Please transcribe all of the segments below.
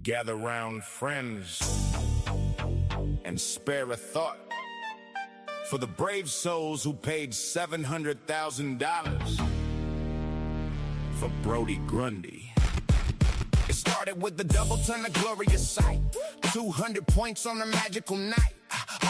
Gather round friends and spare a thought for the brave souls who paid $700,000 for Brody Grundy. It started with the double ton of glorious sight, 200 points on a magical night.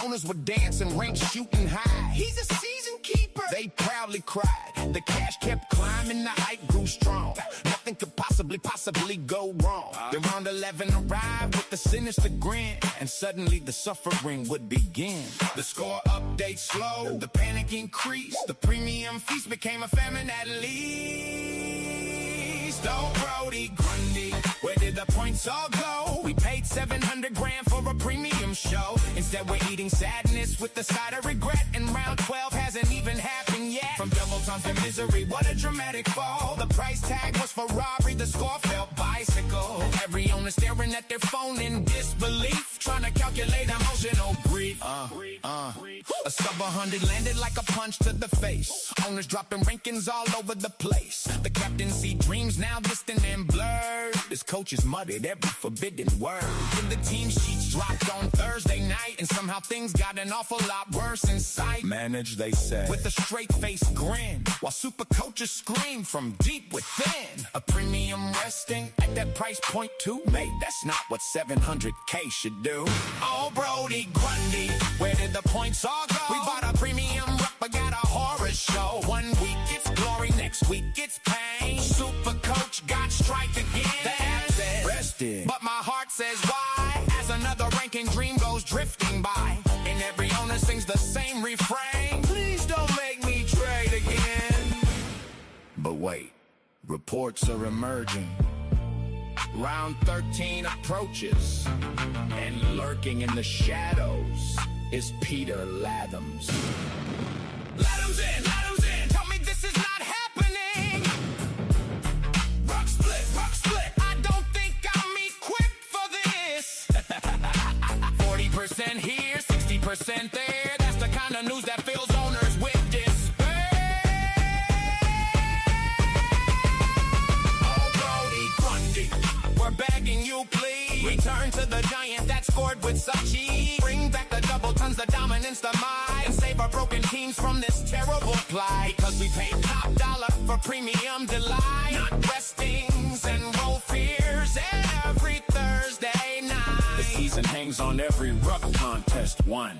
Owners were dancing, ranks shooting high. He's a season keeper. They proudly cried. The cash kept climbing, the hype grew strong. Nothing could possibly go wrong. Then round 11 arrived with the sinister grin, and suddenly the suffering would begin. The score update slowed, the panic increased. The premium feast became a famine at least. Oh, Brody Grundy, where did the points all go? We paid $700,000 for a premium show. Instead we're eating sadness with the side of regret, and round 12 hasn't even happened yet. From double times to misery, what a dramatic fall. The price tag was Ferrari, the score felt bicycle. Every owner staring at their phone in disbelief, trying to calculate emotional grief. A sub 100 landed like a punch to the face. Owners dropping rankings all over the place. The captaincy dreams now distant and blurred. His coaches muttered every forbidden word. Then the team sheets dropped on Thursday night, and somehow things got an awful lot worse in sight. Manage, they said, with a straight-faced grin, while SuperCoaches scream from deep within. A premium resting at that price point too? Mate, that's not what $700K should do. Oh, Brody Grundy, where did the points all go? We bought a premium rock, but got a horror show. 1 week it's glory, next week it's pain. SuperCoach got strike again. The app says rested, but my heart says why? As another ranking dream goes drifting by, and every owner sings the same refrain. Please don't make me trade again. But wait, reports are emerging. Round 13 approaches, and lurking in the shadows is Peter Lathams. Lathams in, Lathams in. Tell me this is not happening. Rock split, rock split. I don't think I'm equipped for this. 40% here, 60% there. That's the kind of news that fills owners with despair. Oh, Brody Grundy, we're begging you, please. Return to the giant that scored with such ease. Bring back the double tons, the dominance, the might, and save our broken teams from this terrible plight. Because we paid top dollar for premium delight, not restings and roll fears every Thursday night. The season hangs on every ruck contest won.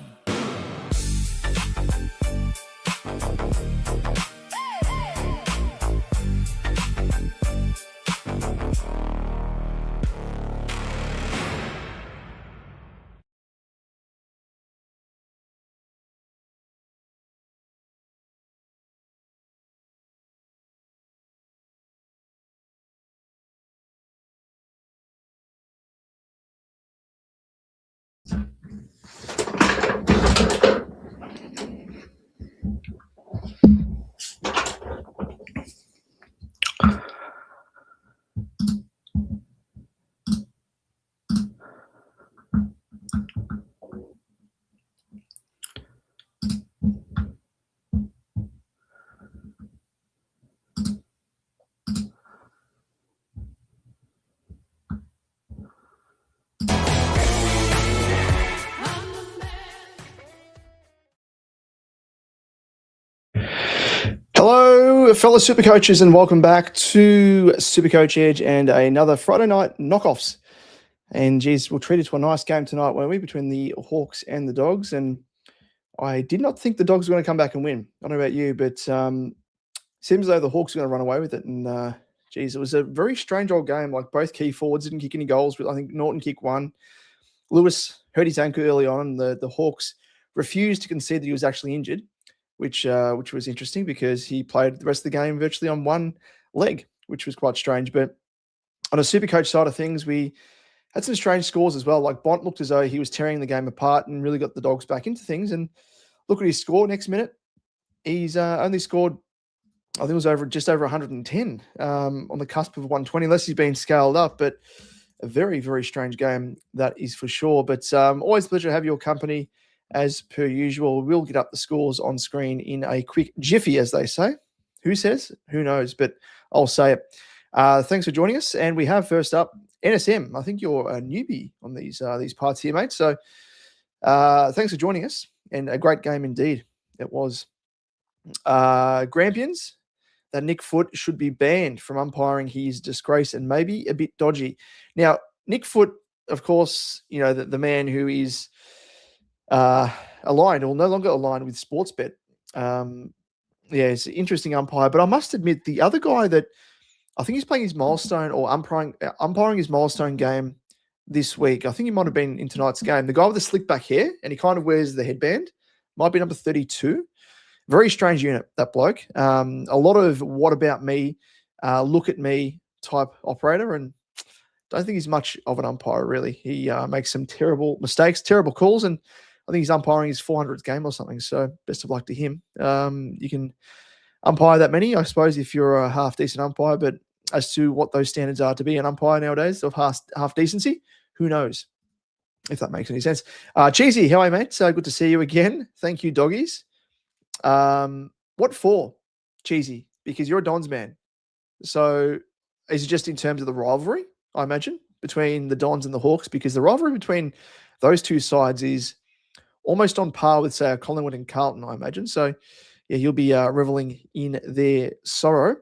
Hello, fellow SuperCoaches, and welcome back to SuperCoach Edge and another Friday night knockoffs. And geez, we'll treat it to a nice game tonight, won't we, between the Hawks and the Dogs. And I did not think the Dogs were going to come back and win. I don't know about you, but seems as though the Hawks are going to run away with it. And geez, it was a very strange old game. Like both key forwards didn't kick any goals, but I think Norton kicked one. Lewis hurt his ankle early on. The Hawks refused to concede that he was actually injured, which was interesting because he played the rest of the game virtually on one leg, which was quite strange. But on a SuperCoach side of things, we had some strange scores as well. Like Bont looked as though he was tearing the game apart and really got the Dogs back into things. And look at his score next minute. He's only scored, I think it was just over 110 on the cusp of 120, unless he's been scaled up. But a very, very strange game, that is for sure. But always a pleasure to have your company. As per usual, we'll get up the scores on screen in a quick jiffy, as they say. Who says? Who knows? But I'll say it. Thanks for joining us. And we have first up NSM, I think you're a newbie on these parts here, mate. So thanks for joining us, and a great game indeed it was. Grampians, that Nick Foote should be banned from umpiring. He's disgrace and maybe a bit dodgy. Now, Nick Foote, of course, the man who is aligned or no longer aligned with Sportsbet. He's an interesting umpire, but I must admit the other guy that I think he's playing his milestone or umpiring his milestone game this week. I think he might have been in tonight's game. The guy with the slick back hair and he kind of wears the headband might be number 32. Very strange unit, that bloke. A lot of what about me, look at me type operator, and don't think he's much of an umpire, really. He makes some terrible mistakes, terrible calls, and I think he's umpiring his 400th game or something, so best of luck to him. You can umpire that many, I suppose, if you're a half-decent umpire, but as to what those standards are to be an umpire nowadays of half decency, who knows, if that makes any sense. Cheesy, how are you, mate? So good to see you again. Thank you, doggies. What for, Cheesy? Because you're a Dons man. So is it just in terms of the rivalry, I imagine, between the Dons and the Hawks? Because the rivalry between those two sides is almost on par with, say, Collingwood and Carlton, I imagine. So, yeah, you'll be reveling in their sorrow.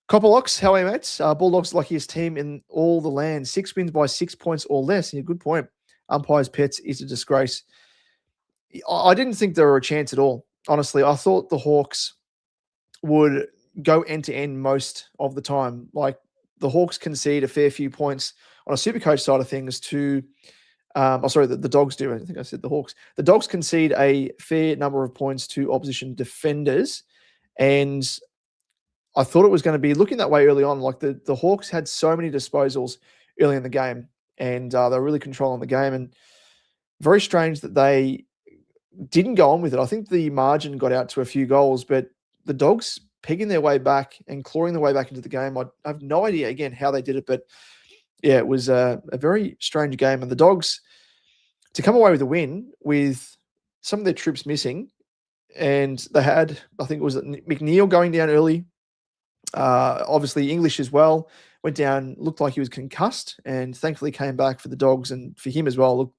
Copperlocks, how are you, mates? Bulldogs, luckiest team in all the land. 6 wins by 6 points or less. Yeah, good point. Umpires' pets is a disgrace. I didn't think there were a chance at all. Honestly, I thought the Hawks would go end-to-end most of the time. Like, the Hawks concede a fair few points on a SuperCoach side of things to the Dogs do. I think I said the Hawks. The Dogs concede a fair number of points to opposition defenders, and I thought it was going to be looking that way early on. Like, the Hawks had so many disposals early in the game, and they were really controlling the game, and very strange that they didn't go on with it. I think the margin got out to a few goals, but the Dogs pegging their way back and clawing their way back into the game. I have no idea, again, how they did it, but yeah, it was a very strange game. And the Dogs, to come away with a win with some of their troops missing, and they had, I think it was McNeil going down early, obviously English as well, went down, looked like he was concussed, and thankfully came back for the Dogs, and for him as well,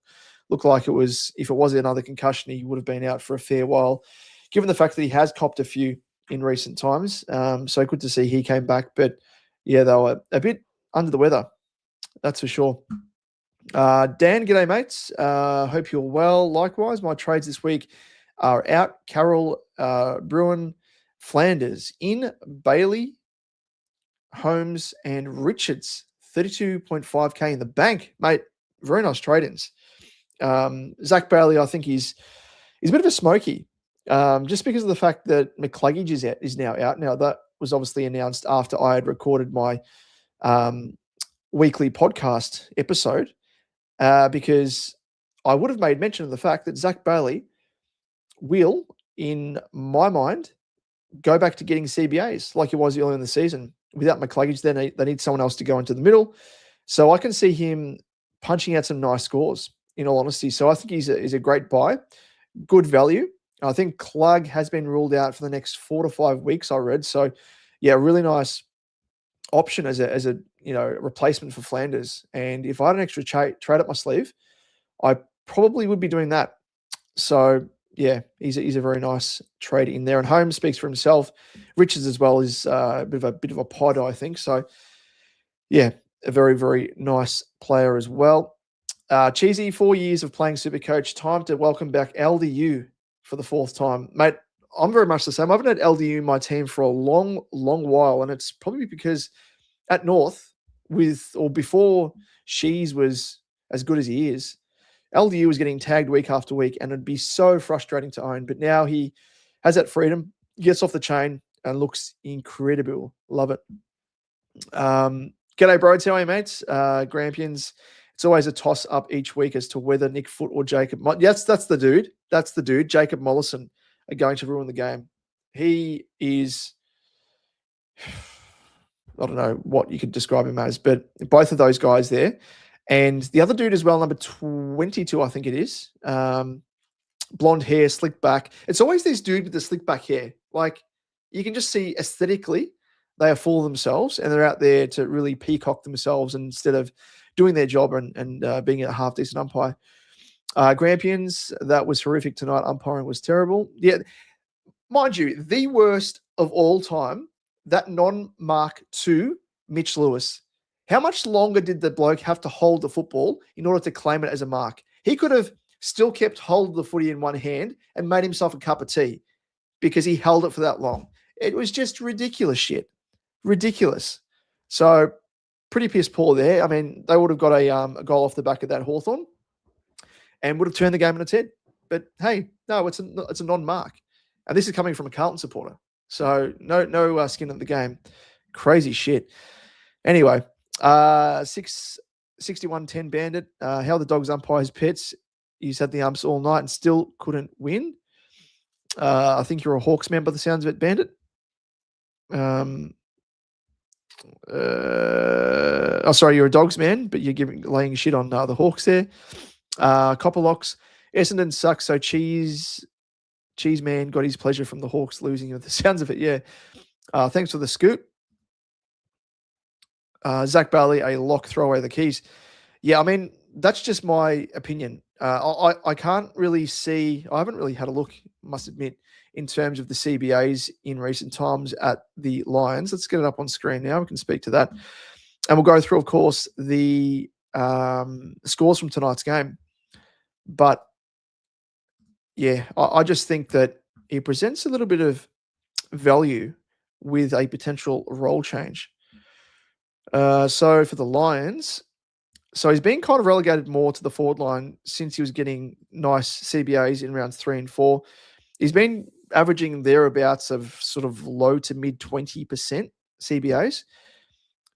looked like it was, if it was another concussion, he would have been out for a fair while, given the fact that he has copped a few in recent times. So good to see he came back. But yeah, they were a bit under the weather, that's for sure. Dan, g'day, mates. Hope you're well. Likewise, my trades this week are out. Carroll, Bruin, Flanders, in Bailey, Holmes, and Richards. 32.5k in the bank, mate. Very nice trade-ins. Zach Bailey, I think he's a bit of a smoky, just because of the fact that McCluggage is now out. Now, that was obviously announced after I had recorded my weekly podcast episode, because I would have made mention of the fact that Zach Bailey will, in my mind, go back to getting CBAs like he was earlier in the season. Without McCluggage, they need someone else to go into the middle. So I can see him punching out some nice scores, in all honesty. So I think he's a great buy, good value. I think Clug has been ruled out for the next 4 to 5 weeks, I read. So yeah, really nice option as a replacement for Flanders. And if I had an extra trade up my sleeve, I probably would be doing that. So yeah, he's a very nice trade in there. And Holmes speaks for himself. Richards as well is a bit of a pod, I think. So yeah, a very, very nice player as well. Cheesy, 4 years of playing SuperCoach. Time to welcome back LDU for the 4th time. Mate, I'm very much the same. I haven't had LDU in my team for a long, long while, and it's probably because at North, before Shees was as good as he is, LDU was getting tagged week after week, and it'd be so frustrating to own. But now he has that freedom, gets off the chain, and looks incredible. Love it. G'day, bros. How are you, mates? Grampians. It's always a toss-up each week as to whether Nick Foote or Jacob... Yes, that's the dude. That's the dude. Jacob Mollison are going to ruin the game. He is... I don't know what you could describe him as, but both of those guys there. And the other dude as well, number 22, I think it is. Blonde hair, slick back. It's always this dude with the slick back hair. Like, you can just see aesthetically they are full of themselves and they're out there to really peacock themselves instead of doing their job and being a half decent umpire. Grampians, that was horrific tonight. Umpiring was terrible. Yeah, mind you, the worst of all time, that non-mark to Mitch Lewis. How much longer did the bloke have to hold the football in order to claim it as a mark? He could have still kept hold of the footy in one hand and made himself a cup of tea because he held it for that long. It was just ridiculous shit. Ridiculous. So pretty piss poor there. I mean, they would have got a goal off the back of that Hawthorn and would have turned the game on its head. But hey, no, it's a non-mark. And this is coming from a Carlton supporter. So no skin in the game. Crazy shit. Anyway, 61-10 Bandit. How the Dogs umpires pets. You had the umps all night and still couldn't win. I think you're a Hawks man by the sounds of it, Bandit. Sorry, you're a Dogs man, but you're laying shit on the Hawks there. Copperlocks. Essendon sucks, so Cheese man got his pleasure from the Hawks losing at the sounds of it, yeah. Thanks for the scoop. Zach Bailey, a lock, throw away the keys. Yeah, I mean, that's just my opinion. I can't really see, I haven't really had a look, must admit, in terms of the CBAs in recent times at the Lions. Let's get it up on screen now. We can speak to that. And we'll go through, of course, the scores from tonight's game. But, yeah, I just think that it presents a little bit of value with a potential role change. So for the Lions, so he's been kind of relegated more to the forward line since he was getting nice CBAs in rounds 3 and 4. He's been averaging thereabouts of sort of low to mid 20% CBAs.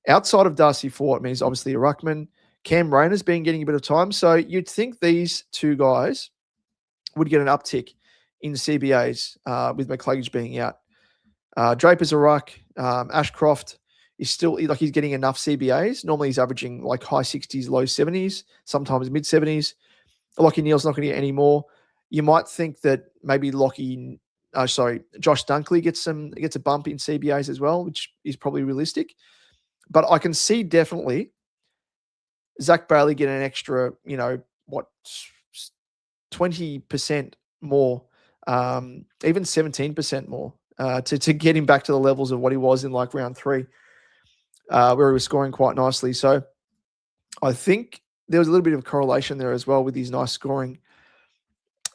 Outside of Darcy Fort, I mean, he's obviously a ruckman. Cam Rayner's been getting a bit of time. So you'd think these two guys would get an uptick in CBAs with McCluggage being out. Draper's a ruck. Ashcroft is still, like, he's getting enough CBAs. Normally he's averaging like high 60s, low 70s, sometimes mid 70s. Lockie Neal's not going to get any more. You might think that maybe Josh Dunkley gets a bump in CBAs as well, which is probably realistic. But I can see definitely Zach Bailey get an extra, 20% more, even 17% more to get him back to the levels of what he was in like round 3, where he was scoring quite nicely. So I think there was a little bit of correlation there as well with his nice scoring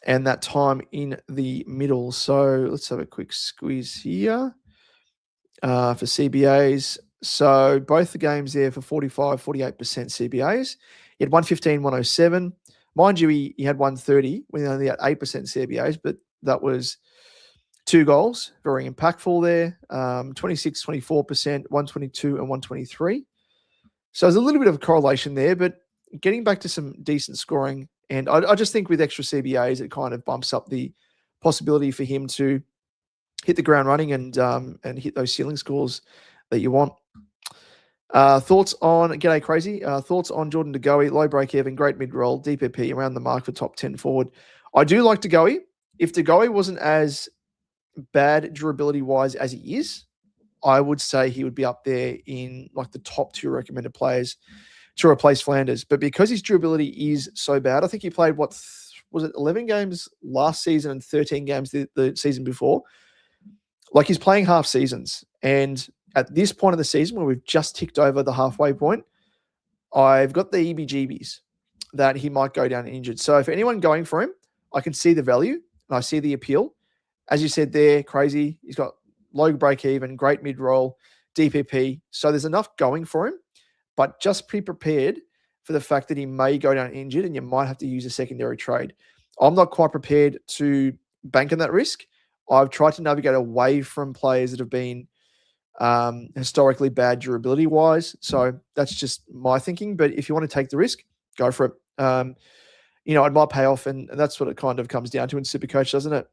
and that time in the middle. So let's have a quick squeeze here for CBAs. So both the games there for 45, 48% CBAs. He had 115, 107. Mind you, he had 130 when he only had 8% CBAs, but that was 2 goals. Very impactful there. 26, 24%, 122 and 123. So there's a little bit of a correlation there, but getting back to some decent scoring. And I just think with extra CBAs, it kind of bumps up the possibility for him to hit the ground running and hit those ceiling scores that you want. Thoughts on G'day Crazy? Thoughts on Jordan De Goey, low break even, great mid roll, DPP around the mark for top 10 forward. I do like De Goey. If De Goey wasn't as bad durability wise as he is, I would say he would be up there in like the top 2 recommended players to replace Flanders. But because his durability is so bad, I think he played, 11 games last season and 13 games the season before. Like, he's playing half seasons. And at this point of the season, where we've just ticked over the halfway point, I've got the EBGBs that he might go down injured. So if anyone going for him, I can see the value and I see the appeal. As you said there, Crazy, he's got low break even, great mid roll, DPP. So there's enough going for him, but just be prepared for the fact that he may go down injured and you might have to use a secondary trade. I'm not quite prepared to bank on that risk. I've tried to navigate away from players that have been historically bad durability wise. So that's just my thinking. But if you want to take the risk, go for it. It might pay off, and that's what it kind of comes down to in SuperCoach, doesn't it?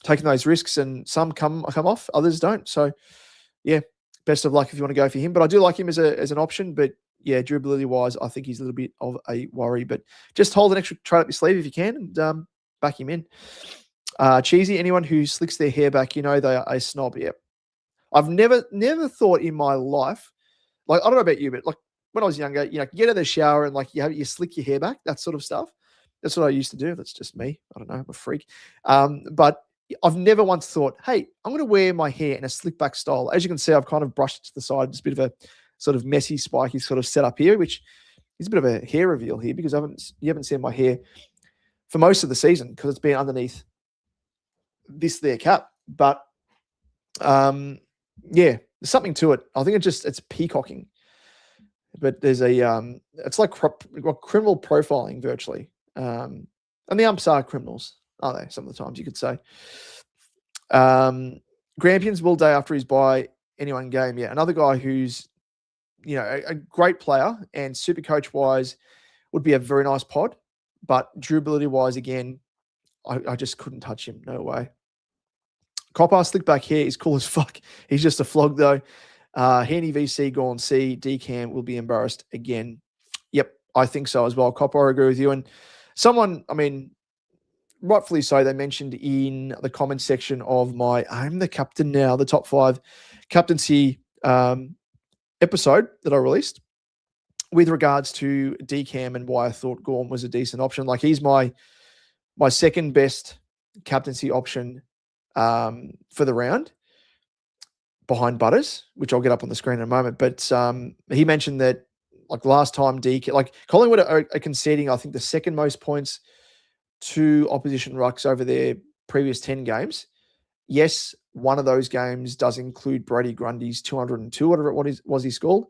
Taking those risks, and some come off, others don't. So yeah, best of luck if you want to go for him. But I do like him as an option. But yeah, durability wise, I think he's a little bit of a worry. But just hold an extra trade up your sleeve if you can, and back him in. Cheesy, anyone who slicks their hair back, they are a snob. Yep. I've never thought in my life, like, I don't know about you, but like when I was younger, you get out of the shower and like you slick your hair back, that sort of stuff. That's what I used to do. That's just me. I don't know. I'm a freak. But I've never once thought, hey, I'm going to wear my hair in a slick back style. As you can see, I've kind of brushed it to the side. It's a bit of a sort of messy, spiky sort of setup here, which is a bit of a hair reveal here because you haven't seen my hair for most of the season because it's been underneath this there cap. But yeah, there's something to it. I think it's peacocking. But there's it's like criminal profiling virtually. And the umps are criminals, aren't they? Some of the times you could say. Grampians will day after his bye, anyone game. Yeah, another guy who's, a great player and SuperCoach wise would be a very nice pod, but durability wise, again, I just couldn't touch him. No way. Copper, slick back hair is cool as fuck. He's just a flog though. Handy VC gone C. DCAM will be embarrassed again. Yep, I think so as well. Copper, I agree with you. And someone, rightfully so, they mentioned in the comment section of my I'm the Captain Now, the top 5 captaincy episode that I released with regards to DCAM and why I thought Gorm was a decent option. Like, he's my second best captaincy option for the round, behind Butters, which I'll get up on the screen in a moment. But he mentioned that, like, last time Collingwood are conceding, I think, the second most points to opposition rucks over their previous 10 games. Yes, one of those games does include Brody Grundy's 202, whatever it was he scored.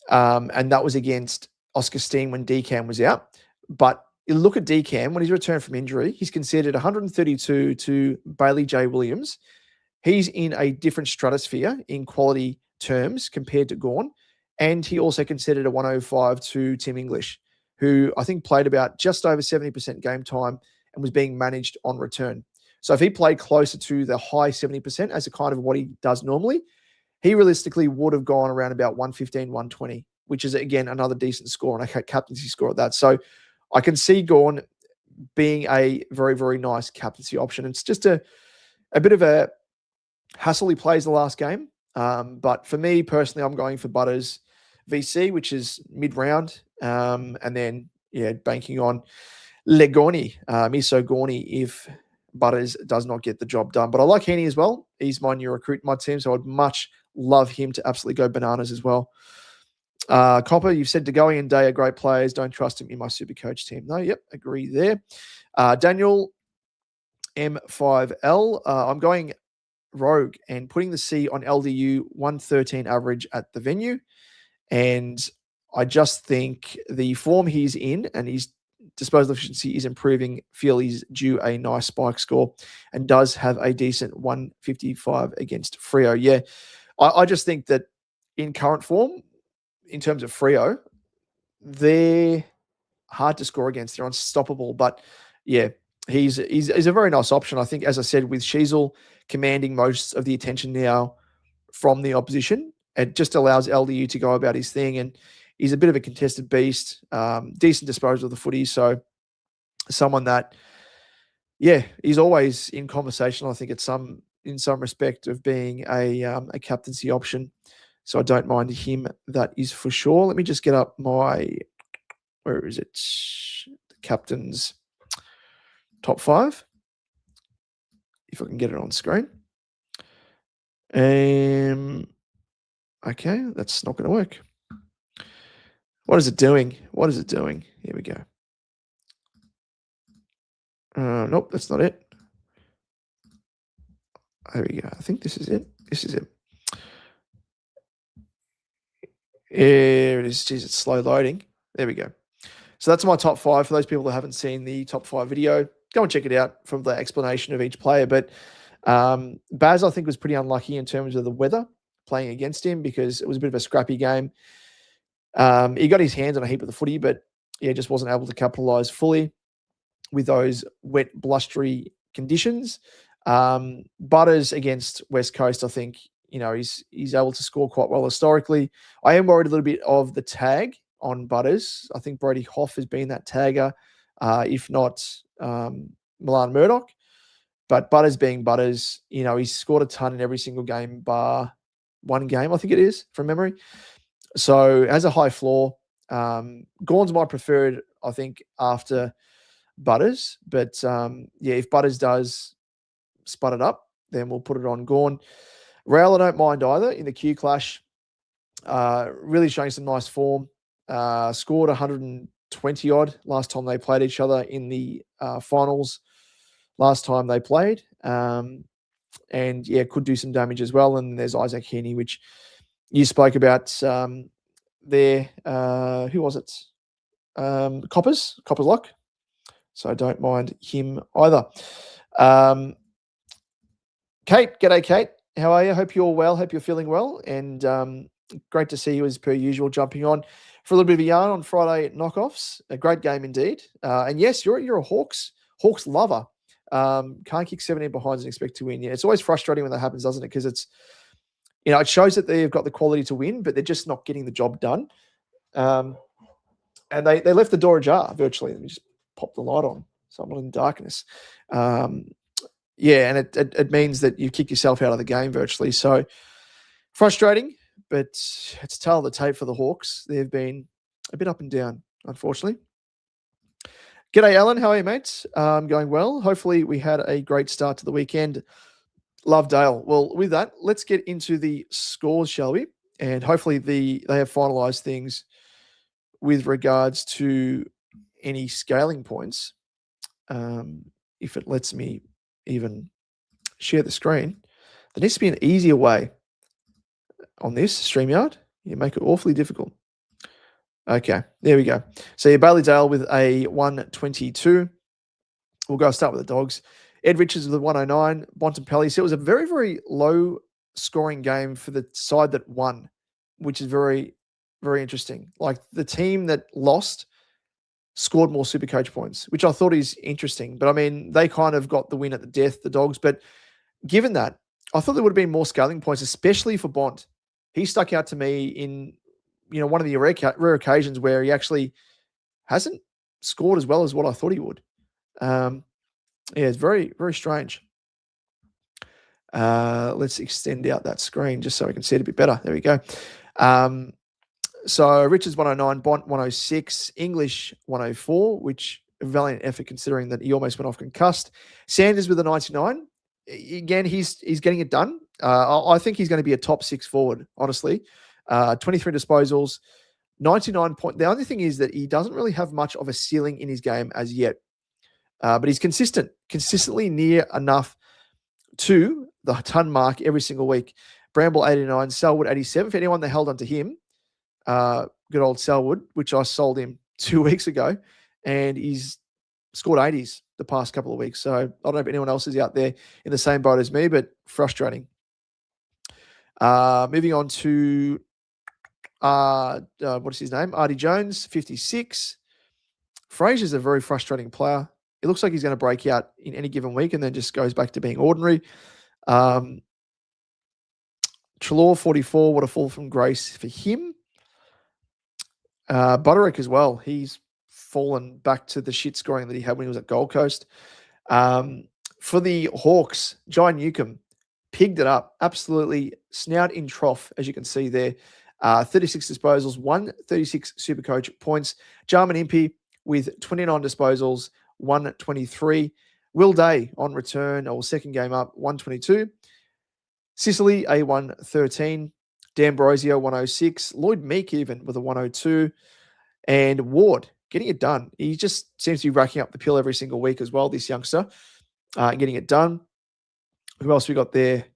And that was against Oscar Steen when DCAM was out. But you look at DCAM, when he's returned from injury, he's conceded 132 to Bailey J. Williams. He's in a different stratosphere in quality terms compared to Gawn. And he also conceded a 105 to Tim English, who I think played about just over 70% game time and was being managed on return. So if he played closer to the high 70% as a kind of what he does normally, he realistically would have gone around about 115, 120, which is, again, another decent score and a captaincy score at that. So I can see Gawn being a very, very nice captaincy option. It's just a bit of a hassle he plays the last game. But for me personally, I'm going for Butters VC, which is mid-round. And then, banking on Legoni, Miso Gorney, if Butters does not get the job done. But I like Heaney as well. He's my new recruit in my team, so I'd much love him to absolutely go bananas as well. Copper, you've said DeGoey and Day are great players. Don't trust him in my SuperCoach team. No, yep, agree there. Daniel M5L, I'm going rogue and putting the C on LDU 113 average at the venue. And I just think the form he's in and his disposal efficiency is improving. Feel he's due a nice spike score and does have a decent 155 against Freo. Yeah, I just think that in current form, in terms of Freo, they're hard to score against. They're unstoppable. But yeah, he's a very nice option. I think, as I said, with Sheasel commanding most of the attention now from the opposition, it just allows LDU to go about his thing. And he's a bit of a contested beast, decent disposal of the footy. So someone that, he's always in conversation, I think, in some respect of being a captaincy option. So I don't mind him. That is for sure. Let me just get up where is it? The captain's top 5. If I can get it on screen. Okay, that's not going to work. What is it doing? Here we go. Nope, that's not it. There we go. I think this is it. Here it is. Jeez, it's slow loading. There we go. So that's my top 5. For those people that haven't seen the top 5 video, go and check it out from the explanation of each player. But Baz, I think, was pretty unlucky in terms of the weather playing against him because it was a bit of a scrappy game. He got his hands on a heap of the footy, but just wasn't able to capitalise fully with those wet, blustery conditions. Butters against West Coast, I think, he's able to score quite well historically. I am worried a little bit of the tag on Butters. I think Brody Hoff has been that tagger, if not Milan Murdoch. But Butters being Butters, he's scored a ton in every single game bar one game, I think it is, from memory. So has a high floor. Gawn's my preferred, I think, after Butters. But if Butters does spud it up, then we'll put it on Gawn. Rail, I don't mind either in the Q clash. Really showing some nice form. Scored 120 odd last time they played each other in the finals. Last time they played. And could do some damage as well. And there's Isaac Heaney, which you spoke about there. Who was it? Copper's Lock. So I don't mind him either. Kate, g'day, Kate. How are you? Hope you're well. Hope you're feeling well. And great to see you as per usual, jumping on for a little bit of a yarn on Friday knockoffs. A great game indeed. And yes, you're a Hawks lover. Can't kick 17 behinds and expect to win. Yeah, it's always frustrating when that happens, doesn't it? Because it's, it shows that they've got the quality to win, but they're just not getting the job done. And they left the door ajar virtually. Let me just pop the light on so I'm not in darkness. And it means that you kick yourself out of the game virtually. So frustrating, but it's tail of the tape for the Hawks. They've been a bit up and down, unfortunately. G'day, Alan. How are you, mates? Going well. Hopefully we had a great start to the weekend. Love Dale. Well, with that, let's get into the scores, shall we? And hopefully they have finalised things with regards to any scaling points. If it lets me even share the screen, there needs to be an easier way on this StreamYard. You make it awfully difficult. Okay, there we go. So your Bailey Dale with a 122. We'll go start with the Dogs. Ed Richards with a 109. Bontempelli. So it was a very, very low scoring game for the side that won, which is very, very interesting. Like the team that lost scored more SuperCoach points, which I thought is interesting. But I mean, they kind of got the win at the death, the Dogs. But given that, I thought there would have been more scaling points, especially for Bont. He stuck out to me in one of the rare occasions where he actually hasn't scored as well as what I thought he would. It's very, very strange. Let's extend out that screen just so we can see it a bit better. There we go. So Richards 109, Bont 106, English 104, which a valiant effort considering that he almost went off concussed. Sanders with a 99. Again, he's getting it done. I think he's going to be a top 6 forward, honestly. 23 disposals, 99 point. The only thing is that he doesn't really have much of a ceiling in his game as yet. But he's consistently near enough to the ton mark every single week. Bramble 89, Selwood 87. For anyone that held onto him, good old Selwood, which I sold him 2 weeks ago, and he's scored 80s the past couple of weeks. So I don't know if anyone else is out there in the same boat as me, but frustrating. Moving on to what's his name? Artie Jones, 56. Fraser's a very frustrating player. It looks like he's going to break out in any given week and then just goes back to being ordinary. Trelaw, 44. What a fall from grace for him. Butterick as well. He's fallen back to the shit scoring that he had when he was at Gold Coast. For the Hawks, Jai Newcomb pigged it up. Absolutely snout in trough, as you can see there. 36 disposals, 136 SuperCoach points. Jarman Impey with 29 disposals, 123. Will Day on return, or second game up, 122. Sicily, a 113. D'Ambrosio, 106. Lloyd Meek even with a 102. And Ward getting it done. He just seems to be racking up the pill every single week as well, this youngster, and getting it done. Who else we got there?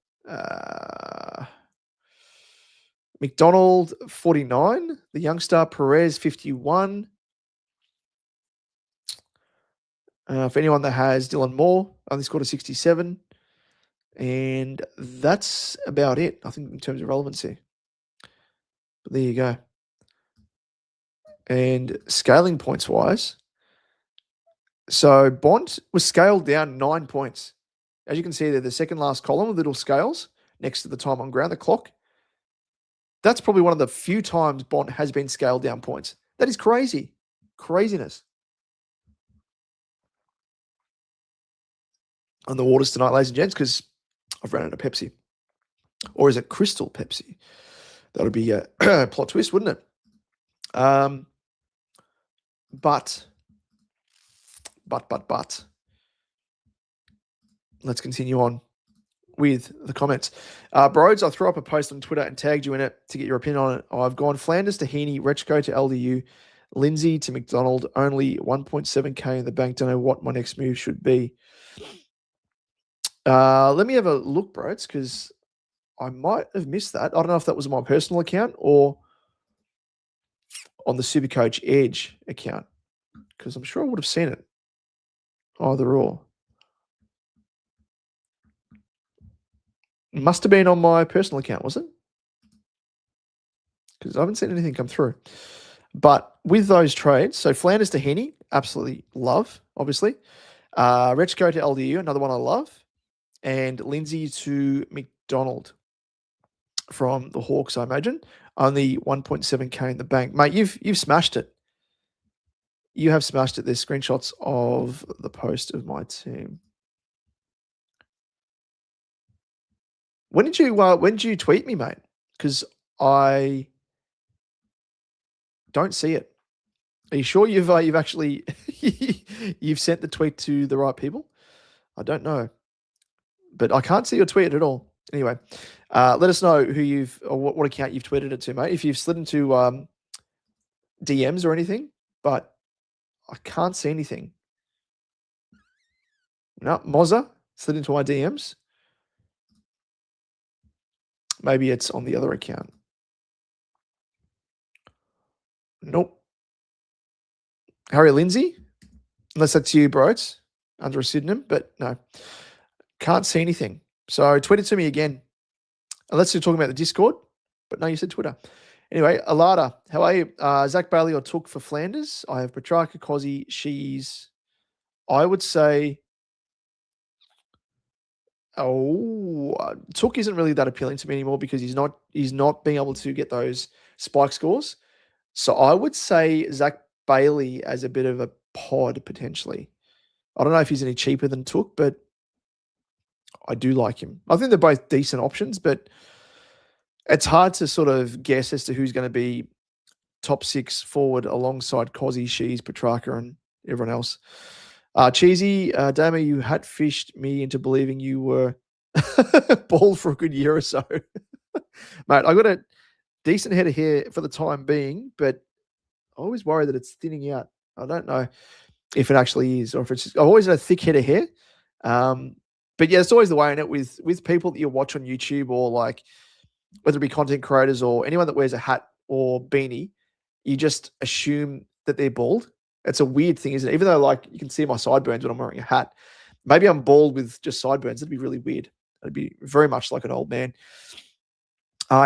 McDonald, 49. The youngster, Perez, 51. For anyone that has Dylan Moore, only scored a 67. And that's about it, I think, in terms of relevancy. But there you go. And scaling points-wise, so Bont was scaled down 9 points. As you can see there, the second last column with little scales next to the time on ground, the clock. That's probably one of the few times Bont has been scaled down points. That is crazy. Craziness. on the waters tonight, ladies and gents, because I've ran out of Pepsi. Or is it Crystal Pepsi? That would be a plot twist, wouldn't it? But. Let's continue on with the comments. Broads, I threw up a post on Twitter and tagged you in it to get your opinion on it. I've gone Flanders to Heaney, Rechko to LDU, Lindsay to McDonald, only 1.7K in the bank. Don't know what my next move should be. Let me have a look, Broads, because I might have missed that. I don't know if that was on my personal account or on the SuperCoach Edge account, because I'm sure I would have seen it. Either or. It must have been on my personal account, was it? Because I haven't seen anything come through. But with those trades, so Flanders to Heaney, absolutely love, obviously. Rechko to LDU, another one I love. And Lindsay to McDonald from the Hawks, I imagine. Only 1.7K in the bank. Mate, you've smashed it. You have smashed it. There's screenshots of the post of my team. When did you tweet me, mate? Because I don't see it. Are you sure you've actually you've sent the tweet to the right people? I don't know, but I can't see your tweet at all. Anyway, let us know who what account you've tweeted it to, mate. If you've slid into DMs or anything, but I can't see anything. No, Mozza slid into my DMs. Maybe it's on the other account. Nope. Harry Lindsay, unless that's you, bro. It's under a pseudonym, but no. Can't see anything. So tweet it to me again. Unless you're talking about the Discord, but no, you said Twitter. Anyway, Alada, how are you? Zach Bailey or Took for Flanders. I have Petrarca, Cozzy, Shees. I would say... Took isn't really that appealing to me anymore because he's not being able to get those spike scores. So I would say Zach Bailey as a bit of a pod potentially. I don't know if he's any cheaper than Took, but I do like him. I think they're both decent options, but it's hard to sort of guess as to who's going to be top 6 forward alongside Cozzy, Shees, Petrarca, and everyone else. Cheesy, Damo, you hat-fished me into believing you were bald for a good year or so. Mate, I got a decent head of hair for the time being, but I always worry that it's thinning out. I don't know if it actually is or if it's just... I've always had a thick head of hair. But yeah, it's always the way in it with people that you watch on YouTube or like whether it be content creators or anyone that wears a hat or beanie, you just assume that they're bald. It's a weird thing, isn't it? Even though like you can see my sideburns when I'm wearing a hat. Maybe I'm bald with just sideburns. It'd be really weird. It'd be very much like an old man.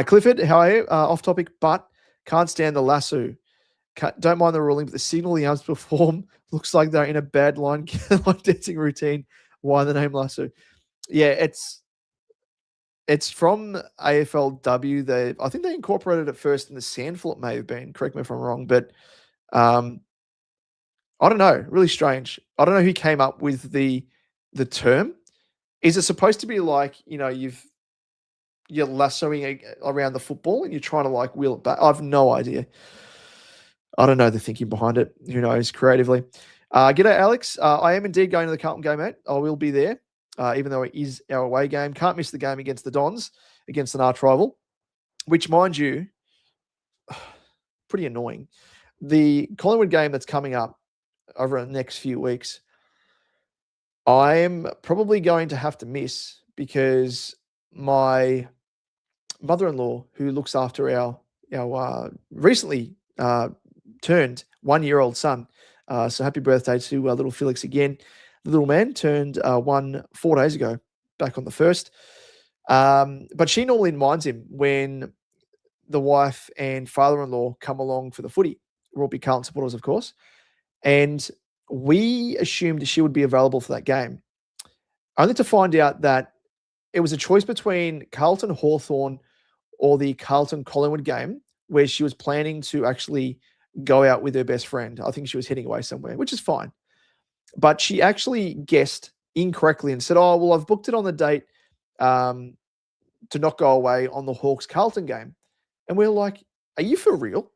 Clifford, how are you? Off topic, but can't stand the lasso. Don't mind the ruling, but the signal the arms perform looks like they're in a bad line dancing routine. Why the name lasso? Yeah, it's from AFLW. I think they incorporated it first in the Sandful. It may have been. Correct me if I'm wrong, but I don't know. Really strange. I don't know who came up with the term. Is it supposed to be like, you know, you're lassoing around the football and you're trying to like wheel it back? I've no idea. I don't know the thinking behind it. Who knows creatively? G'day, Alex. I am indeed going to the Carlton game, mate. I will be there, even though it is our away game. Can't miss the game against the Dons, against an arch rival, which, mind you, pretty annoying. The Collingwood game that's coming up over the next few weeks, I am probably going to have to miss because my mother-in-law, who looks after our recently turned 1-year-old son, so happy birthday to little Felix again. The little man turned 1 4 days ago, back on the 1st. But she normally minds him when the wife and father-in-law come along for the footy. We're all big Carlton supporters, of course. And we assumed she would be available for that game, only to find out that it was a choice between Carlton Hawthorn or the Carlton Collingwood game, where she was planning to actually go out with her best friend. I think she was heading away somewhere, which is fine. But she actually guessed incorrectly and said, "Oh, well, I've booked it on the date to not go away on the Hawks-Carlton game." And we're like, are you for real?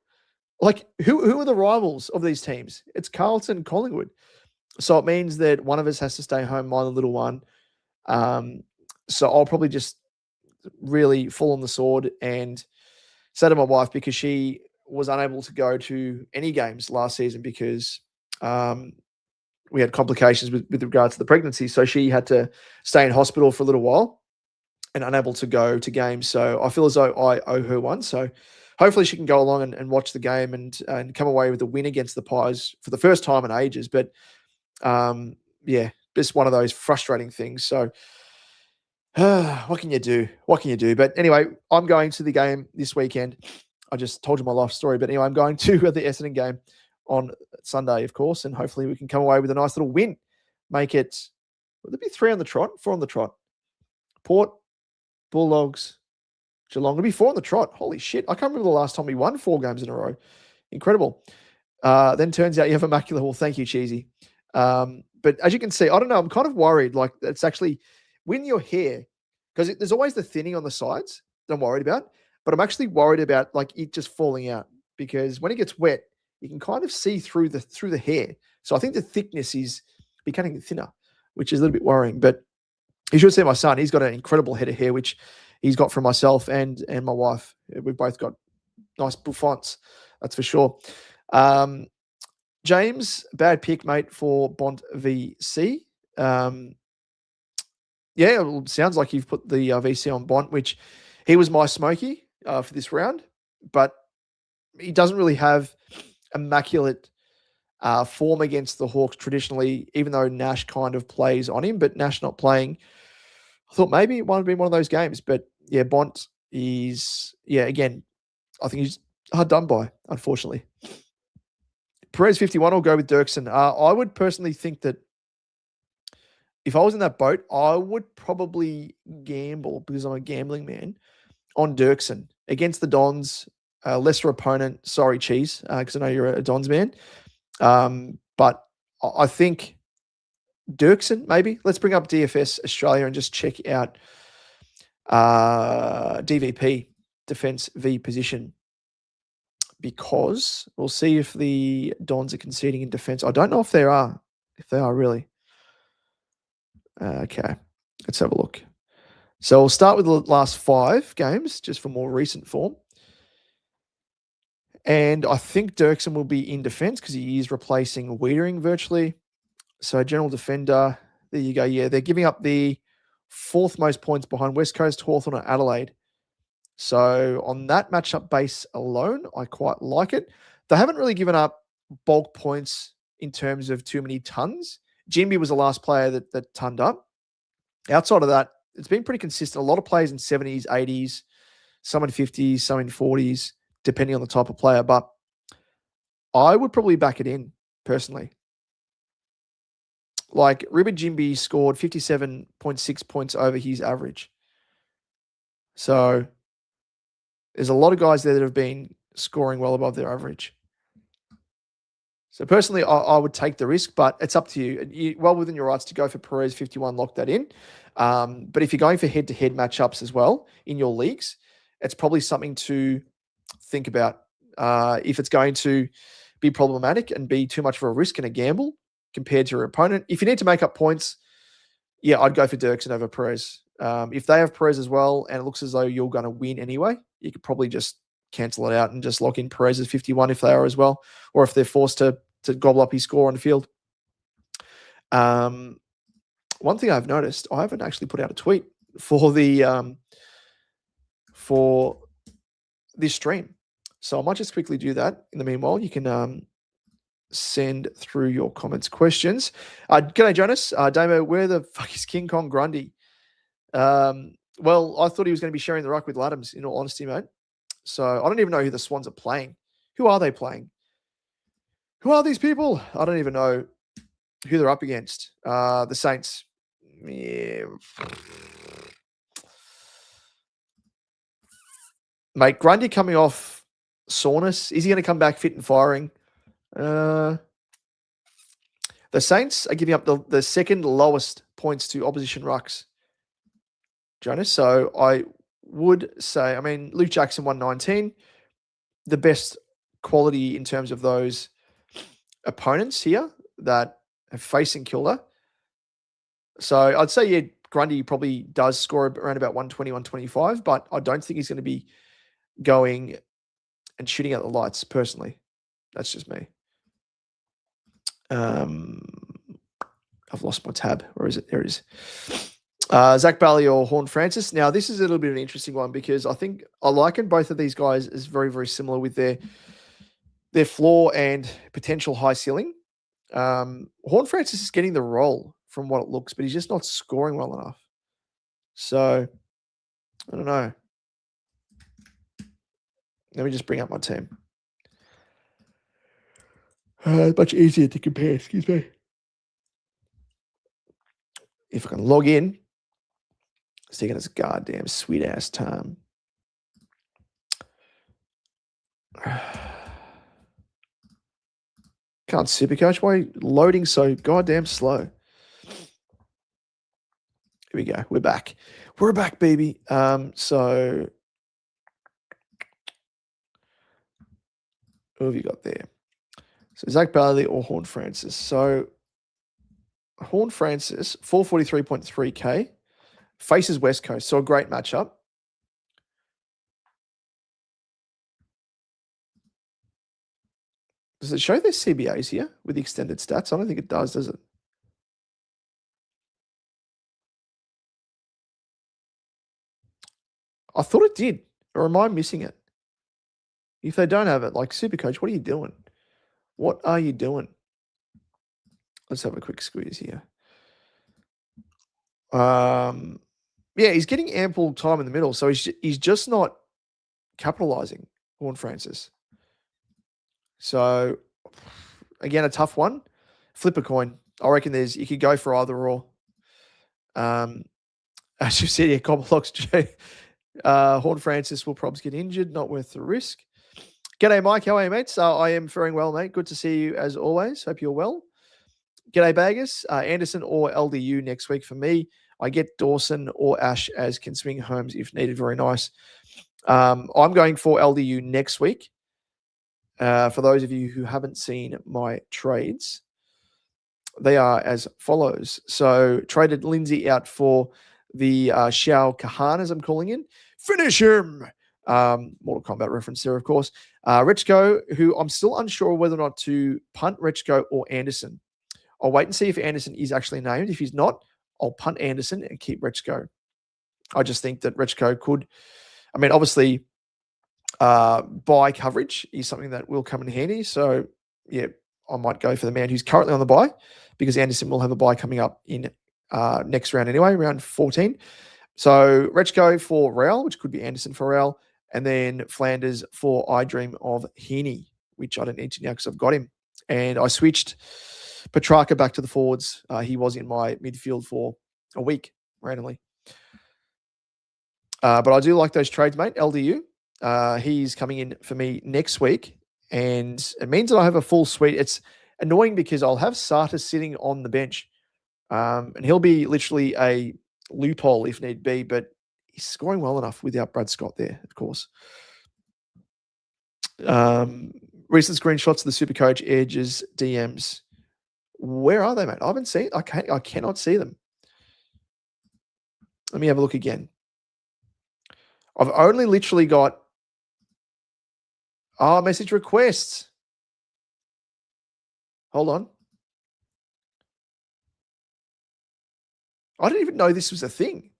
Like, who are the rivals of these teams? It's Carlton and Collingwood. So it means that one of us has to stay home, mind the little one. So I'll probably just really fall on the sword and say to my wife, because she was unable to go to any games last season because we had complications with regards to the pregnancy. So she had to stay in hospital for a little while and unable to go to games. So I feel as though I owe her one. So hopefully she can go along and watch the game and come away with a win against the Pies for the first time in ages. But yeah, just one of those frustrating things. So what can you do? What can you do? But anyway, I'm going to the game this weekend. I just told you my life story. But anyway, I'm going to the Essendon game on Sunday, of course, and hopefully we can come away with a nice little win. Make it, would it be 4 on the trot? Port, Bulldogs, Geelong. It'll be 4 on the trot. Holy shit. I can't remember the last time we won 4 games in a row. Incredible. Then turns out you have Immaculate. Well, thank you, Cheesy. But as you can see, I don't know, I'm kind of worried. Like, it's actually, when your hair, because there's always the thinning on the sides that I'm worried about, but I'm actually worried about like it just falling out, because when it gets wet, you can kind of see through the hair. So I think the thickness is becoming thinner, which is a little bit worrying. But you should see my son. He's got an incredible head of hair, which he's got from myself and my wife. We've both got nice bouffants, that's for sure. James, bad pick, mate, for Bont VC. Yeah, it sounds like you've put the VC on Bont, which he was my smoky for this round, but he doesn't really have immaculate form against the Hawks traditionally, even though Nash kind of plays on him, but Nash not playing. I thought maybe it might have been one of those games, but yeah, Bont is, again, I think he's hard done by, unfortunately. Perez 51, I'll go with Dirksen. I would personally think that if I was in that boat, I would probably gamble, because I'm a gambling man, on Dirksen against the Dons, lesser opponent. Sorry, Cheese, because I know you're a Dons man. But I think Dirksen, maybe. Let's bring up DFS Australia and just check out DVP, defense V position, because we'll see if the Dons are conceding in defense. I don't know if they are really. Okay, let's have a look. So we'll start with the last 5 games, just for more recent form. And I think Dirksen will be in defense because he is replacing Wiedering virtually. So general defender, there you go. Yeah, they're giving up the 4th most points behind West Coast, Hawthorn, and Adelaide. So on that matchup base alone, I quite like it. They haven't really given up bulk points in terms of too many tons. Jimby was the last player that tonned up. Outside of that, it's been pretty consistent. A lot of players in 70s, 80s, some in 50s, some in 40s, depending on the type of player. But I would probably back it in, personally. Like, Ruben Jimby scored 57.6 points over his average. So there's a lot of guys there that have been scoring well above their average. So personally, I would take the risk, but it's up to you. You're well within your rights to go for Perez 51, lock that in. But if you're going for head-to-head matchups as well in your leagues, it's probably something to think about. If it's going to be problematic and be too much of a risk and a gamble compared to your opponent. If you need to make up points, yeah, I'd go for Dirksen over Perez. If they have Perez as well, and it looks as though you're going to win anyway, you could probably just cancel it out and just lock in Perez as 51 if they are as well, or if they're forced to gobble up his score on the field. One thing I've noticed, I haven't actually put out a tweet for the for this stream, so I might just quickly do that. In the meanwhile, you can send through your comments, questions. G'day, Jonas. Damo, where the fuck is King Kong Grundy? Well, I thought he was going to be sharing the ruck with Laddams, in all honesty, mate. So I don't even know who the Swans are playing. Who are they playing? Who are these people? I don't even know who they're up against. The Saints. Yeah. Mate, Grundy coming off soreness. Is he going to come back fit and firing? The Saints are giving up the second lowest points to opposition rucks, Jonas. So I would say, I mean, Luke Jackson 119, the best quality in terms of those opponents here that are facing Kilda. So I'd say, yeah, Grundy probably does score around about 120, 125, but I don't think he's going to be going and shooting out the lights, personally. That's just me. I've lost my tab. Where is it? There it is. Zach Bailey or Horn Francis. Now, this is a little bit of an interesting one because I think I liken both of these guys as very, very similar with their floor and potential high ceiling. Horn Francis is getting the role from what it looks, but he's just not scoring well enough. So, I don't know. Let me just bring up my team. Much easier to compare, excuse me. If I can log in, it's taking its goddamn sweet-ass time. Can't SuperCoach. Why are you loading so goddamn slow? Here we go. We're back. We're back, baby. So who have you got there? So Zach Bailey or Horn Francis. So Horn Francis, 443.3K, faces West Coast. So a great matchup. Does it show their CBAs here with the extended stats? I don't think it does it? I thought it did. Or am I missing it? If they don't have it, like SuperCoach, what are you doing? What are you doing? Let's have a quick squeeze here. Yeah, he's getting ample time in the middle, so he's just not capitalizing, Horn Francis. So, again, a tough one. Flip a coin. I reckon you could go for either or. As you said, yeah, Cobblelock's Horn Francis will probably get injured, not worth the risk. G'day, Mike. How are you, mate? So I am faring well, mate. Good to see you as always. Hope you're well. G'day, Baggers. Anderson or LDU next week for me. I get Dawson or Ash as can swing homes if needed. Very nice. I'm going for LDU next week. For those of you who haven't seen my trades, they are as follows. So traded Lindsay out for the Shao Kahan, as I'm calling in. Finish him. Mortal Kombat reference there, of course. Richko, who I'm still unsure whether or not to punt Richko or Anderson. I'll wait and see if Anderson is actually named. If he's not, I'll punt Anderson and keep Richko. I just think that Richko could, I mean, obviously, buy coverage is something that will come in handy. So, yeah, I might go for the man who's currently on the buy because Anderson will have a buy coming up in next round anyway, round 14. So, Richko for Rail, which could be Anderson for Rail, and then Flanders for I Dream of Heaney, which I don't need to now because I've got him. And I switched Petrarca back to the forwards. He was in my midfield for a week randomly. But I do like those trades, mate. LDU. He's coming in for me next week, and it means that I have a full suite. It's annoying because I'll have Sata sitting on the bench, and he'll be literally a loophole if need be, but he's scoring well enough without Brad Scott there, of course. Recent screenshots of the SuperCoach Edges DMs. Where are they, mate? I haven't seen. I cannot see them. Let me have a look again. I've only literally got message requests. Hold on. I didn't even know this was a thing.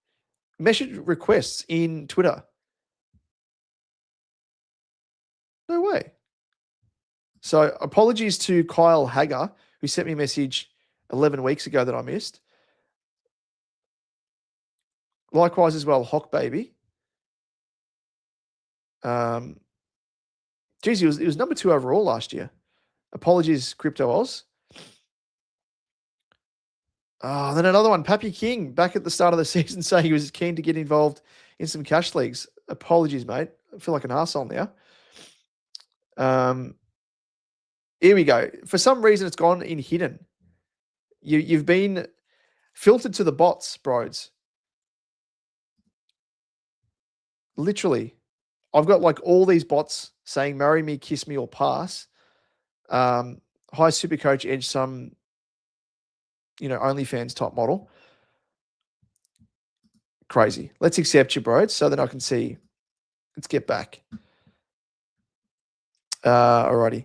Message requests in Twitter. No way. So apologies to Kyle Hager, who sent me a message 11 weeks ago that I missed. Likewise as well, Hawk Baby. Geez, he was number 2 overall last year. Apologies, Crypto Oz. Then another one, Pappy King, back at the start of the season saying he was keen to get involved in some cash leagues. Apologies, mate. I feel like an arsehole now. Here we go. For some reason, it's gone in hidden. You've been filtered to the bots, bros. Literally. I've got like all these bots saying marry me, kiss me, or pass. High SuperCoach Edge, some, OnlyFans type model. Crazy. Let's accept you, bros, so that I can see. Let's get back. Alrighty.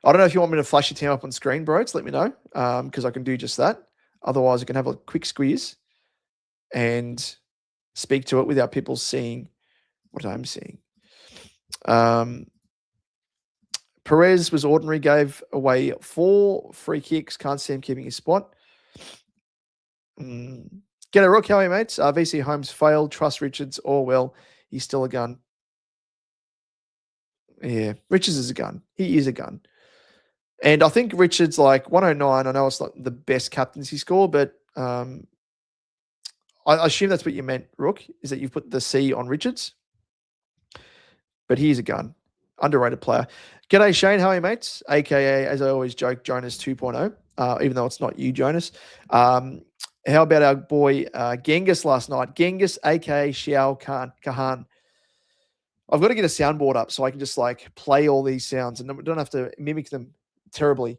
I don't know if you want me to flash your team up on screen, bros. Let me know, because I can do just that. Otherwise, I can have a quick squeeze and speak to it without people seeing what I'm seeing. Perez was ordinary, gave away 4 free kicks. Can't see him keeping his spot. Get a rook, how are you, mates? VC Holmes failed. Trust Richards. Oh, well, he's still a gun. Yeah, Richards is a gun. He is a gun. And I think Richards, like 109, I know it's not the best captaincy score, but I assume that's what you meant, Rook, is that you've put the C on Richards. But he's a gun. Underrated player. G'day, Shane. How are you, mates? AKA, as I always joke, Jonas 2.0, even though it's not you, Jonas. How about our boy Genghis last night? Genghis, AKA Xiao Kahan. I've got to get a soundboard up so I can just like play all these sounds and don't have to mimic them terribly.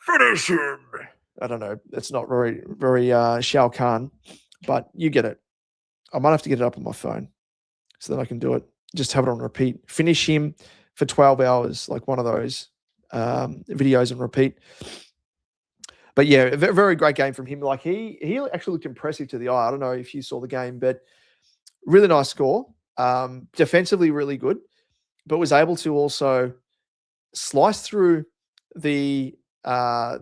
Finish him. I don't know. It's not very, very Shao Kahn, but you get it. I might have to get it up on my phone so that I can do it. Just have it on repeat. Finish him for 12 hours, like one of those videos and repeat. But yeah, a very great game from him. Like he actually looked impressive to the eye. I don't know if you saw the game, but really nice score. Defensively really good, but was able to also slice through the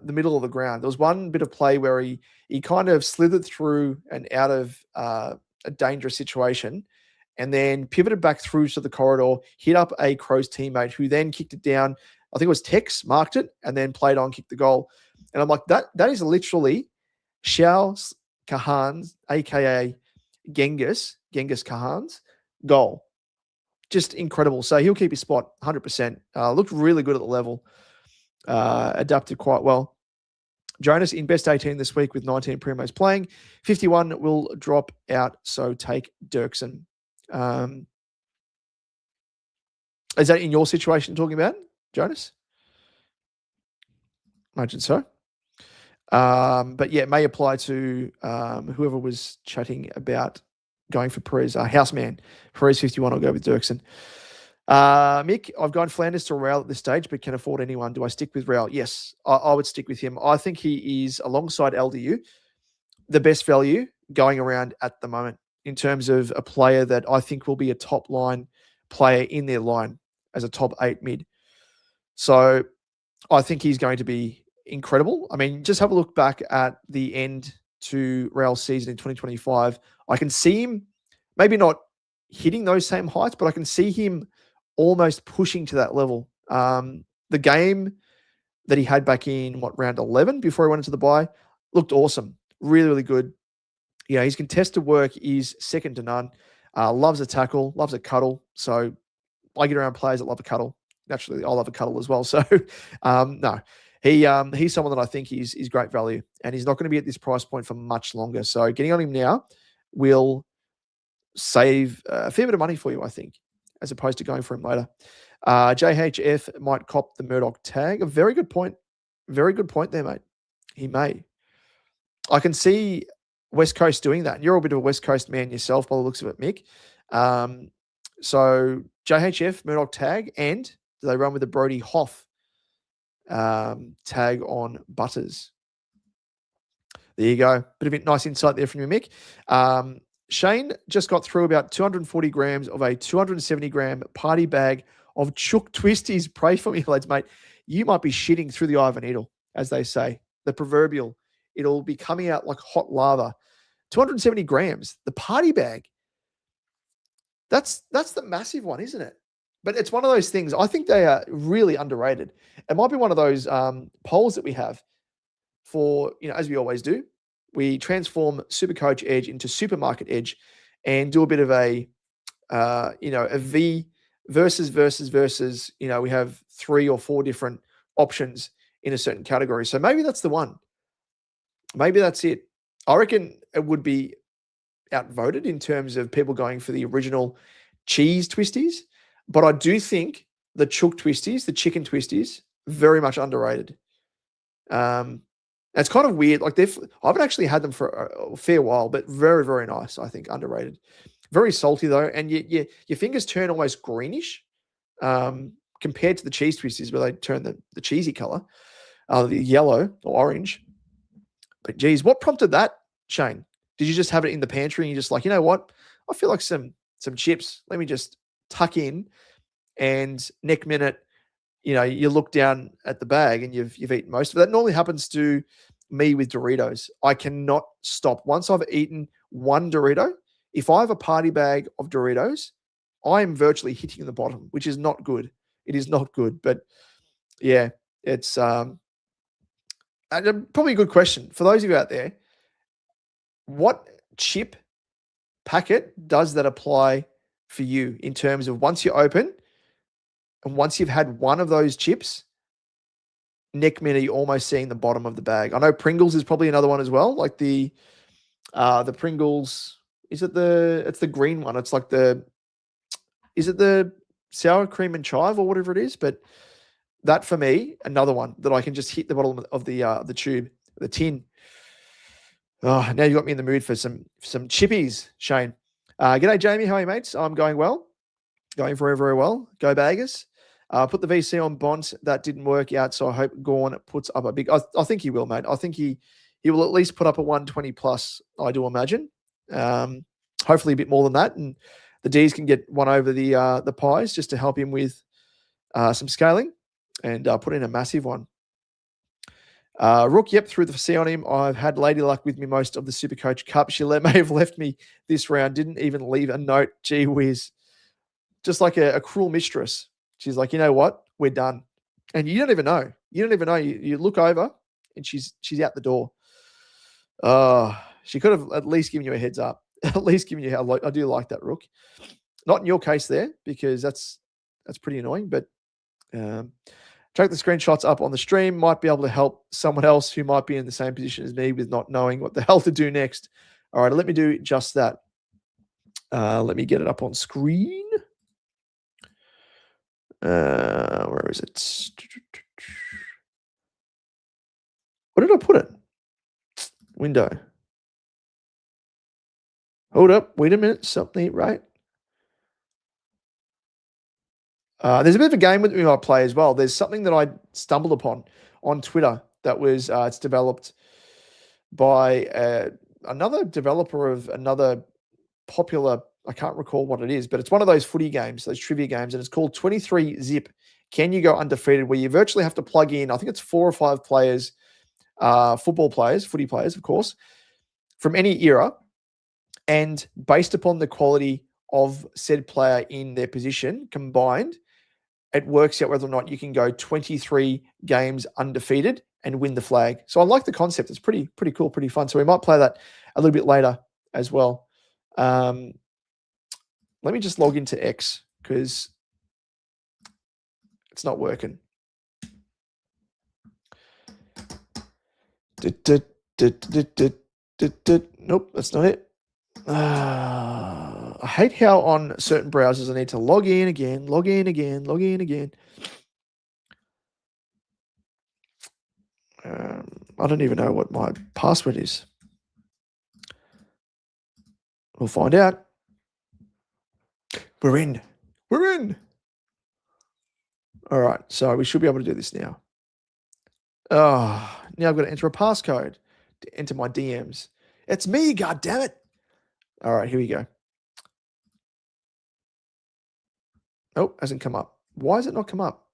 middle of the ground. There was one bit of play where he kind of slithered through and out of a dangerous situation and then pivoted back through to the corridor, hit up a Crows teammate who then kicked it down. I think it was Tex, marked it, and then played on, kicked the goal. And I'm like, that is literally Xiao Kahan's, aka Genghis Kahan's goal. Just incredible. So he'll keep his spot 100%. Looked really good at the level. Adapted quite well. Jonas in best 18 this week with 19 primos playing. 51 will drop out, so take Dirksen. Is that in your situation talking about, Jonas? Imagine so. But yeah, it may apply to whoever was chatting about going for Perez. Houseman. Perez 51, I'll go with Dirksen. Mick, I've gone Flanders to Raul at this stage, but can afford anyone. Do I stick with Raul? Yes, I would stick with him. I think he is, alongside LDU, the best value going around at the moment in terms of a player that I think will be a top line player in their line as a top 8 mid. So I think he's going to be incredible. I mean, just have a look back at the end to Raul's season in 2025. I can see him maybe not hitting those same heights, but I can see him almost pushing to that level. The game that he had back in, round 11 before he went into the bye, looked awesome. Really, really good. Yeah, his contested work is second to none. Loves a tackle, loves a cuddle. So I get around players that love a cuddle. Naturally, I love a cuddle as well. So, no. He's someone that I think is great value, and he's not going to be at this price point for much longer. So getting on him now will save a fair bit of money for you, I think, as opposed to going for him later. JHF might cop the Murdoch tag. A very good point. Very good point there, mate. He may. I can see West Coast doing that. And you're a bit of a West Coast man yourself by the looks of it, Mick. So JHF, Murdoch tag, and do they run with the Brody Hoff tag on Butters? There you go. Bit of nice insight there from you, Mick. Shane just got through about 240 grams of a 270 gram party bag of chook twisties. Pray for me, lads, mate. You might be shitting through the eye of a needle, as they say. The proverbial. It'll be coming out like hot lava. 270 grams. The party bag. That's the massive one, isn't it? But it's one of those things. I think they are really underrated. It might be one of those polls that we have for, as we always do. We transform SuperCoach Edge into Supermarket Edge and do a bit of a V versus. We have 3 or 4 different options in a certain category. So maybe that's the one. maybe that's it. I reckon it would be outvoted in terms of people going for the original cheese twisties. But I do think the chook twisties, the chicken twisties, very much underrated. It's kind of weird. Like I haven't actually had them for a fair while, but very, very nice. I think underrated. Very salty though, and your fingers turn almost greenish compared to the cheese twisties, where they turn the cheesy color, the yellow or orange. But geez, what prompted that, Shane? Did you just have it in the pantry and you're just like, you know what? I feel like some chips. Let me just tuck in, and next minute, you look down at the bag and you've eaten most of it. That normally happens to me with Doritos. I cannot stop. Once I've eaten one Dorito, if I have a party bag of Doritos, I am virtually hitting the bottom, which is not good. It is not good. But yeah, it's probably a good question for those of you out there. What chip packet does that apply for you in terms of once you open and once you've had one of those chips, neck minute, you're almost seeing the bottom of the bag? I know Pringles is probably another one as well. Like the Pringles, it's the green one. It's like is it the sour cream and chive or whatever it is? But that for me, another one that I can just hit the bottom of the tube, the tin. Oh, now you got me in the mood for some chippies, Shane. G'day, Jamie. How are you, mates? I'm going well. Going very, very well. Go Baggers. Put the VC on Bont. That didn't work out, so I hope Gorn puts up a big... I think he will, mate. I think he will at least put up a 120 plus, I do imagine. Hopefully a bit more than that. And the Ds can get one over the Pies just to help him with some scaling and put in a massive one. Rook, yep, threw the C on him. I've had Lady Luck with me most of the SuperCoach Cup. She may have left me this round. Didn't even leave a note. Gee whiz. Just like a cruel mistress. She's like, you know what? We're done. And you don't even know. You look over and she's out the door. She could have at least given you a heads up. At least given you I do like that, Rook. Not in your case there, because that's pretty annoying, but track the screenshots up on the stream. Might be able to help someone else who might be in the same position as me with not knowing what the hell to do next. All right, let me do just that. Let me get it up on screen. Where is it? Where did I put it? Window. Hold up. Wait a minute. Something ain't right. There's a bit of a game with me I play as well. There's something that I stumbled upon on Twitter that was it's developed by another developer of another popular, I can't recall what it is, but it's one of those footy games, those trivia games, and it's called 23 Zip. Can you go undefeated? Where you virtually have to plug in, I think it's 4 or 5 players, football players, footy players, of course, from any era, and based upon the quality of said player in their position combined, it works out whether or not you can go 23 games undefeated and win the flag. So I like the concept. It's pretty cool, pretty fun. So we might play that a little bit later as well. Let me just log into X because it's not working. Nope, that's not it. I hate how on certain browsers I need to log in again. I don't even know what my password is. We'll find out. We're in. All right, so we should be able to do this now. Oh, now I've got to enter a passcode to enter my DMs. It's me, God damn it. All right, here we go. Oh, hasn't come up. Why has it not come up?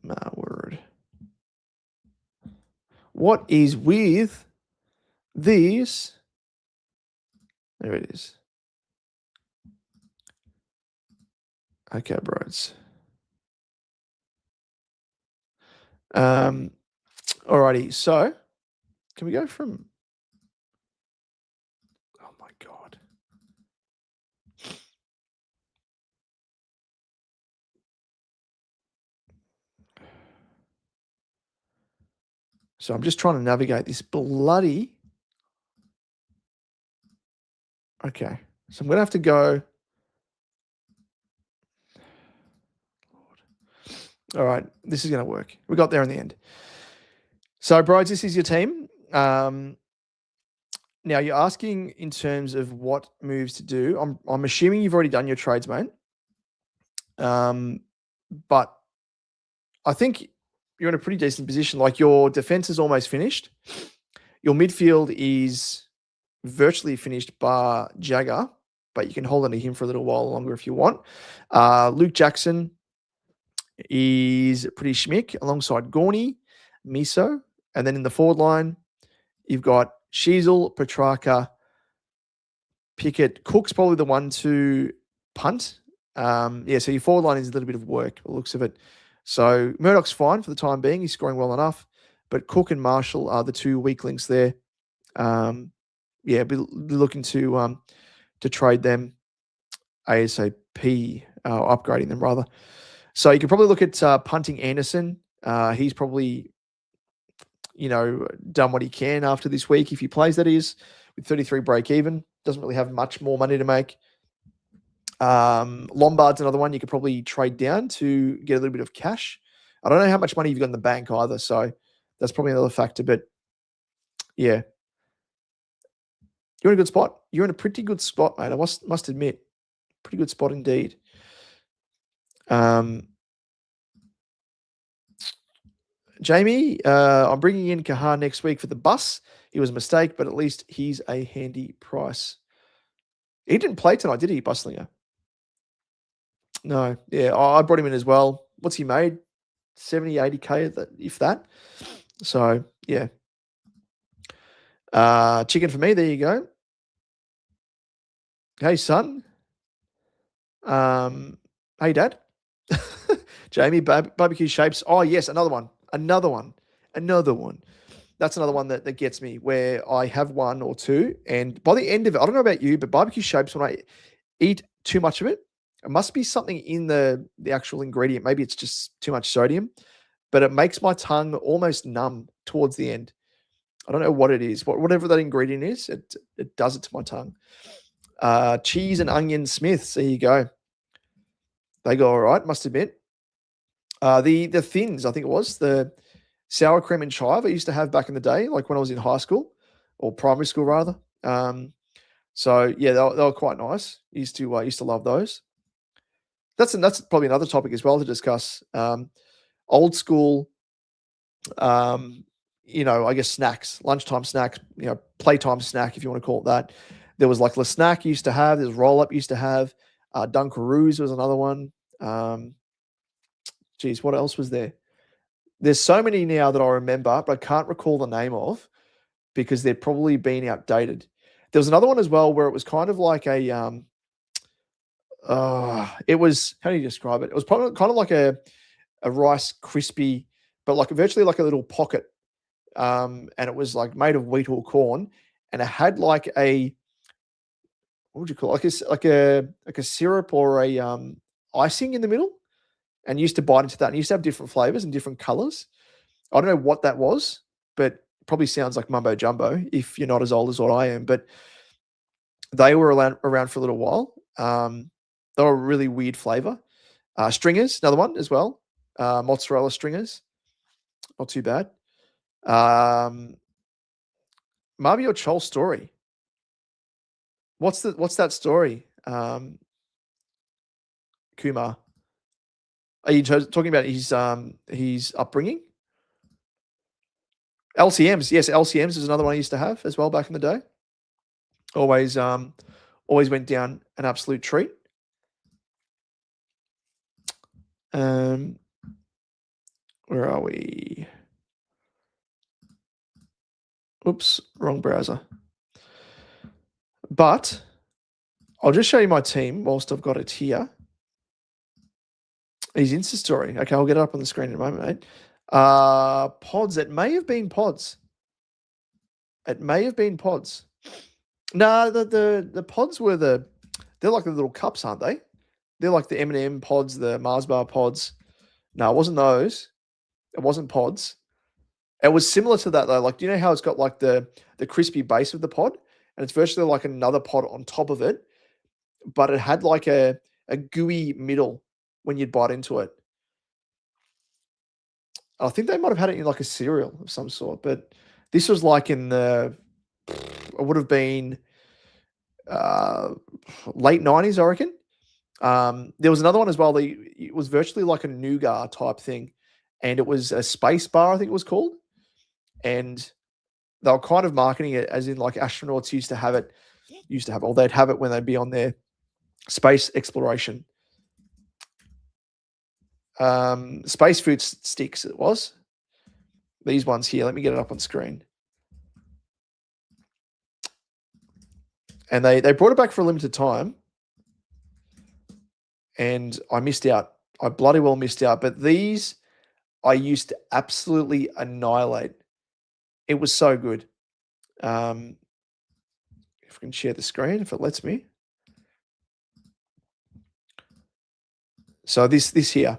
My word. What is with these? There it is. Okay, bros. Alrighty, so can we go from... Oh my God. So I'm just trying to navigate this bloody. Okay. So I'm going to have to go. All right. This is going to work. We got there in the end. So, Brides, this is your team. Now, you're asking in terms of what moves to do. I'm assuming you've already done your trades, mate. But I think you're in a pretty decent position. Like, your defense is almost finished. Your midfield is virtually finished bar Jagger, but you can hold on to him for a little while longer if you want. Luke Jackson is pretty schmick alongside Gorney, Miso. And then in the forward line, you've got Sheasel, Petrarca, Pickett. Cook's probably the one to punt. So your forward line is a little bit of work, by the looks of it. So Murdoch's fine for the time being. He's scoring well enough. But Cook and Marshall are the two weak links there. Be looking to trade them ASAP, upgrading them rather. So you could probably look at punting Anderson. He's probably, done what he can after this week. If he plays, that is, with 33 break even, doesn't really have much more money to make. Lombard's another one you could probably trade down to get a little bit of cash. I don't know how much money you've got in the bank either, so that's probably another factor. But yeah, you're in a good spot. You're in a pretty good spot, mate. I must admit, pretty good spot indeed. Jamie, I'm bringing in Kahan next week for the bus. It was a mistake, but at least he's a handy price. He didn't play tonight, did he, Buslinger? No. Yeah, I brought him in as well. What's he made? 70, 80K, if that. So, yeah. Chicken for me. There you go. Hey, son. Hey, Dad. Jamie, barbecue shapes. Oh, yes, another one. That's another one that gets me, where I have one or two, and by the end of it, I don't know about you, but barbecue shapes, when I eat too much of it, it must be something in the actual ingredient. Maybe it's just too much sodium, but it makes my tongue almost numb towards the end. I don't know what it is. Whatever that ingredient is, it does it to my tongue. Cheese and onion Smiths. There you go. They go all right, must admit. The thins, I think it was, the sour cream and chive I used to have back in the day, like when I was in high school or primary school rather. So yeah, they were quite nice. Used to love those. That's probably another topic as well to discuss. Old school, I guess snacks, lunchtime snacks, playtime snack, if you want to call it that. There was like Le Snack used to have. There's Roll Up used to have. Dunkaroos was another one. What else was there? There's so many now that I remember, but I can't recall the name of because they're probably been outdated. There was another one as well where it was kind of like a, it was, how do you describe it? It was probably kind of like a Rice Krispie, but like virtually like a little pocket. And it was like made of wheat or corn, and it had like a, what would you call it? Like a syrup or a icing in the middle, and used to bite into that. And used to have different flavors and different colors. I don't know what that was, but probably sounds like mumbo jumbo if you're not as old as what I am. But they were around for a little while. They were a really weird flavor. Stringers, another one as well. Mozzarella stringers, not too bad. Marby or Chol story. What's that story? Kumar. Are you talking about his upbringing? LCMs, yes, LCMs is another one I used to have as well back in the day. Always went down an absolute treat. Where are we? Oops, wrong browser. But I'll just show you my team whilst I've got it here. His Insta story. Okay, I'll get it up on the screen in a moment, mate. Pods. It may have been pods. Nah, the pods were they're like the little cups, aren't they? They're like the M&M pods, the Mars bar pods. No, it wasn't those. It wasn't pods. It was similar to that though. Like, do you know how it's got like the crispy base of the pod, and it's virtually like another pod on top of it, but it had like a gooey middle when you'd bite into it. I think they might have had it in like a cereal of some sort, but this was like in the, it would have been late 90s, I reckon. There was another one as well. It was virtually like a nougat type thing, and it was a space bar, I think it was called. And they were kind of marketing it as in like astronauts used to have it, or they'd have it when they'd be on their space exploration. Space food sticks it was. These ones here, let me get it up on screen. And they brought it back for a limited time. And I missed out. I bloody well missed out. But these I used to absolutely annihilate. It was so good. If I can share the screen, if it lets me. So this here.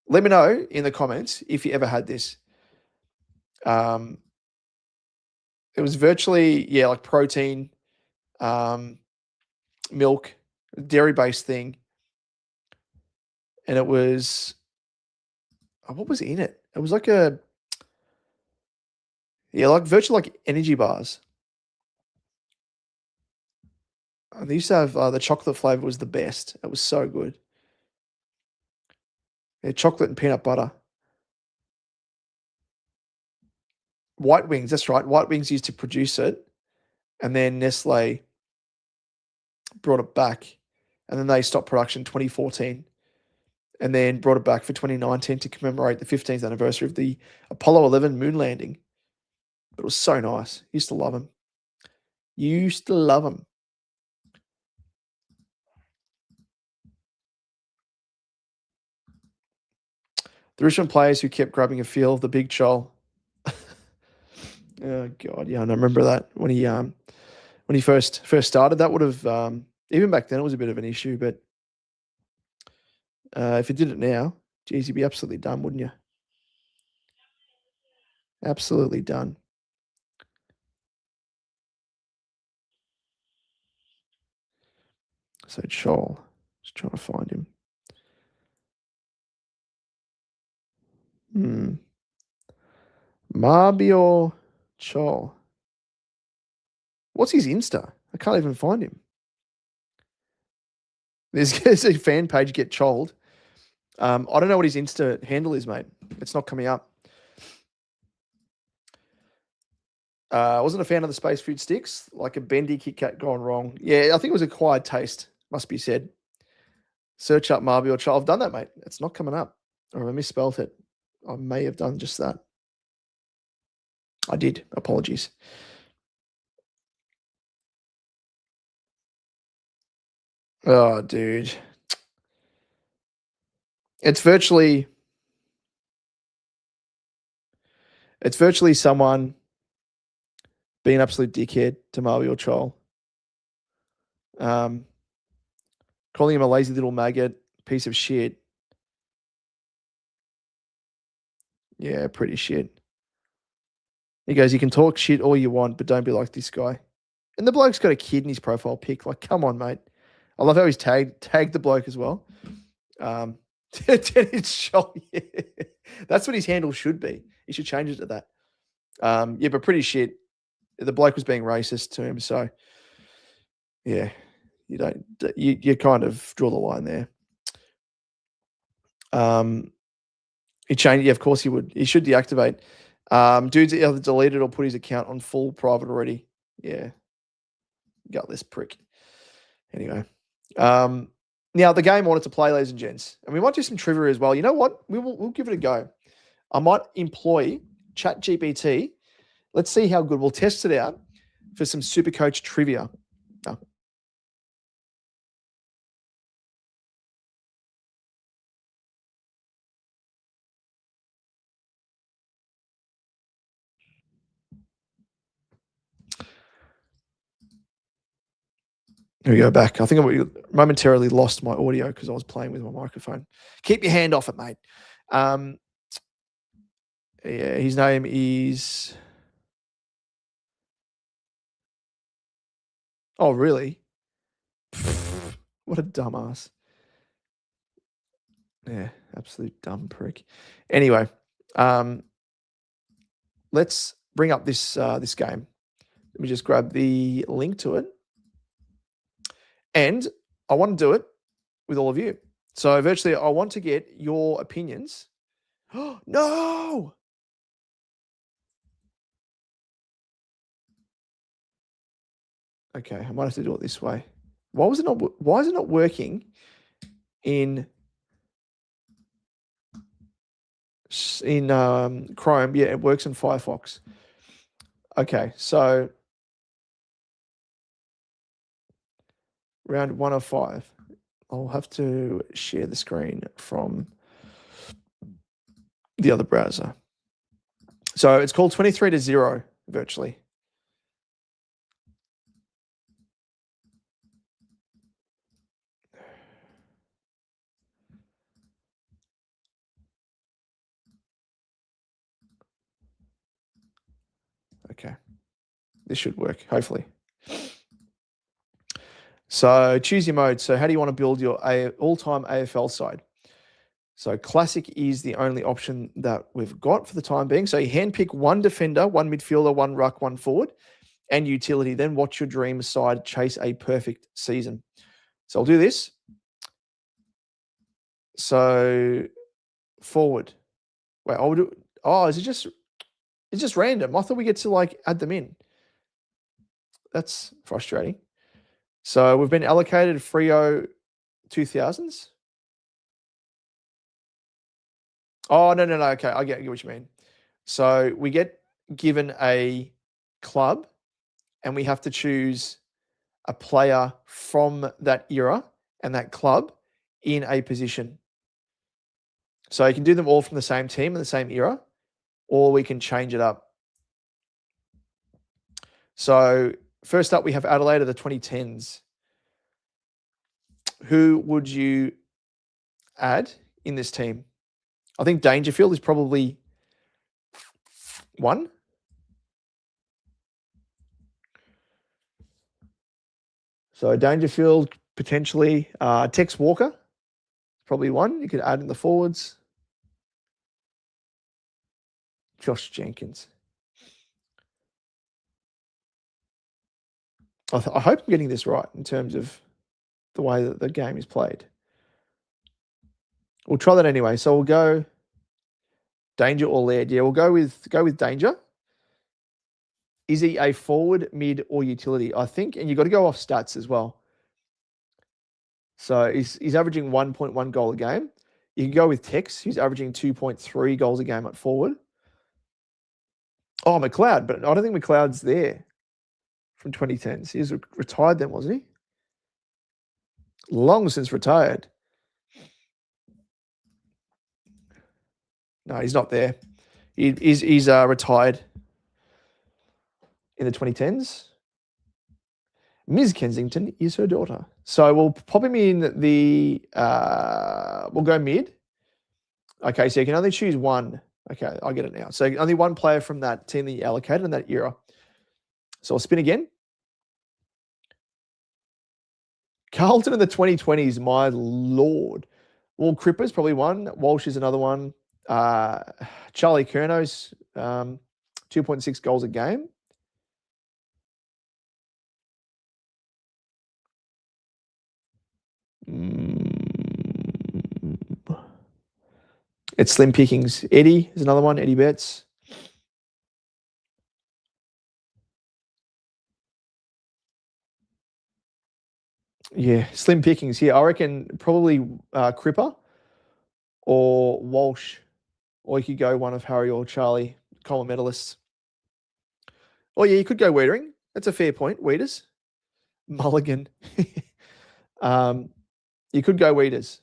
Let me know in the comments if you ever had this. It was virtually, like protein, milk, dairy-based thing. And it was, what was in it? It was like like virtually like energy bars. They used to have the chocolate flavor was the best. It was so good. Yeah, chocolate and peanut butter. White Wings, that's right. White Wings used to produce it, and then Nestle brought it back, and then they stopped production in 2014, and then brought it back for 2019 to commemorate the 15th anniversary of the Apollo 11 moon landing. But it was so nice. Used to love them. Used to love them. The Richmond players who kept grabbing a feel of the big Chol. Oh God, yeah, I remember that when he first started. That would have even back then it was a bit of an issue, but if you did it now, geez, you'd be absolutely done, wouldn't you? Absolutely done. So Chol, just trying to find him. Marbio Chol. What's his Insta? I can't even find him. There's a fan page, Get Choled. I don't know what his Insta handle is, mate. It's not coming up. I wasn't a fan of the space food sticks, like a bendy Kit Kat gone wrong. Yeah, I think it was acquired taste, must be said. Search up Marbio Chol. I've done that, mate. It's not coming up. Or I misspelled it. I may have done just that. I did. Apologies. Oh, dude. It's virtually someone being an absolute dickhead to Mario Chol. Calling him a lazy little maggot, piece of shit. Yeah, pretty shit. He goes, you can talk shit all you want, but don't be like this guy. And the bloke's got a kid in his profile pic. Like, come on, mate. I love how he's tagged the bloke as well. Dennis Scholl, yeah. That's what his handle should be. He should change it to that. Yeah, but pretty shit. The bloke was being racist to him, so yeah, you kind of draw the line there. He changed. Yeah, of course he would. He should deactivate. Dude's either deleted or put his account on full private already. Yeah, got this prick. Anyway, now the game I wanted to play, ladies and gents, and we might do some trivia as well. You know what? We'll give it a go. I might employ ChatGPT. Let's see how good. We'll test it out for some SuperCoach trivia. Oh. Here we go back. I think I momentarily lost my audio because I was playing with my microphone. Keep your hand off it, mate. Yeah, his name is. Oh, really? What a dumbass. Yeah, absolute dumb prick. Anyway, um, let's bring up this game. Let me just grab the link to it, and I want to do it with all of you. So virtually, I want to get your opinions. No. Okay, I might have to do it this way. Why was it not? Why is it not working in Chrome? Yeah, it works in Firefox. Okay, so round 1 of 5. I'll have to share the screen from the other browser. So it's called 23-0 virtually. Okay, this should work, hopefully. So choose your mode. So how do you want to build your all-time AFL side? So classic is the only option that we've got for the time being. So you handpick one defender, one midfielder, one ruck, one forward, and utility. Then watch your dream side chase a perfect season. So I'll do this. So forward. Wait, I'll do. Oh, is it just? It's just random. I thought we get to like add them in. That's frustrating. So we've been allocated Frio 2000s. Oh, no. Okay, I get what you mean. So we get given a club and we have to choose a player from that era and that club in a position. So you can do them all from the same team and the same era, or we can change it up. So first up, we have Adelaide of the 2010s. Who would you add in this team? I think Dangerfield is probably one. So Dangerfield, potentially. Tex Walker, probably one. You could add in the forwards. Josh Jenkins. I hope I'm getting this right in terms of the way that the game is played. We'll try that anyway. So we'll go Danger or Laird. Yeah, we'll go with Danger. Is he a forward, mid, or utility? I think, and you've got to go off stats as well. So he's averaging 1.1 goal a game. You can go with Tex, who's averaging 2.3 goals a game at forward. Oh, McLeod, but I don't think McLeod's there from 2010s. He was retired then, wasn't he? Long since retired. No, he's not there. He's retired in the 2010s. Ms. Kensington is her daughter. So we'll pop him in we'll go mid. Okay, so you can only choose one. Okay, I get it now. So only one player from that team that you allocated in that era. So I'll spin again. Carlton in the 2020s, my lord. Well, Cripper's probably one. Walsh is another one. Charlie Curno's 2.6 goals a game. It's slim pickings. Eddie is another one. Eddie Betts. Yeah, slim pickings here. I reckon probably Cripper or Walsh. Or you could go one of Harry or Charlie, Coleman medalists. Oh, yeah, you could go Wiedering. That's a fair point. Wieders. Mulligan. You could go Wieders.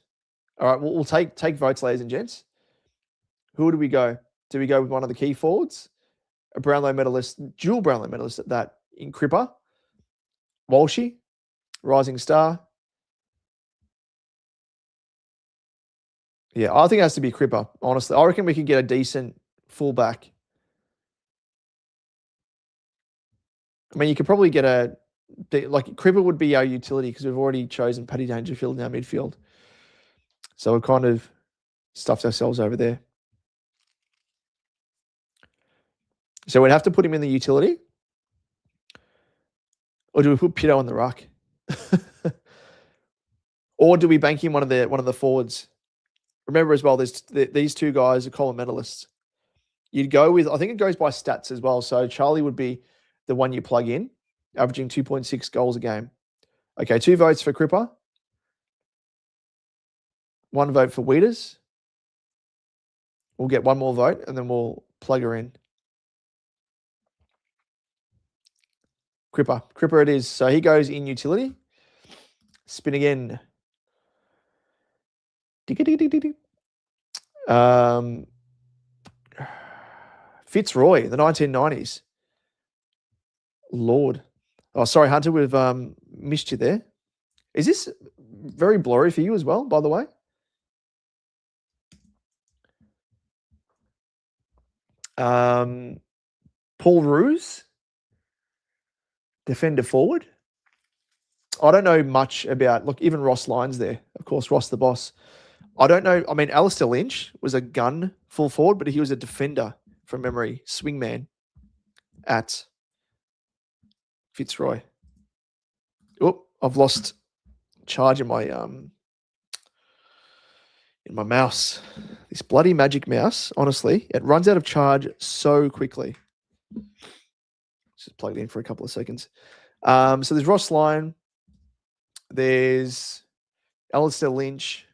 All right, we'll take votes, ladies and gents. Who do we go? Do we go with one of the key forwards? A Brownlow medalist, dual Brownlow medalist at that in Cripper. Walshy, rising star. Yeah, I think it has to be Cripper, honestly. I reckon we could get a decent fullback. I mean, you could probably get like Cripper would be our utility because we've already chosen Paddy Dangerfield in our midfield. So we've kind of stuffed ourselves over there. So we'd have to put him in the utility. Or do we put Pito on the ruck? Or do we bank him one of the forwards? Remember as well, there's these two guys are column medalists. You'd go with, I think it goes by stats as well. So Charlie would be the one you plug in, averaging 2.6 goals a game. Okay, 2 votes for Cripper. 1 vote for Weeders. We'll get 1 more vote and then we'll plug her in. Cripper it is. So he goes in utility. Spin again. Fitzroy, the 1990s. Lord. Oh, sorry, Hunter, we've missed you there. Is this very blurry for you as well, by the way? Paul Roos, defender forward. I don't know much about, look, even Ross Lyons there. Of course, Ross the boss. I don't know. I mean, Alistair Lynch was a gun full forward, but he was a defender from memory, swingman at Fitzroy. Oh, I've lost charge in my mouse. This bloody magic mouse, honestly, it runs out of charge so quickly. Just plug it in for a couple of seconds. So there's Ross Lyon. There's Alistair Lynch.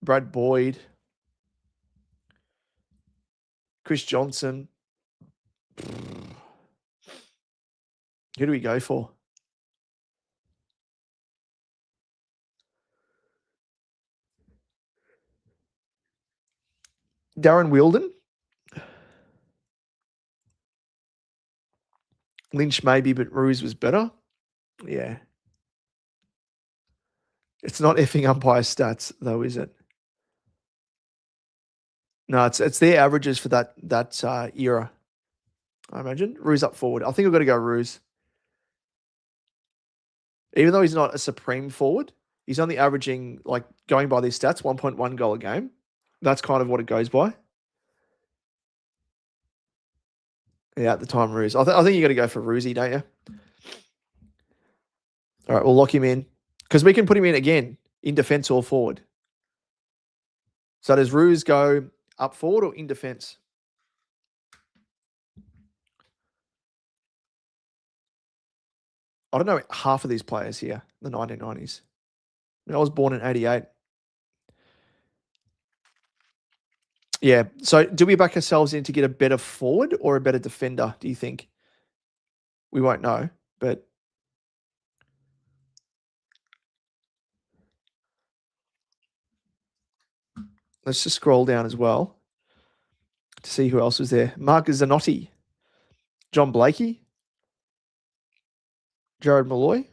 Brad Boyd. Chris Johnson. Who do we go for? Darren Wilden. Lynch maybe, but Roos was better. Yeah. It's not effing umpire stats, though, is it? No, it's their averages for that era, I imagine. Roos up forward. I think I've got to go Roos. Even though he's not a supreme forward, he's only averaging, like, going by these stats, 1.1 goal a game. That's kind of what it goes by. Yeah, at the time, Roos. I think you got to go for Roosy, don't you? All right, we'll lock him in. Because we can put him in again, in defence or forward. So does Roos go up forward or in defence? I don't know half of these players here, the 1990s. I mean, I was born in 88. Yeah, so do we back ourselves in to get a better forward or a better defender, do you think? We won't know, but... Let's just scroll down as well to see who else was there. Mark Zanotti, John Blakey, Jared Malloy,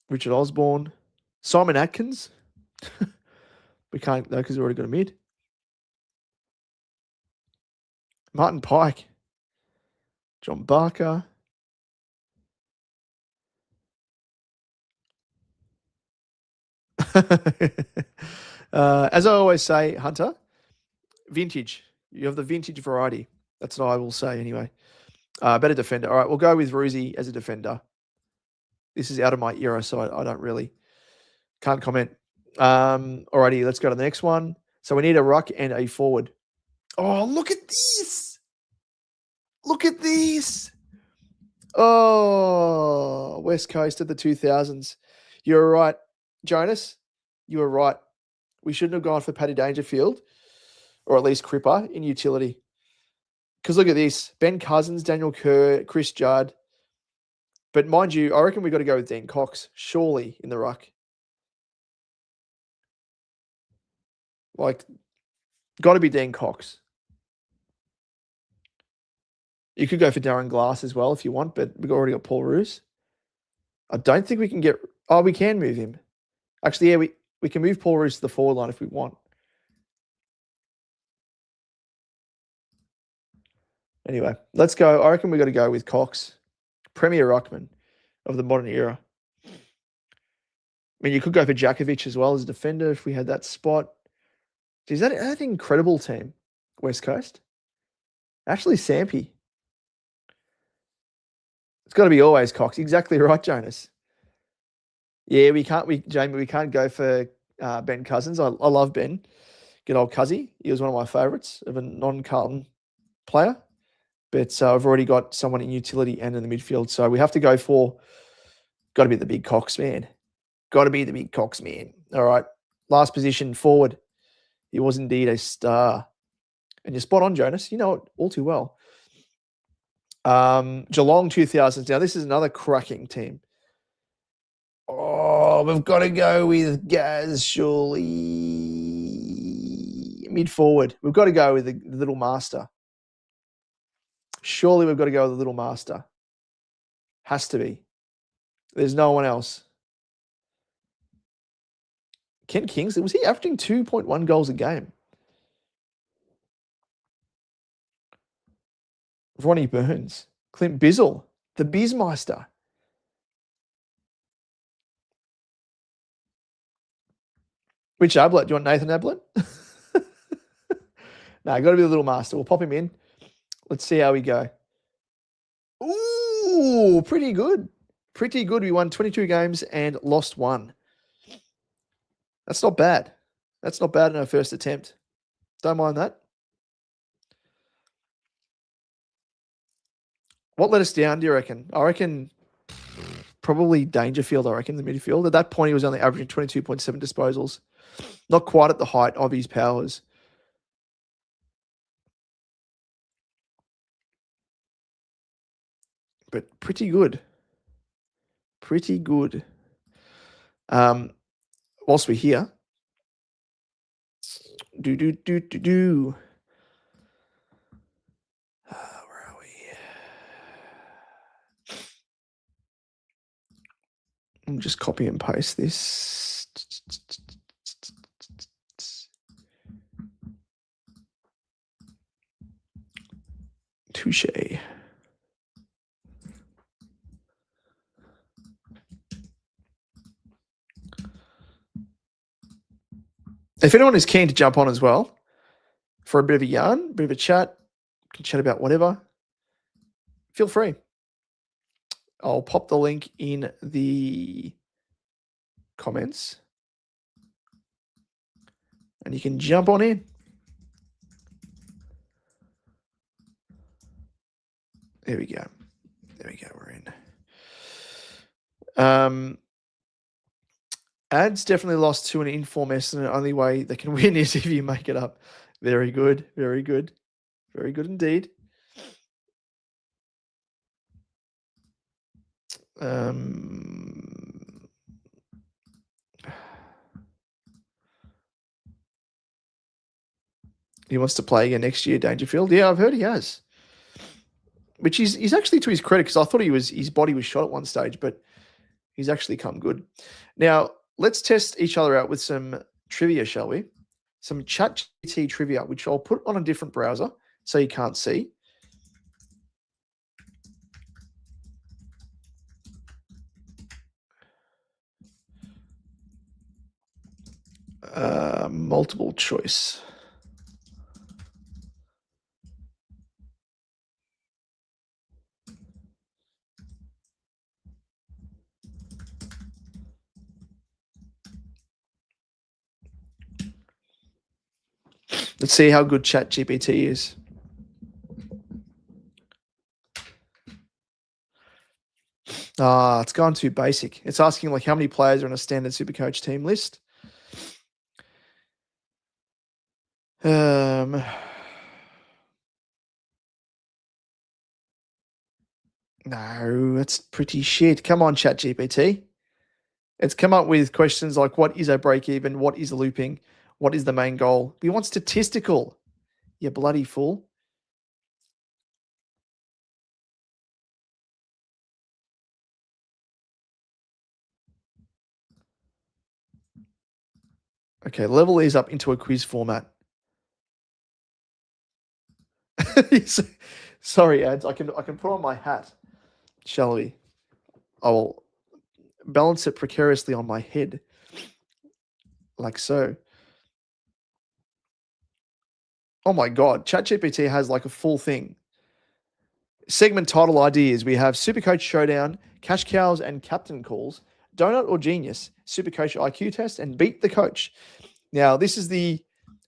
Richard Osborne, Simon Atkins. We can't, though, because we've already got a mid. Martin Pike, John Barker. As I always say, Hunter, vintage. You have the vintage variety. That's what I will say anyway. Better defender. All right, we'll go with Roosie as a defender. This is out of my era, so I don't really, can't comment. Alrighty, let's go to the next one. So we need a ruck and a forward. Oh, look at this. Look at this. Oh, West Coast of the 2000s. You're right, Jonas. You were right. We shouldn't have gone for Paddy Dangerfield, or at least Cripper, in utility. Because look at this. Ben Cousins, Daniel Kerr, Chris Judd. But mind you, I reckon we've got to go with Dean Cox, surely, in the ruck. Like, got to be Dean Cox. You could go for Darren Glass as well if you want, but we've already got Paul Roos. I don't think we can get... Oh, we can move him. Actually, yeah, we can move Paul Roos to the forward line if we want. Anyway, let's go. I reckon we got to go with Cox, Premier Ruckman of the modern era. I mean, you could go for Djakovic as well as a defender if we had that spot. Is that an incredible team? West Coast. Actually, Sampi. It's got to be always Cox. Exactly right, Jonas. Yeah, Jamie, we can't go for Ben Cousins. I love Ben. Good old Cuzzy. He was one of my favourites of a non-Carlton player. But I've already got someone in utility and in the midfield. So we have to go for, got to be the big Cox man. Got to be the big Cox man. All right. Last position, forward. He was indeed a star. And you're spot on, Jonas. You know it all too well. Geelong 2000s. Now, this is another cracking team. Oh, we've got to go with Gaz, surely. Mid forward. We've got to go with the little master. Surely we've got to go with the little master. Has to be. There's no one else. Kent Kingsley, was he averaging 2.1 goals a game? Ronnie Burns. Clint Bizzle. The Bizmeister. Which Ablett? Do you want Nathan Ablett? No, got to be the little master. We'll pop him in. Let's see how we go. Ooh, pretty good. Pretty good. We won 22 games and lost 1. That's not bad. That's not bad in our first attempt. Don't mind that. What let us down, do you reckon? I reckon probably Dangerfield, I reckon, the midfield. At that point, he was only averaging 22.7 disposals. Not quite at the height of his powers. But pretty good. Pretty good. Whilst we're here, where are we? I'll just copy and paste this. Touche. If anyone is keen to jump on as well for a bit of a yarn, a bit of a chat, can chat about whatever, feel free. I'll pop the link in the comments and you can jump on in. There we go. There we go. We're in. Ads definitely lost to an inform estimate. The only way they can win is if you make it up. Very good. Very good. Very good indeed. He wants to play again next year, Dangerfield. Yeah, I've heard he has. Which he's actually, to his credit, because I thought his body was shot at one stage, but he's actually come good. Now, let's test each other out with some trivia, shall we? Some ChatGPT trivia, which I'll put on a different browser so you can't see. Multiple choice. Let's see how good ChatGPT is. It's gone too basic. It's asking like how many players are on a standard SuperCoach team list. No, that's pretty shit. Come on, ChatGPT. It's come up with questions like what is a break even? What is looping? What is the main goal? We want statistical. You bloody fool. Okay, level these up into a quiz format. Sorry, ads. I can put on my hat. Shall we? I will balance it precariously on my head, like so. Oh my God, ChatGPT has like a full thing. Segment title ideas. We have Supercoach Showdown, Cash Cows and Captain Calls, Donut or Genius, Supercoach IQ Test, and Beat the Coach. Now, this is the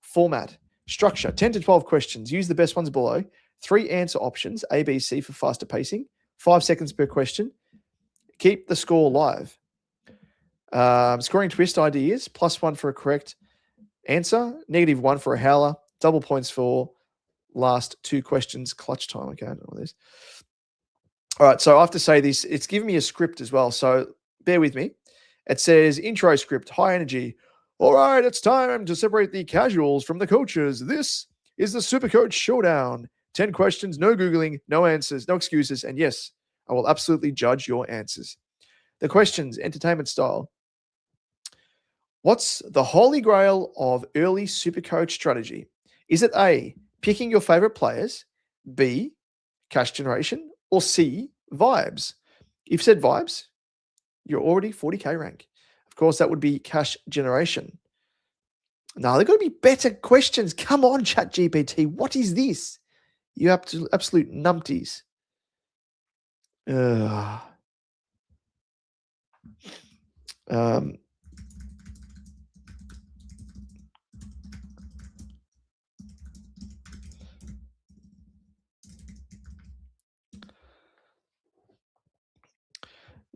format. Structure, 10 to 12 questions. Use the best ones below. 3 answer options, A, B, C for faster pacing. 5 seconds per question. Keep the score live. Scoring twist ideas, +1 for a correct answer, -1 for a howler, double points for last 2 questions, clutch time. Okay, I know what this. All right, so I have to say this. It's giving me a script as well, so bear with me. It says intro script, high energy. All right, it's time to separate the casuals from the coaches. This is the SuperCoach Showdown. 10 questions, no Googling, no answers, no excuses, and yes, I will absolutely judge your answers. The questions, entertainment style. What's the holy grail of early SuperCoach strategy? Is it A, picking your favorite players, B, cash generation, or C, vibes? If you said vibes, you're already 40K rank. Of course, that would be cash generation. Now, there got to be better questions. Come on, ChatGPT. What is this? You absolute numpties.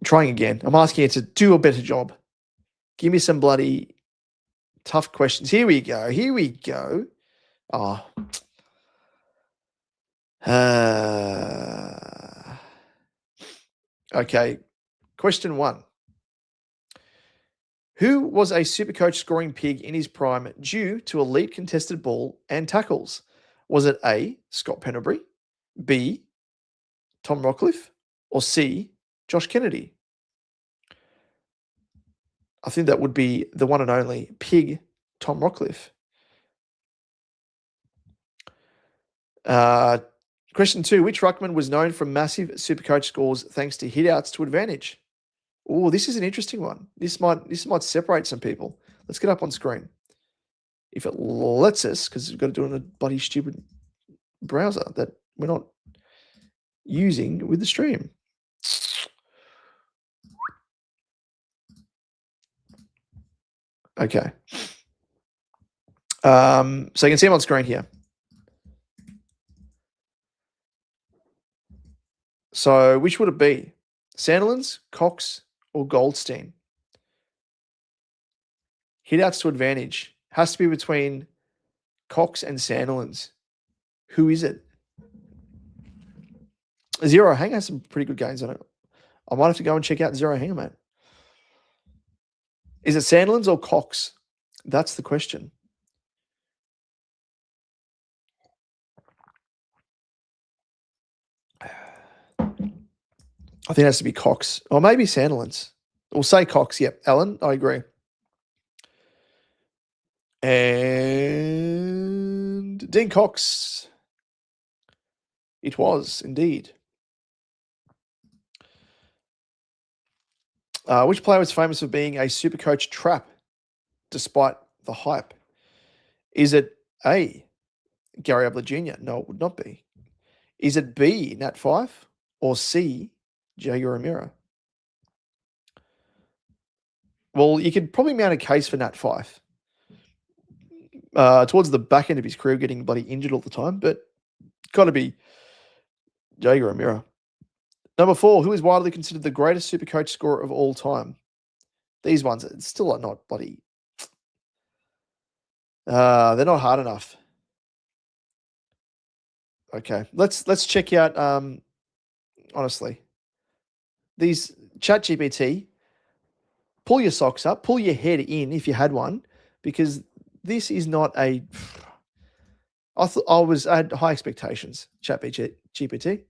Trying again. I'm asking it to do a better job. Give me some bloody tough questions. Here we go. Here we go. Oh. Okay. Question 1. Who was a Supercoach scoring pig in his prime due to elite contested ball and tackles? Was it A, Scott Pennebury, B, Tom Rockcliffe, or C, Josh Kennedy? I think that would be the one and only pig, Tom Rockcliffe. Question 2. Which ruckman was known for massive Supercoach scores thanks to hitouts to advantage? Oh, this is an interesting one. This might separate some people. Let's get up on screen. If it lets us, because we've got to do it on a bloody stupid browser that we're not using with the stream. Okay. So you can see him on screen here. So which would it be? Sandilands, Cox, or Goldstein? Hitouts to advantage. Has to be between Cox and Sandilands. Who is it? Zero Hanger has some pretty good games on it. I might have to go and check out Zero Hanger, mate. Is it Sandilands or Cox? That's the question. I think it has to be Cox. Or maybe Sandilands. We'll say Cox. Yep. Alan, I agree. And Dean Cox. It was, indeed. Which player was famous for being a Supercoach trap despite the hype? Is it A, Gary Ablett Jr.? No, it would not be. Is it B, Nat Fife? Or C, Jaeger O'Meara? Well, you could probably mount a case for Nat Fife. Towards the back end of his career, getting bloody injured all the time, but got to be Jaeger O'Meara. Number 4, who is widely considered the greatest Supercoach scorer of all time? These ones still are not bloody. They're not hard enough. Okay, let's check out. Honestly, these ChatGPT. Pull your socks up, pull your head in if you had one, because this is not a. I had high expectations. ChatGPT.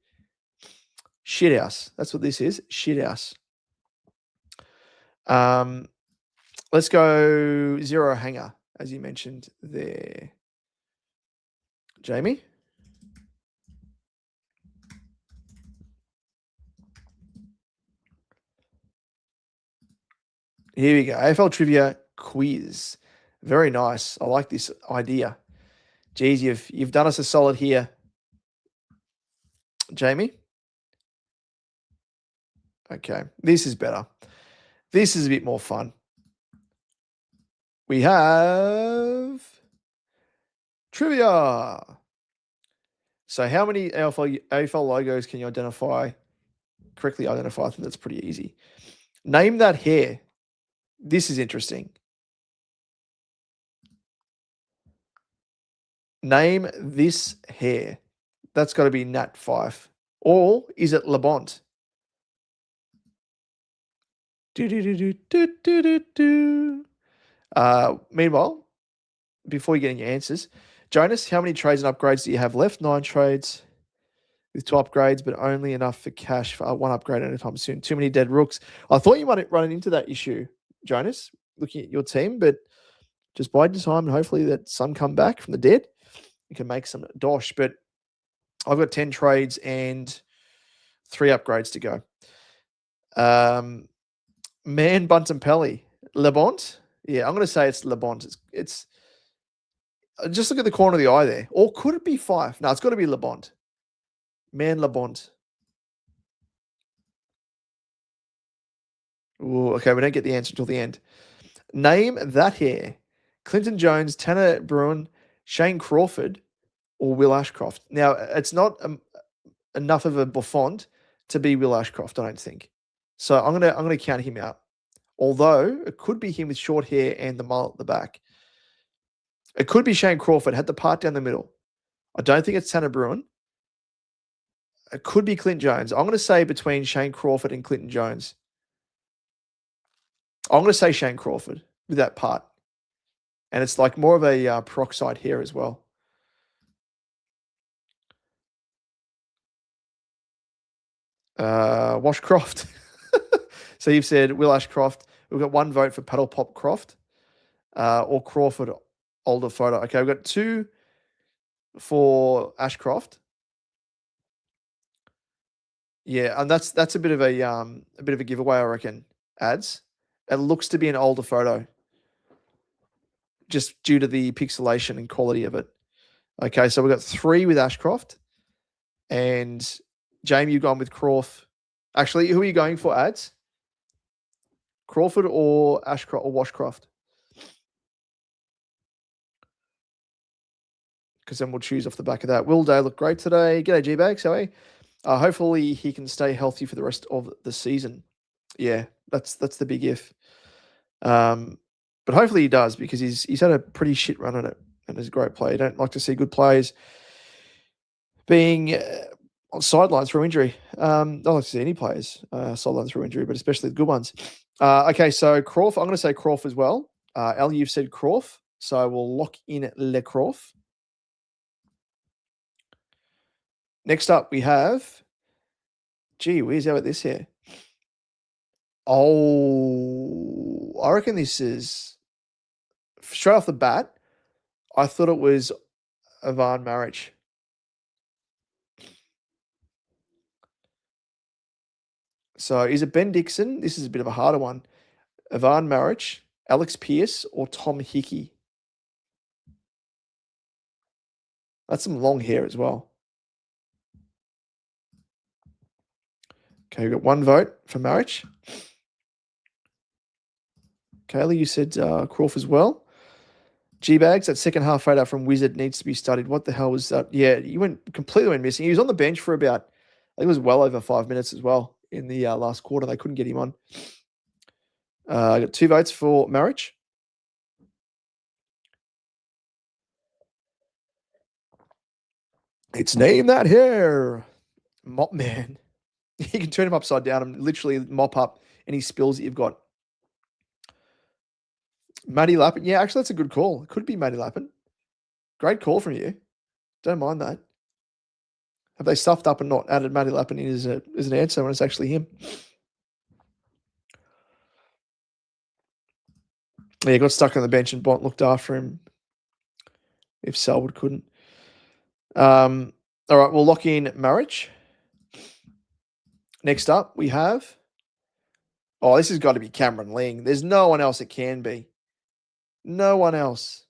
Shithouse. That's what this is. Shithouse. Let's go Zero Hanger, as you mentioned there. Jamie? Here we go. AFL trivia quiz. Very nice. I like this idea. Geez, you've done us a solid here, Jamie. Okay, this is better. This is a bit more fun. We have trivia. So how many AFL logos can you correctly identify? I think that's pretty easy. Name that hair. This is interesting. Name this hair. That's got to be Nat Fife. Or is it Labont? Meanwhile, before you get your answers, Jonas, how many trades and upgrades do you have left? 9 trades with 2 upgrades, but only enough for cash for 1 upgrade anytime soon. Too many dead rooks. I thought you might run into that issue, Jonas, looking at your team, but just bide your time and hopefully that some come back from the dead. You can make some dosh, but I've got 10 trades and 3 upgrades to go. Man Buntumpelli. Labont? Yeah, I'm going to say it's Labont. It's just look at the corner of the eye there. Or could it be Fife? No, it's got to be Labont. Man Labont. Ooh, okay, we don't get the answer until the end. Name that hair. Clinton Jones, Tanner Bruin, Shane Crawford, or Will Ashcroft. Now, it's not enough of a Buffon to be Will Ashcroft, I don't think. So I'm gonna count him out. Although it could be him with short hair and the mullet at the back. It could be Shane Crawford, had the part down the middle. I don't think it's Tanner Bruin. It could be Clint Jones. I'm going to say between Shane Crawford and Clinton Jones. I'm going to say Shane Crawford with that part. And it's like more of a peroxide hair as well. Washcroft. So you've said Will Ashcroft. We've got 1 vote for Paddle Pop Croft or Crawford older photo. Okay, we've got 2 for Ashcroft. Yeah, and that's a bit of a giveaway, I reckon. Ads. It looks to be an older photo, just due to the pixelation and quality of it. Okay, so we've got 3 with Ashcroft, and Jamie, you've gone with Crawford. Actually, who are you going for, Ads? Crawford or Ashcroft or Washcroft? Because then we'll choose off the back of that. Will Day looked great today. G'day, G-Bags. How are you? Hopefully he can stay healthy for the rest of the season. Yeah, that's the big if. But hopefully he does, because he's had a pretty shit run at it and is a great player. You don't like to see good players being on sidelines through injury. I don't like to see any players sidelines through injury, but especially the good ones. Okay, so Crawford, I'm going to say Crawford as well. Al, you've said Crawford, so we'll lock in Le Crawford. Next up, we have, gee whiz, how about this here? Oh, I reckon this is, straight off the bat, I thought it was Ivan Maric. So is it Ben Dixon? This is a bit of a harder one. Ivan Maric, Alex Pearce, or Tom Hickey? That's some long hair as well. Okay, we've got 1 vote for Maric. Kaylee, you said Crawford as well. G-Bags, that second half fade out from Wizard needs to be studied. What the hell was that? Yeah, you completely went missing. He was on the bench for about, I think it was well over 5 minutes as well in the last quarter. They couldn't get him on. I got 2 votes for Maric. It's Name That Hair. Mop Man. You can turn him upside down and literally mop up any spills that you've got. Matty Lappin. Yeah, actually, that's a good call. It could be Matty Lappin. Great call from you. Don't mind that. Have they stuffed up and not added Matty Lappin in as an answer when it's actually him? Yeah, he got stuck on the bench and Bont looked after him. If Selwood couldn't. All right, we'll lock in Maric. Next up, we have Oh, this has got to be Cameron Ling. There's no one else it can be. No one else.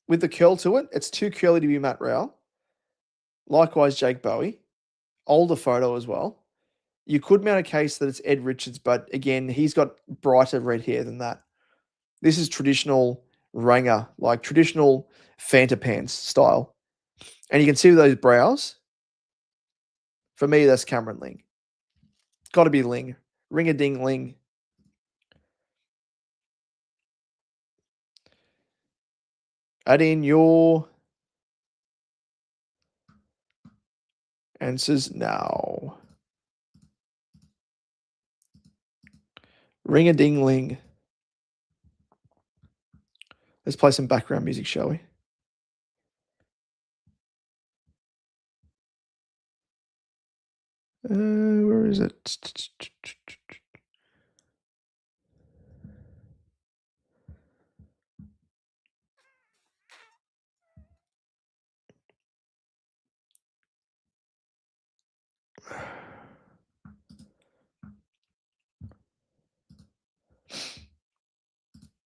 With the curl to it, it's too curly to be Matt Rowell. Likewise, Jake Bowie. Older photo as well. You could mount a case that it's Ed Richards, but again, he's got brighter red hair than that. This is traditional Ranger, like traditional Fanta pants style. And you can see those brows. For me, that's Cameron Ling. Got to be Ling. Ring-a-ding Ling. Add in your answers now. Ring-a-ding Ling. Let's play some background music, shall we? Where is it?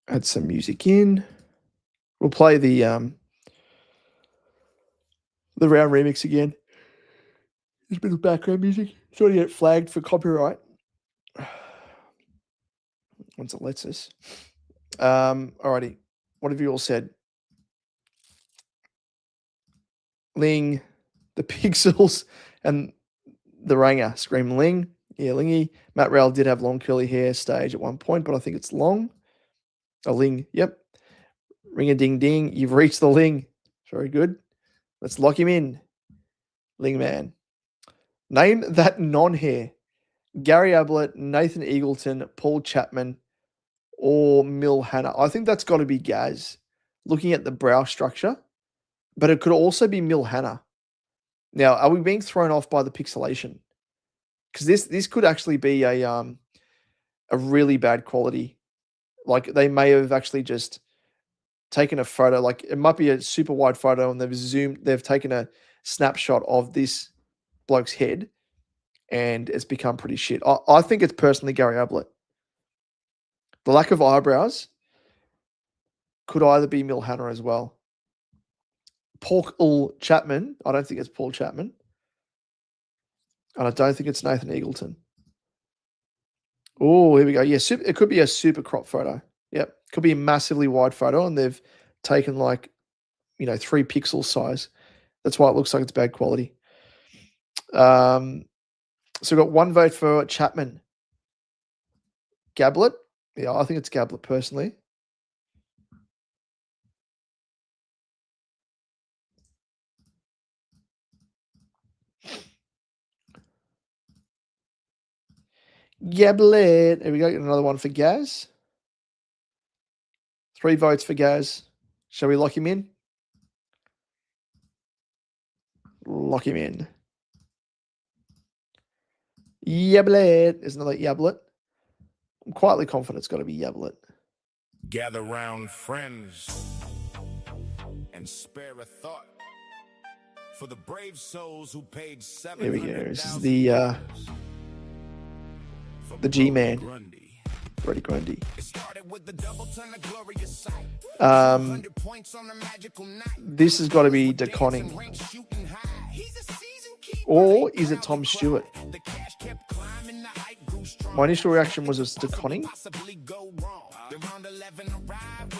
Add some music in. We'll play the round remix again. There's a bit of background music. It's already get flagged for copyright. Once it lets us. Alrighty. What have you all said? Ling, the Pixels, and the Ranger. Scream Ling. Yeah, Lingy. Matt Rowell did have long curly hair stage at one point, but I think it's long. A Ling. Yep. Ring-a-ding-ding. You've reached the Ling. Very good. Let's lock him in. Ling man. Name that non-hair. Gary Ablett, Nathan Eagleton, Paul Chapman, or Mill Hanna. I think that's got to be Gaz, looking at the brow structure. But it could also be Mill Hanna. Now, are we being thrown off by the pixelation? Because this could actually be a really bad quality. Like they may have actually just taken a photo. Like it might be a super wide photo, and they've taken a snapshot of this bloke's head, and it's become pretty shit. I think it's personally Gary Ablett. The lack of eyebrows could either be Mill Hanna as well. Paul Chapman. I don't think it's Paul Chapman. And I don't think it's Nathan Eagleton. Oh, here we go. Yeah, it could be a super crop photo. Yep. Could be a massively wide photo, and they've taken 3 pixel size. That's why it looks like it's bad quality. So we've got 1 vote for Chapman. Gablet. Yeah, I think it's Gablet personally. Gablet. There we go. Get another one for Gaz. 3 votes for Gaz. Shall we lock him in? Lock him in. Yablet. There's another Yablet. I'm quietly confident it's got to be Yablet. Gather round friends and spare a thought for the brave souls who paid $700,000. Here we go. This is the G-Man. Brody Grundy. This has got to be DeConning. Or is it Tom Stewart? My initial reaction was it's DeConning.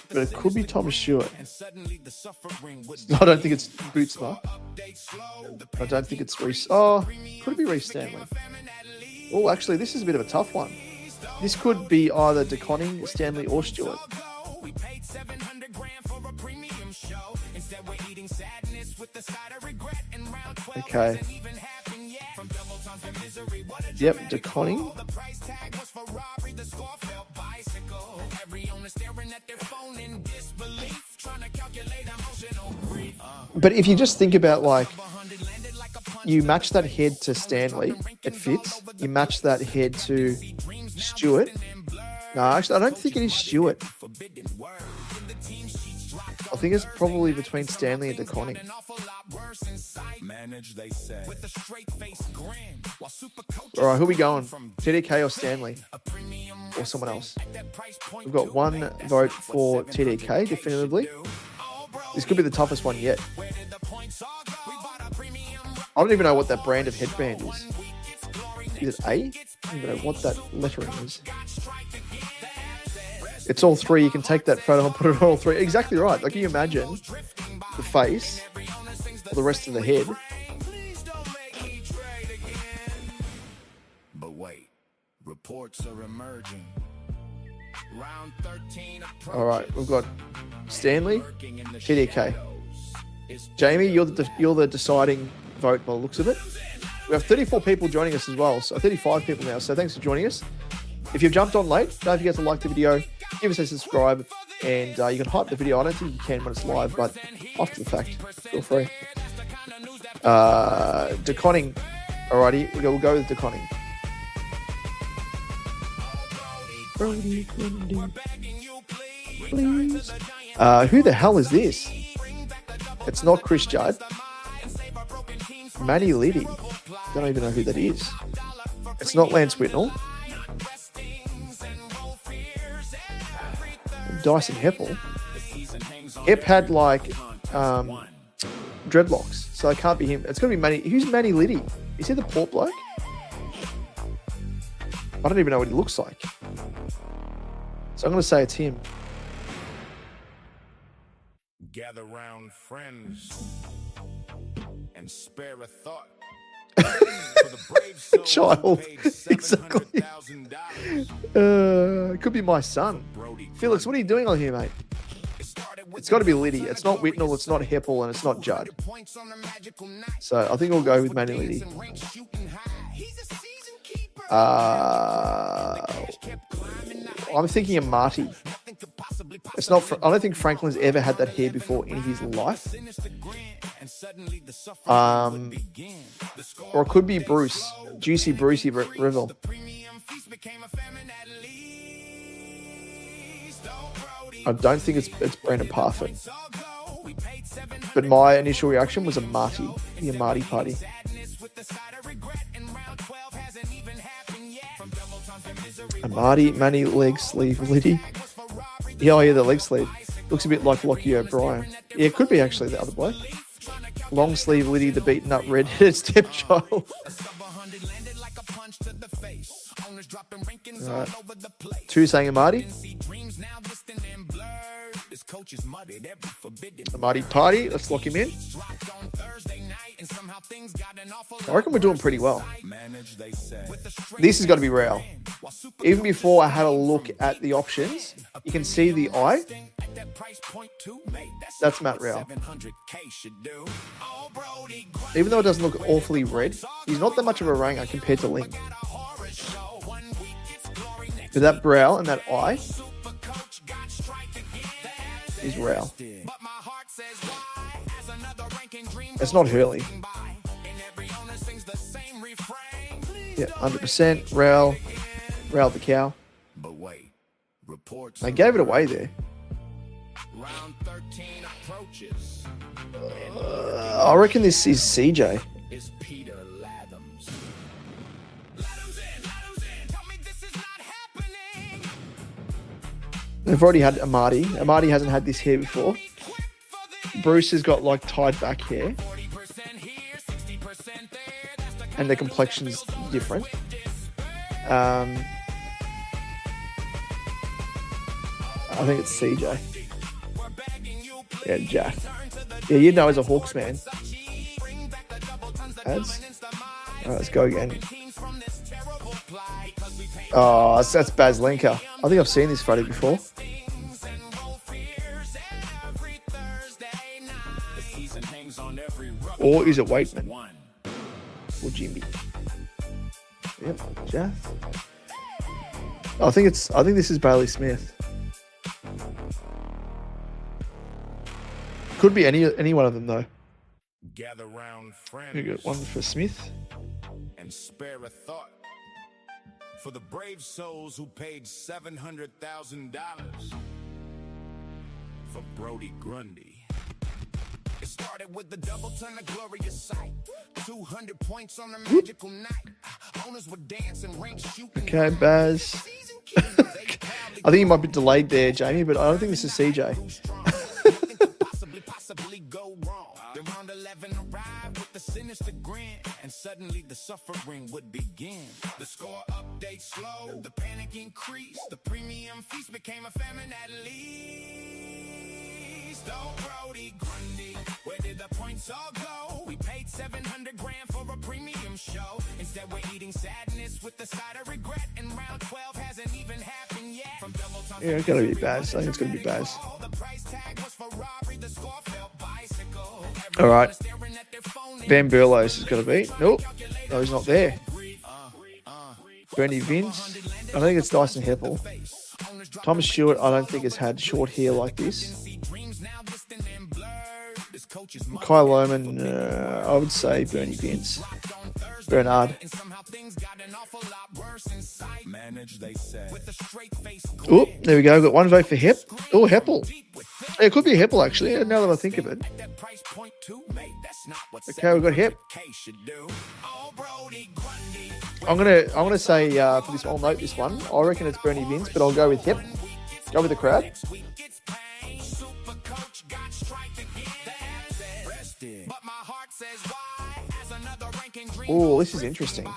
But it could be Tom Stewart. I don't think it's Bootsma. I don't think it's Reece. Oh, could it be Reece Stanley? Oh, actually, this is a bit of a tough one. This could be either DeConning, Stanley, or Stewart. Okay. Yep, DeConning. But if you just think about you match that head to Stanley, it fits. You match that head to Stewart. No, actually, I don't think it is Stewart. I think it's probably between Stanley and DeConning. Manage, they say, with a straight face grin. While SuperCoach. All right, who are we going? TDK or Stanley? Or someone else? We've got one vote for TDK, definitively. This could be the toughest one yet. I don't even know what that brand of headband is. Is it A? I don't even know what that lettering is. It's all three. You can take that photo and put it on all three. Exactly right. Like, can you imagine the face or the rest of the head? But wait, reports are emerging. Round 13. All right, we've got Stanley, TDK. Jamie, you're the deciding vote by the looks of it. We have 34 people joining us as well, so 35 people now. So thanks for joining us. If you've jumped on late, don't forget to like the video, give us a subscribe, and you can hype the video. I don't think you can when it's live, but after the fact, feel free. Deconning. Alrighty, we'll go with Deconning. Brody, please. Who the hell is this? It's not Chris Judd. Matty Liddy. Don't even know who that is. It's not Lance Whitnell. Dyson Heppel. Epp had like dreadlocks, so it can't be him. It's got to be Matty. Who's Matty Liddy? Is he the port bloke? I don't even know what he looks like. So I'm going to say it's him. Gather round friends and spare a thought. Child. Exactly. It could be my son. Felix, what are you doing on here, mate? It's got to be Liddy. It's not Whitnell, it's not Heppel, and it's not Judd. So I think we'll go with Matty Liddy. I'm thinking of Marty. It's not. I don't think Franklin's ever had that hair before in his life. Or it could be Bruce, Juicy Brucey Rivel. I don't think it's Brandon Parfit. But my initial reaction was a Marty, the Marty party. A Marty, Manny, leg sleeve, Liddy. Yeah, the leg sleeve. Looks a bit like Lockie O'Brien. Yeah, it could be actually the other bloke. Long sleeve Liddy, the beaten up redheaded stepchild. Right. Two saying a Marty. A Marty party. Let's lock him in. I reckon we're doing pretty well. This has got to be Rao. Even before I had a look at the options, you can see the eye. That's Matt Rao. Even though it doesn't look awfully red, he's not that much of a ranger compared to Ling. With that brow and that eye is Rao. It's not Hurley. Yeah, 100%. Rao the cow. They gave it away there. I reckon this is CJ. They've already had Amadi. Amadi hasn't had this hair before. Bruce has got like tied back hair. And the complexion's different. I think it's CJ. Yeah, Jack. Yeah, you know as a Hawks man. Ads. All right, let's go again. Oh, that's Baz Lenker. I think I've seen this photo before. Or is it Waitman? Or Jimmy? Yep, Jeff. I think this is Bailey Smith. Could be any one of them though. Gather round friends. We got one for Smith. And spare a thought for the brave souls who paid $700,000 for Brody Grundy. It started with the double ton of glorious sight. 200 points on a magical night. Owners were dancing, ranks shooting. Okay, Baz. I think you might be delayed there, Jamie, but I don't think this is CJ. Possibly go wrong. The round 11 arrived with the sinister grin, and suddenly the suffering would begin. The score update slow, the panic increased, the premium feast became a famine at least. Oh, Brody Grundy, where did the points all go? We paid 700 grand for a premium show. Instead we're eating sadness with the side of regret, and round 12 hasn't even happened yet. From double time, Yeah, it's gotta be Baz. I think it's gonna be Baz. the price tag was Ferrari, the score felt bicycle. All right. Van Burlos is going to be. Nope. No, he's not there. Bernie Vince. I think it's Dyson Heppel. Thomas Stewart, I don't think has had short hair like this. Kyle Lohman, I would say Bernie Vince. Bernard. Oh, there we go. Got one vote for Hep. Oh, Heppel. Yeah, it could be Heppel, actually, now that I think of it. Okay, we've got Hep. I'm gonna say for this, I'll note this one. I reckon it's Bernie Vince, but I'll go with Hep. Go with the crowd. Oh, this is interesting.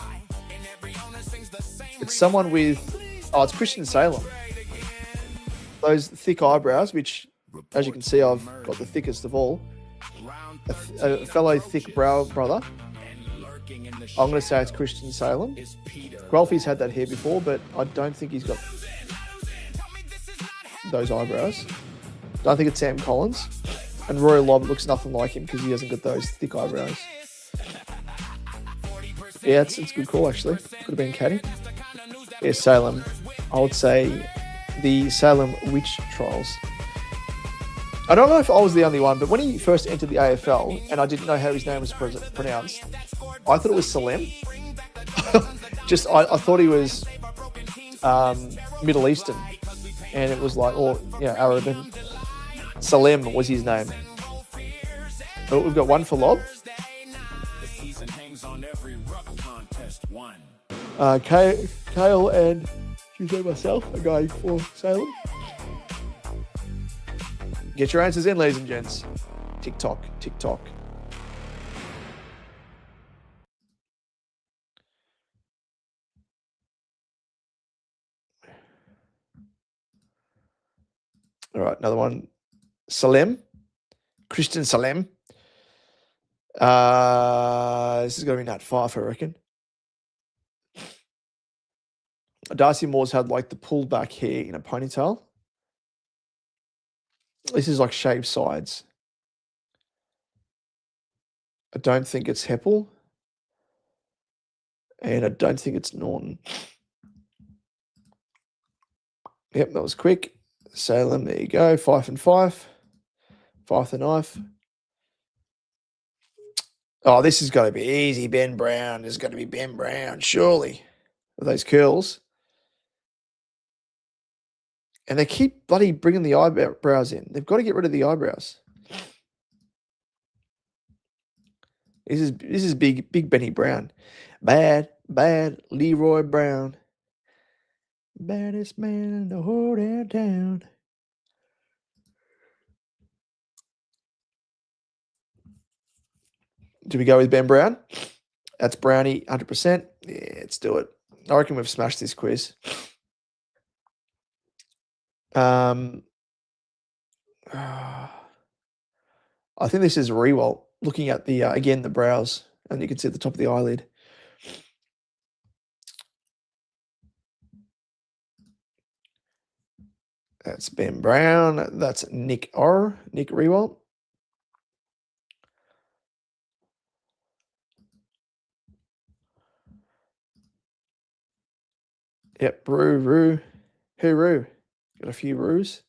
It's someone with, it's Christian Salem. Those thick eyebrows, which, as you can see, I've got the thickest of all. A fellow thick brow brother. I'm going to say it's Christian Salem. Grolfie's had that hair before, but I don't think he's got those eyebrows. Don't think it's Sam Collins. And Roy Lobb looks nothing like him because he hasn't got those thick eyebrows. Yeah, it's a good call, actually. Could have been Caddy. Yeah, Salem. I would say the Salem witch trials. I don't know if I was the only one, but when he first entered the AFL, and I didn't know how his name was pronounced, I thought it was Salem. I thought he was Middle Eastern, and it was like, Arab, and Salem was his name. But we've got one for Lob. Kale and myself are going for Salem. Get your answers in, ladies and gents. TikTok, TikTok. All right, another one. Salem. Christian Salem. This is going to be Nat Fife, I reckon. Darcy Moore's had like the pulled back hair in a ponytail. This is like shaved sides. I don't think it's Heppel. And I don't think it's Norton. Yep, that was quick. Salem, there you go. Fife and Fife. Fife the knife. Oh, this is got to be easy. Ben Brown. There's got to be Ben Brown, surely. With those curls. And they keep bloody bringing the eyebrows in. They've got to get rid of the eyebrows. This is big Benny Brown. Bad Leroy Brown. Baddest man in the whole damn town. Do we go with Ben Brown? That's Brownie, 100%. Yeah, let's do it. I reckon we've smashed this quiz. I think this is Rewalt. Looking at the again the brows, and you can see at the top of the eyelid. That's Ben Brown. That's Nick Rewalt. Yep, Roo. Hooroo. Got a few roos.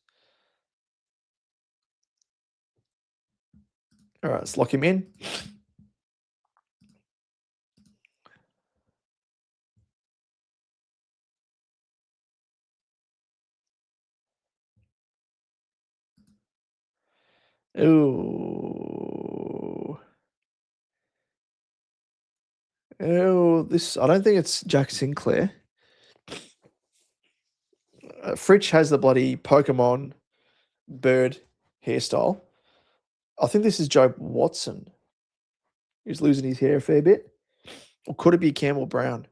All right, let's lock him in. Ooh. Oh, this I don't think it's Jack Sinclair. Fritsch has the bloody Pokemon bird hairstyle. I think this is Joe Watson. He's losing his hair a fair bit. Or could it be Campbell Brown?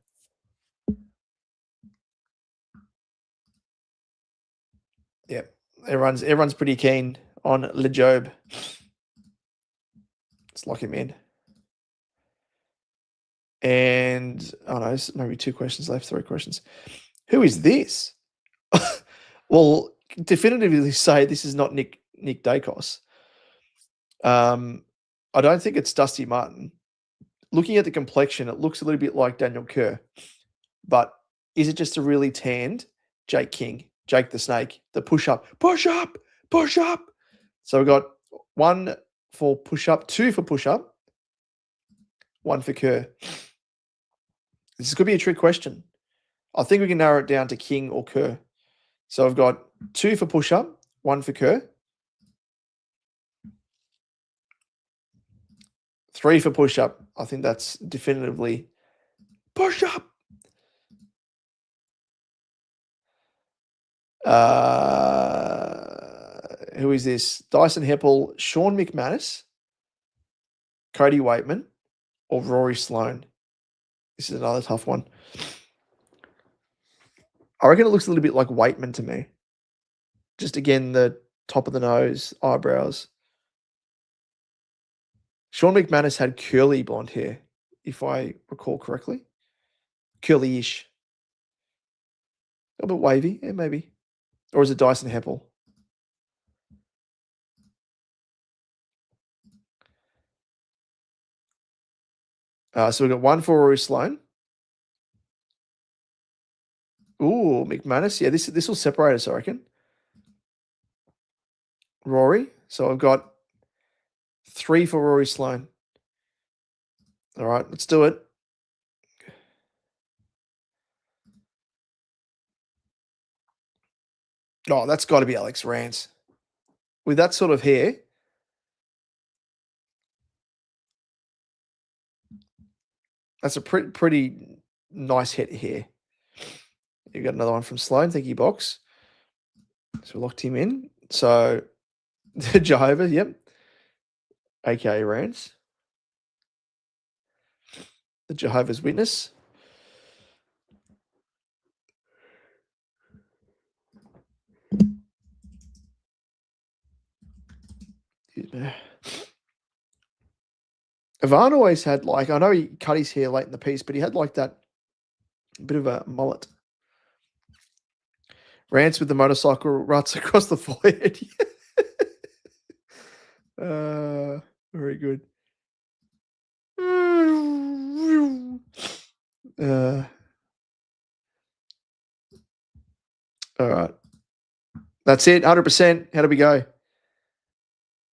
Yep. Everyone's pretty keen on LeJob. Let's lock him in. And oh no, maybe 2 questions left, 3 questions. Who is this? Well, definitively say this is not Nick Dacos. I don't think it's Dusty Martin. Looking at the complexion, it looks a little bit like Daniel Kerr. But is it just a really tanned Jake King, Jake the Snake, the push up? So we've got 1 for push up, 2 for push up, 1 for Kerr. This could be a trick question. I think we can narrow it down to King or Kerr. So I've got 2 for push up, 1 for Kerr. 3 for push up. I think that's definitively push up. Who is this? Dyson Heppel, Sean McManus, Cody Waitman, or Rory Sloane? This is another tough one. I reckon it looks a little bit like Waitman to me. Just again, the top of the nose, eyebrows. Sean McManus had curly blonde hair, if I recall correctly. Curly-ish. A little bit wavy, yeah, maybe. Or is it Dyson Heppel? So we've got 1 for Rory Sloane. Ooh, McManus. Yeah, this will separate us, I reckon. Rory. So I've got 3 for Rory Sloane. All right, let's do it. Oh, that's got to be Alex Rance. With that sort of hair. That's a pretty nice head of hair. You got another one from Sloane. Thank you, Box. So we locked him in. So Jehovah, yep. AKA Rance. The Jehovah's Witness. Ivan always had like, I know he cut his hair late in the piece, but he had like that bit of a mullet. Rance with the motorcycle ruts across the forehead. Very good. All right. That's it. 100%. How do we go?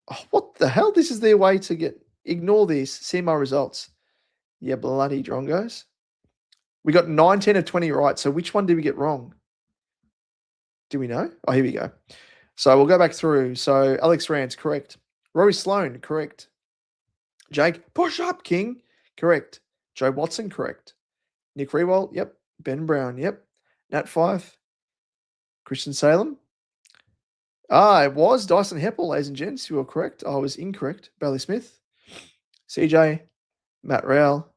Oh, what the hell? This is their way to ignore this. See my results. Yeah, bloody drongos. We got 19 of 20 right. So which one did we get wrong? Do we know? Oh, here we go. So we'll go back through. So Alex Rance, correct. Rory Sloane, correct. Jake, push up, King, correct. Joe Watson, correct. Nick Rewalt, yep. Ben Brown, yep. Nat 5. Christian Salem. It was Dyson Heppel, ladies and gents. You were correct. I was incorrect. Bailey Smith. CJ. Matt Rowell.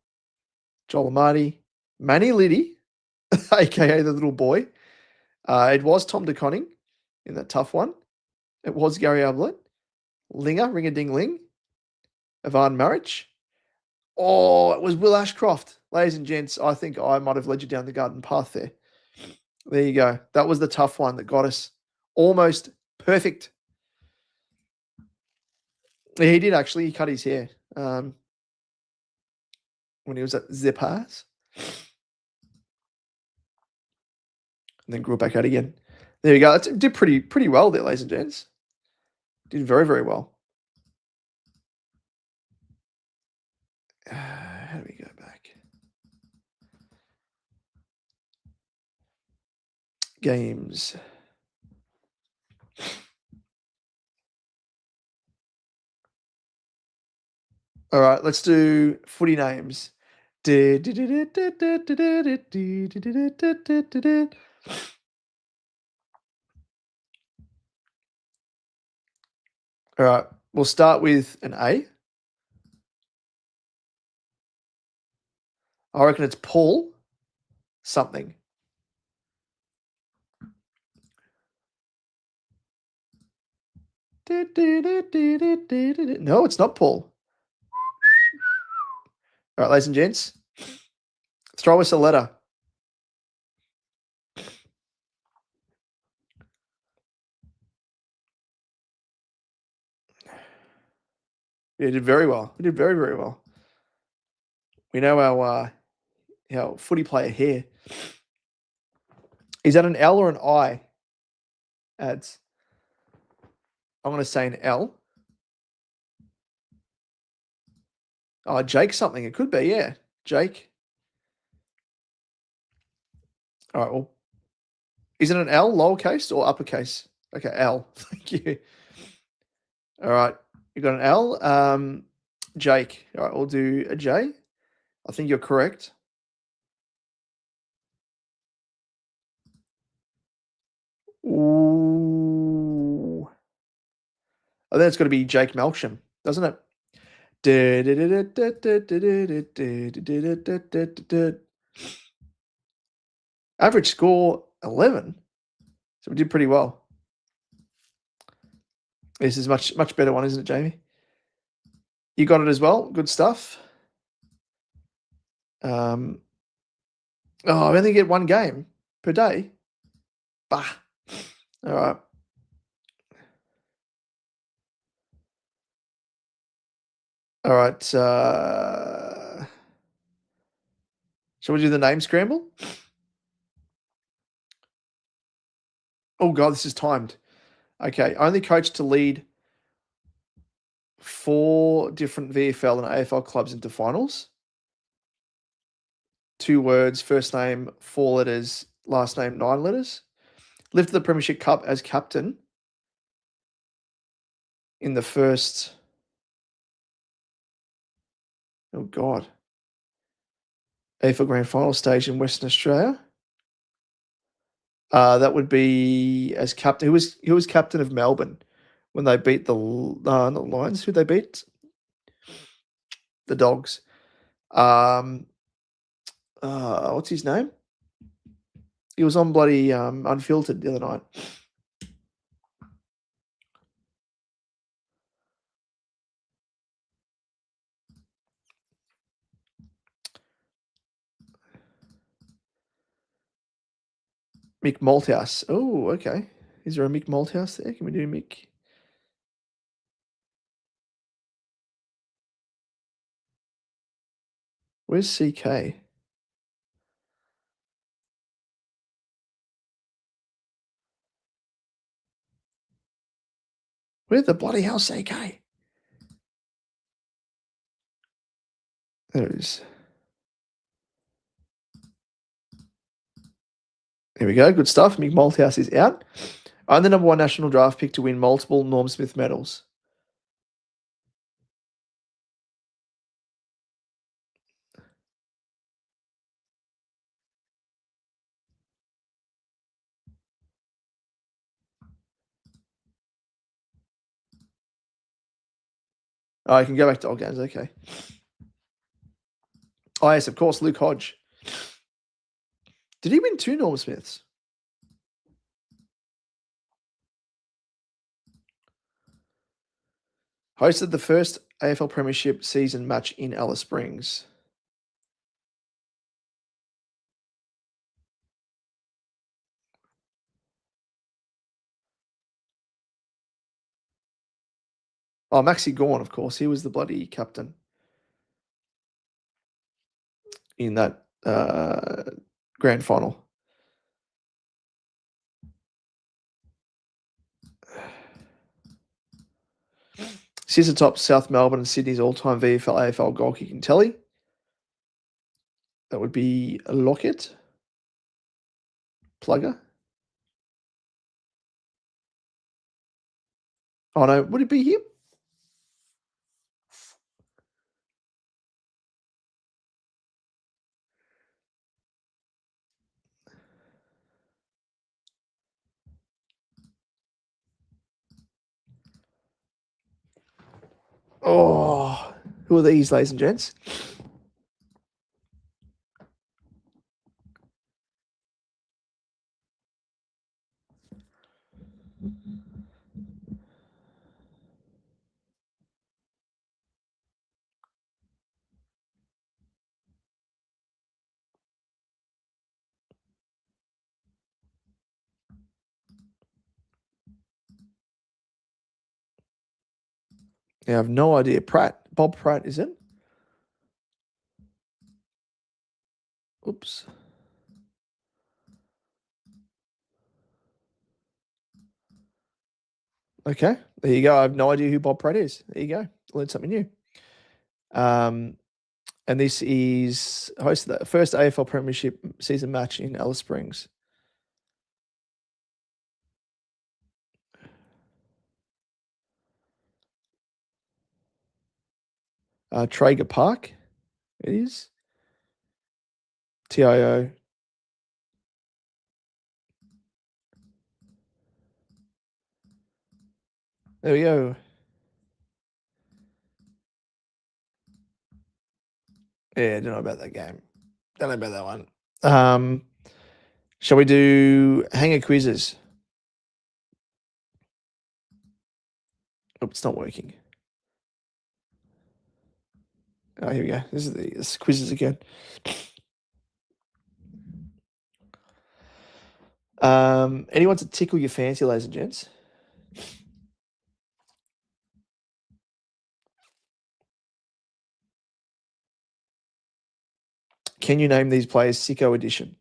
Joel Amati. Manny Liddy, a.k.a. the little boy. It was Tom DeConning in that tough one. It was Gary Ablett. Linger, Ring-a-ding-ling. Ivan Maric. Oh, it was Will Ashcroft. Ladies and gents, I think I might have led you down the garden path there. There you go. That was the tough one that got us almost perfect. He did actually. He cut his hair when he was at Zippers. And then grew it back out again. There you go. It did pretty well there, ladies and gents. Did very, very well. How do we go back? Games. All right, let's do footy names. All right, we'll start with an A. I reckon it's Paul something. No, it's not Paul. All right, ladies and gents, throw us a letter. You did very well. You did very, very well. We know our footy player here. Is that an L or an I? Ads. I'm going to say an L. Oh, Jake something. It could be, yeah. Jake. All right, well, is it an L, lowercase or uppercase? Okay, L. Thank you. All right, you got an L. Jake. All right, we'll do a J. I think you're correct. Ooh. I think it's got to be Jake Melksham, doesn't it? Average score 11. So we did pretty well. This is much better one, isn't it, Jamie? You got it as well. Good stuff. I only get one game per day. Bah. All right. All right. Shall we do the name scramble? Oh, God, this is timed. Okay. Only coach to lead 4 different VFL and AFL clubs into finals. 2 words, first name, 4 letters, last name, 9 letters. Lifted the Premiership Cup as captain in the first. Oh, God. AFL Grand Final stage in Western Australia. That would be as captain. Who was captain of Melbourne when they beat the not the Lions? Who they beat? The Dogs. What's his name? He was on bloody Unfiltered the other night. Mick Malthouse. Oh, okay. Is there a Mick Malthouse there? Can we do Mick? Where's CK? Where the bloody hell CK? There it is. There we go. Good stuff. Mick Malthouse is out. I'm the number 1 national draft pick to win multiple Norm Smith medals. Oh, I can go back to old games. Okay. Oh, yes, of course, Luke Hodge. Did he win 2 Norm Smiths? Hosted the first AFL Premiership season match in Alice Springs. Oh, Maxi Gorn, of course. He was the bloody captain in that grand final. Sits atop South Melbourne and Sydney's all-time VFL AFL goal kicking tally. That would be Lockett. Plugger. Oh, no. Would it be him? Oh, who are these, ladies and gents? Yeah, I have no idea. Bob Pratt, is it? Oops. Okay, there you go. I have no idea who Bob Pratt is. There you go. Learned something new. And this is hosted the first AFL Premiership season match in Alice Springs. Traeger Park, it is. TIO. There we go. Yeah, don't know about that game. Don't know about that one. Shall we do hanger quizzes? Oh, it's not working. Oh, here we go. This is quizzes again. Anyone to tickle your fancy, ladies and gents? Can you name these players Sicko Edition?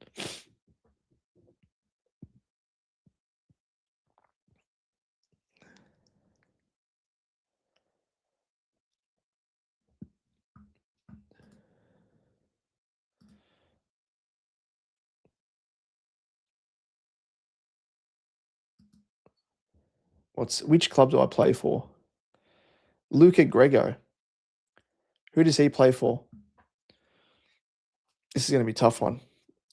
Which club do I play for? Luca Grego. Who does he play for? This is going to be a tough one.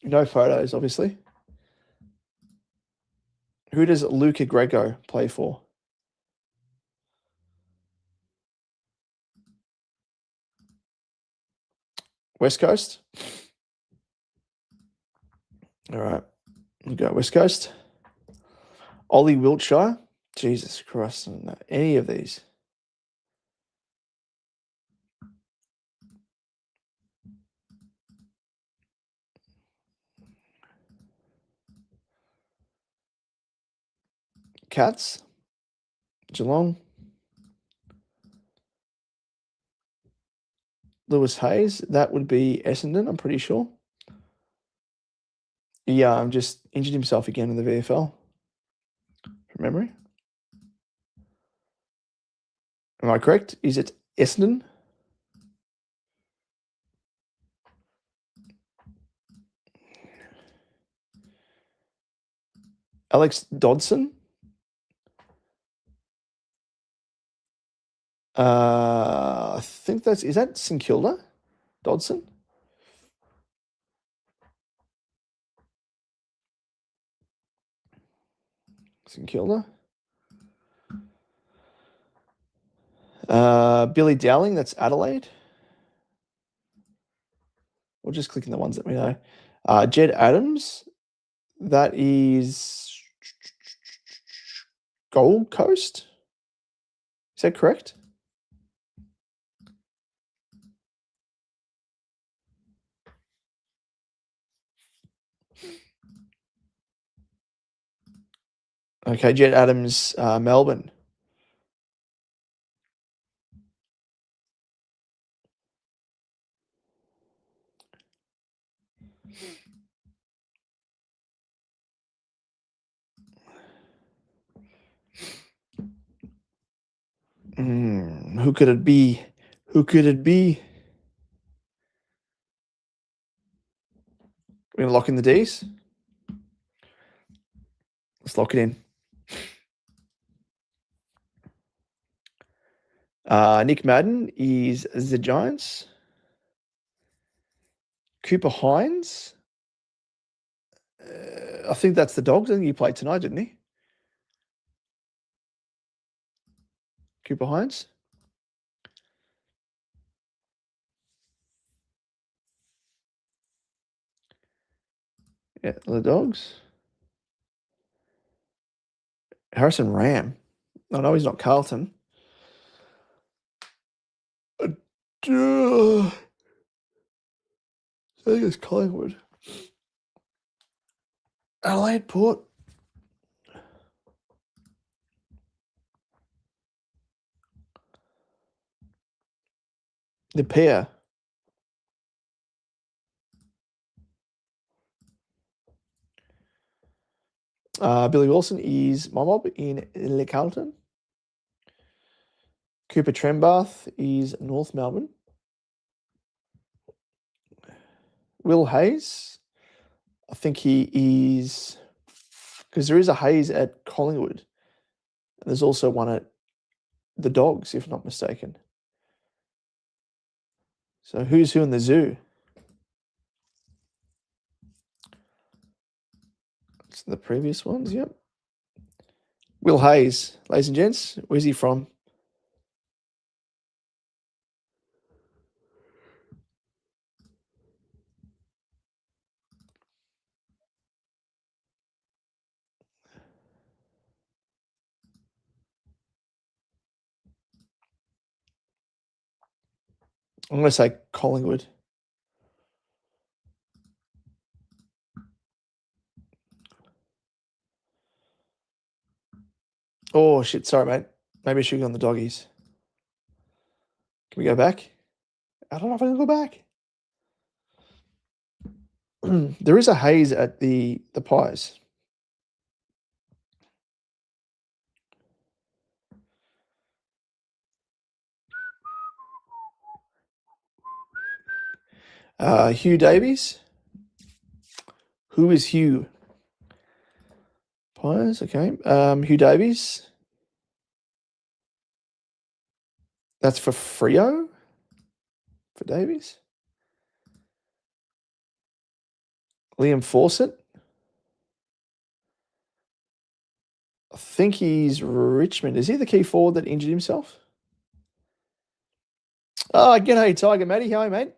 No photos, obviously. Who does Luca Grego play for? West Coast? All right. You go West Coast. Ollie Wiltshire? Jesus Christ. I don't know any of these. Cats? Geelong? Lewis Hayes? That would be Essendon, I'm pretty sure. Yeah, I'm just injured himself again in the VFL. From memory. Am I correct? Is it Essendon? Alex Dodson? I think is that St Kilda? Dodson? St Kilda? Billy Dowling, that's Adelaide. We're just clicking the ones that we know. Jed Adams, that is Gold Coast. Is that correct? Okay, Jed Adams, Melbourne. Who could it be? Who could it be? We're going to lock in the Ds. Let's lock it in. Nick Madden is the Giants. Cooper Hines. I think that's the Dogs. I think he played tonight, didn't he? Cooper Hines. Yeah, the Dogs. Harrison Ram. I know he's not Carlton. I think it's Collingwood. Adelaide Port. The pair. Billy Wilson is my mob in Le Carlton. Cooper Trembath is North Melbourne. Will Hayes, I think he is, because there is a Hayes at Collingwood. And there's also one at the Dogs, if not mistaken. So who's who in the zoo? It's the previous ones, yep. Will Hayes, ladies and gents, where's he from? I'm going to say Collingwood. Oh, shit. Sorry, mate. Maybe I should go on the Doggies. Can we go back? I don't know if I can go back. There is a Hayes at the Pies. Hugh Davies. Who is Hugh? Pies, okay. Hugh Davies. That's for Freo? For Davies? Liam Fawcett. I think he's Richmond. Is he the key forward that injured himself? G'day, Tiger Matty. How are you, mate?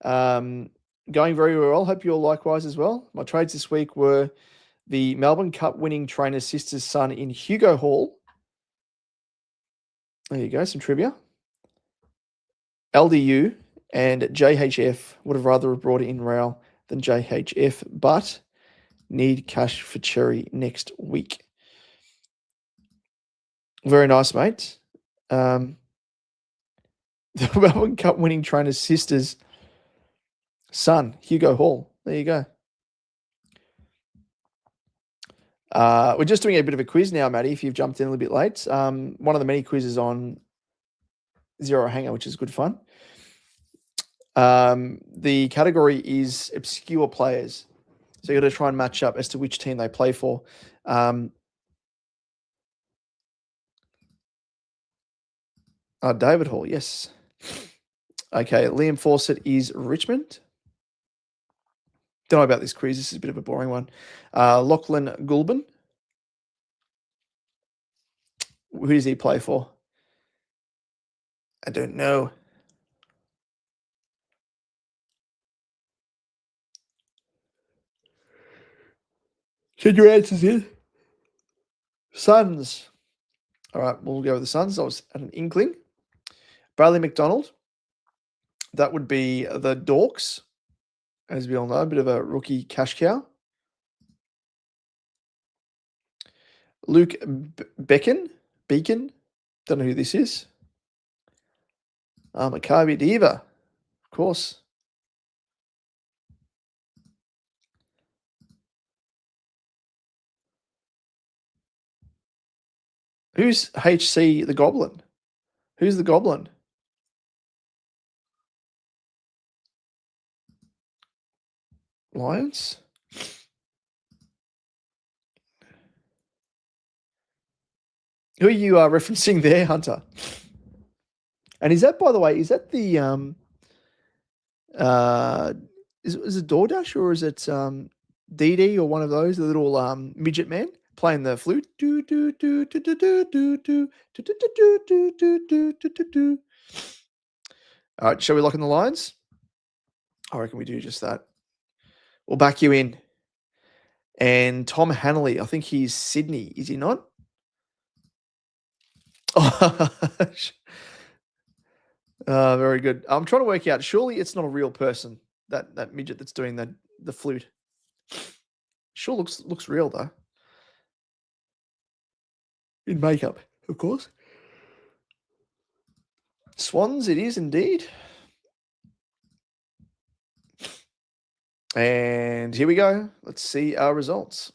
Going very well. Hope you're likewise as well. My trades this week were the Melbourne Cup winning trainer sister's son in Hugo Hall. There you go, some trivia. LDU and JHF would have rather brought it in rail than JHF, but need cash for Cherry next week. Very nice, mate. The Melbourne Cup winning trainer's sister's son, Hugo Hall. There you go. We're just doing a bit of a quiz now, Matty, if you've jumped in a little bit late. One of the many quizzes on Zero Hanger, which is good fun. The category is obscure players. So you got to try and match up as to which team they play for. David Hall, yes. Okay, Liam Fawcett is Richmond. Don't know about this quiz. This is a bit of a boring one. Lachlan Gulbin. Who does he play for? I don't know. Send your answers in. Suns. All right, we'll go with the Suns. I was at an inkling. Bradley McDonald. That would be the Dorks, as we all know, a bit of a rookie cash cow. Luke Beacon. Don't know who this is. Maccabi Diva, of course. Who's HC the Goblin? Who's the Goblin? Lions? Who are you referencing there, Hunter? And is that, by the way, is that the is it DoorDash or is it DD or one of those, the little midget man playing the flute? All right, shall we lock in the lines? I reckon we do just that. We'll back you in. And Tom Hanley, I think he's Sydney, is he not? Very good. I'm trying to work out. Surely it's not a real person. That midget that's doing the flute. Sure looks real though. In makeup, of course. Swans, it is indeed. And here we go. Let's see our results.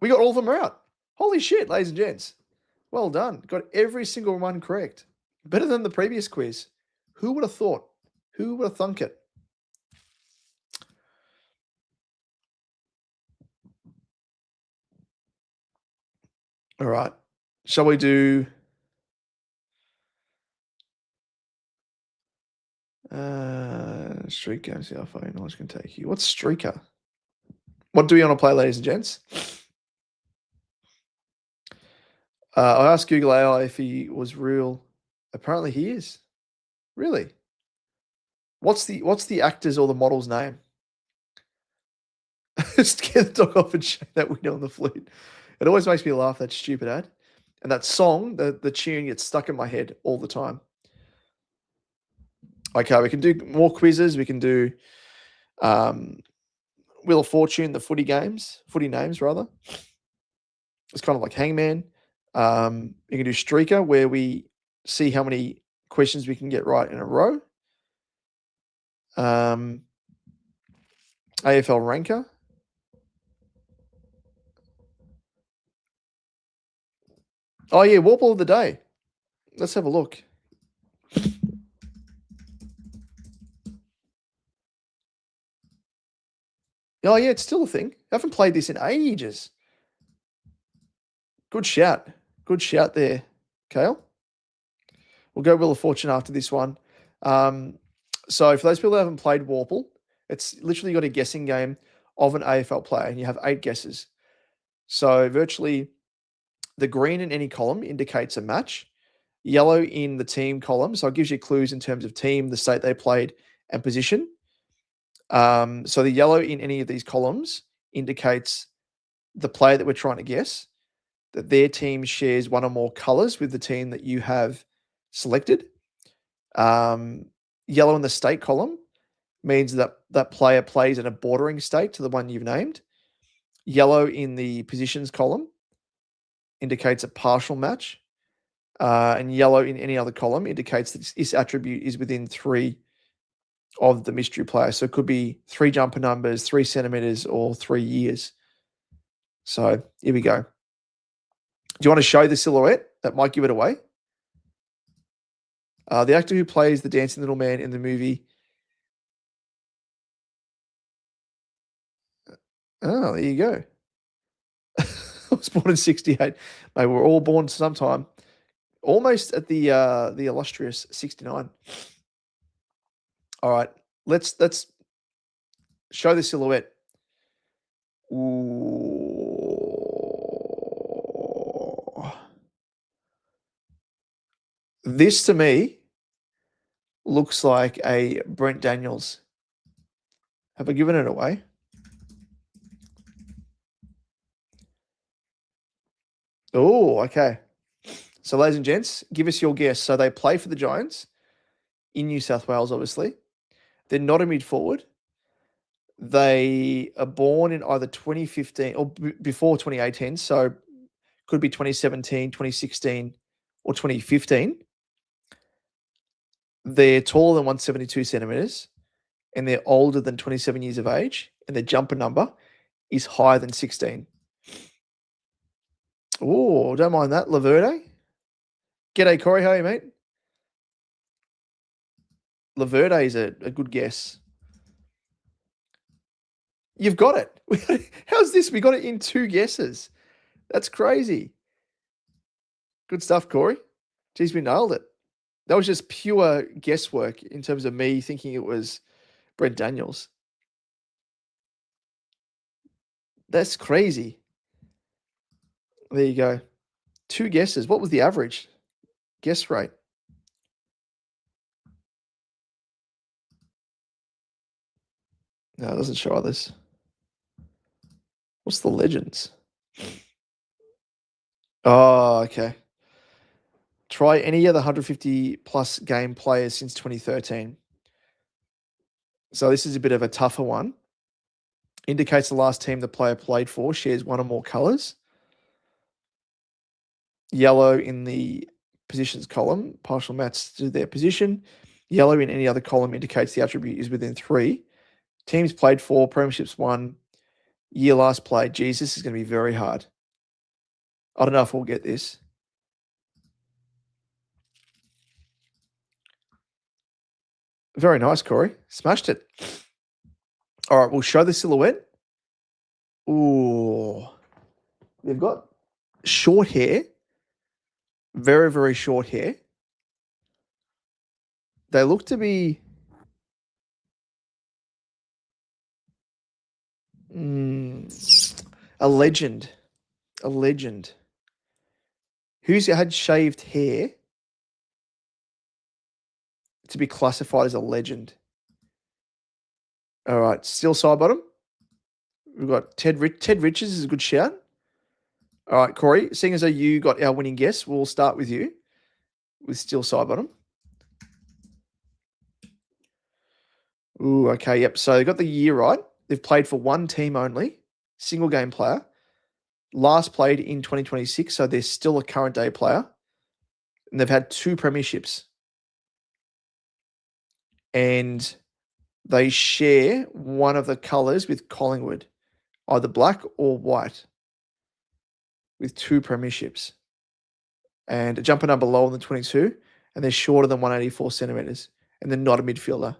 We got all of them out. Holy shit, ladies and gents. Well done. Got every single one correct. Better than the previous quiz. Who would have thought? Who would have thunk it? All right. Shall we do... Streak games, how far knowledge can take you. What's Streaker? What do we want to play, ladies and gents? I asked Google AI if he was real. Apparently he is. Really? What's the actor's or the model's name? Just get the dog off and show that window on the flute. It always makes me laugh, that stupid ad. And that song, the tune gets stuck in my head all the time. Okay, we can do more quizzes. We can do Wheel of Fortune, the footy names rather. It's kind of like Hangman. You can do Streaker, where we see how many questions we can get right in a row. AFL Ranker. Oh yeah, Warble of the Day. Let's have a look. Oh yeah, it's still a thing. I haven't played this in ages. Good shout. Good shout there, Kale. We'll go Wheel of Fortune after this one. So for those people that haven't played Warple, it's literally got a guessing game of an AFL player, and you have 8 guesses. So virtually the green in any column indicates a match. Yellow in the team column, so it gives you clues in terms of team, the state they played, and position. So the yellow in any of these columns indicates the player that we're trying to guess, that their team shares one or more colors with the team that you have selected. Yellow in the state column means that that player plays in a bordering state to the one you've named. Yellow in the positions column indicates a partial match. And yellow in any other column indicates that this attribute is within 3 of the mystery player. So it could be 3 jumper numbers, 3 centimeters, or 3 years. So here we go. Do you want to show the silhouette? That might give it away. The actor who plays the dancing little man in the movie. Oh, there you go. I was born in 68. Mate, we're all born sometime. Almost at the illustrious 69. All right, let's show the silhouette. Ooh. This to me looks like a Brent Daniels. Have I given it away? Oh, okay. So, ladies and gents, give us your guess. So they play for the Giants in New South Wales, obviously. They're not a mid-forward. They are born in either 2015 or before 2018, so could be 2017, 2016, or 2015. They're taller than 172 centimeters, and they're older than 27 years of age, and their jumper number is higher than 16. Oh, don't mind that. Laverde. G'day, Corey. How are you, mate? Laverde is a good guess. You've got it. How's this? We got it in 2 guesses. That's crazy. Good stuff, Corey. Geez, we nailed it. That was just pure guesswork in terms of me thinking it was Brent Daniels. That's crazy. There you go. 2 guesses. What was the average guess rate? No, it doesn't show others. What's the legends? Oh, okay. Try any other 150 plus game players since 2013. So this is a bit of a tougher one. Indicates the last team the player played for shares one or more colours. Yellow in the positions column, partial match to their position. Yellow in any other column indicates the attribute is within 3. Teams played for, premierships won, year last played. Geez, this is going to be very hard. I don't know if we'll get this. Very nice, Corey. Smashed it. All right, we'll show the silhouette. Ooh. They've got short hair. Very, very short hair. They look to be a legend. A legend. Who's had shaved hair to be classified as a legend? All right, still side bottom. We've got Ted Richards is a good shout. All right, Corey, seeing as though you got our winning guess, we'll start with you with steel side bottom. Ooh, okay, yep. So they got the year right. They've played for one team only, single game player. Last played in 2026, so they're still a current day player. And they've had 2 premierships. And they share one of the colours with Collingwood, either black or white, with 2 premierships. And a jumper number lower than 22, and they're shorter than 184 centimetres, and they're not a midfielder.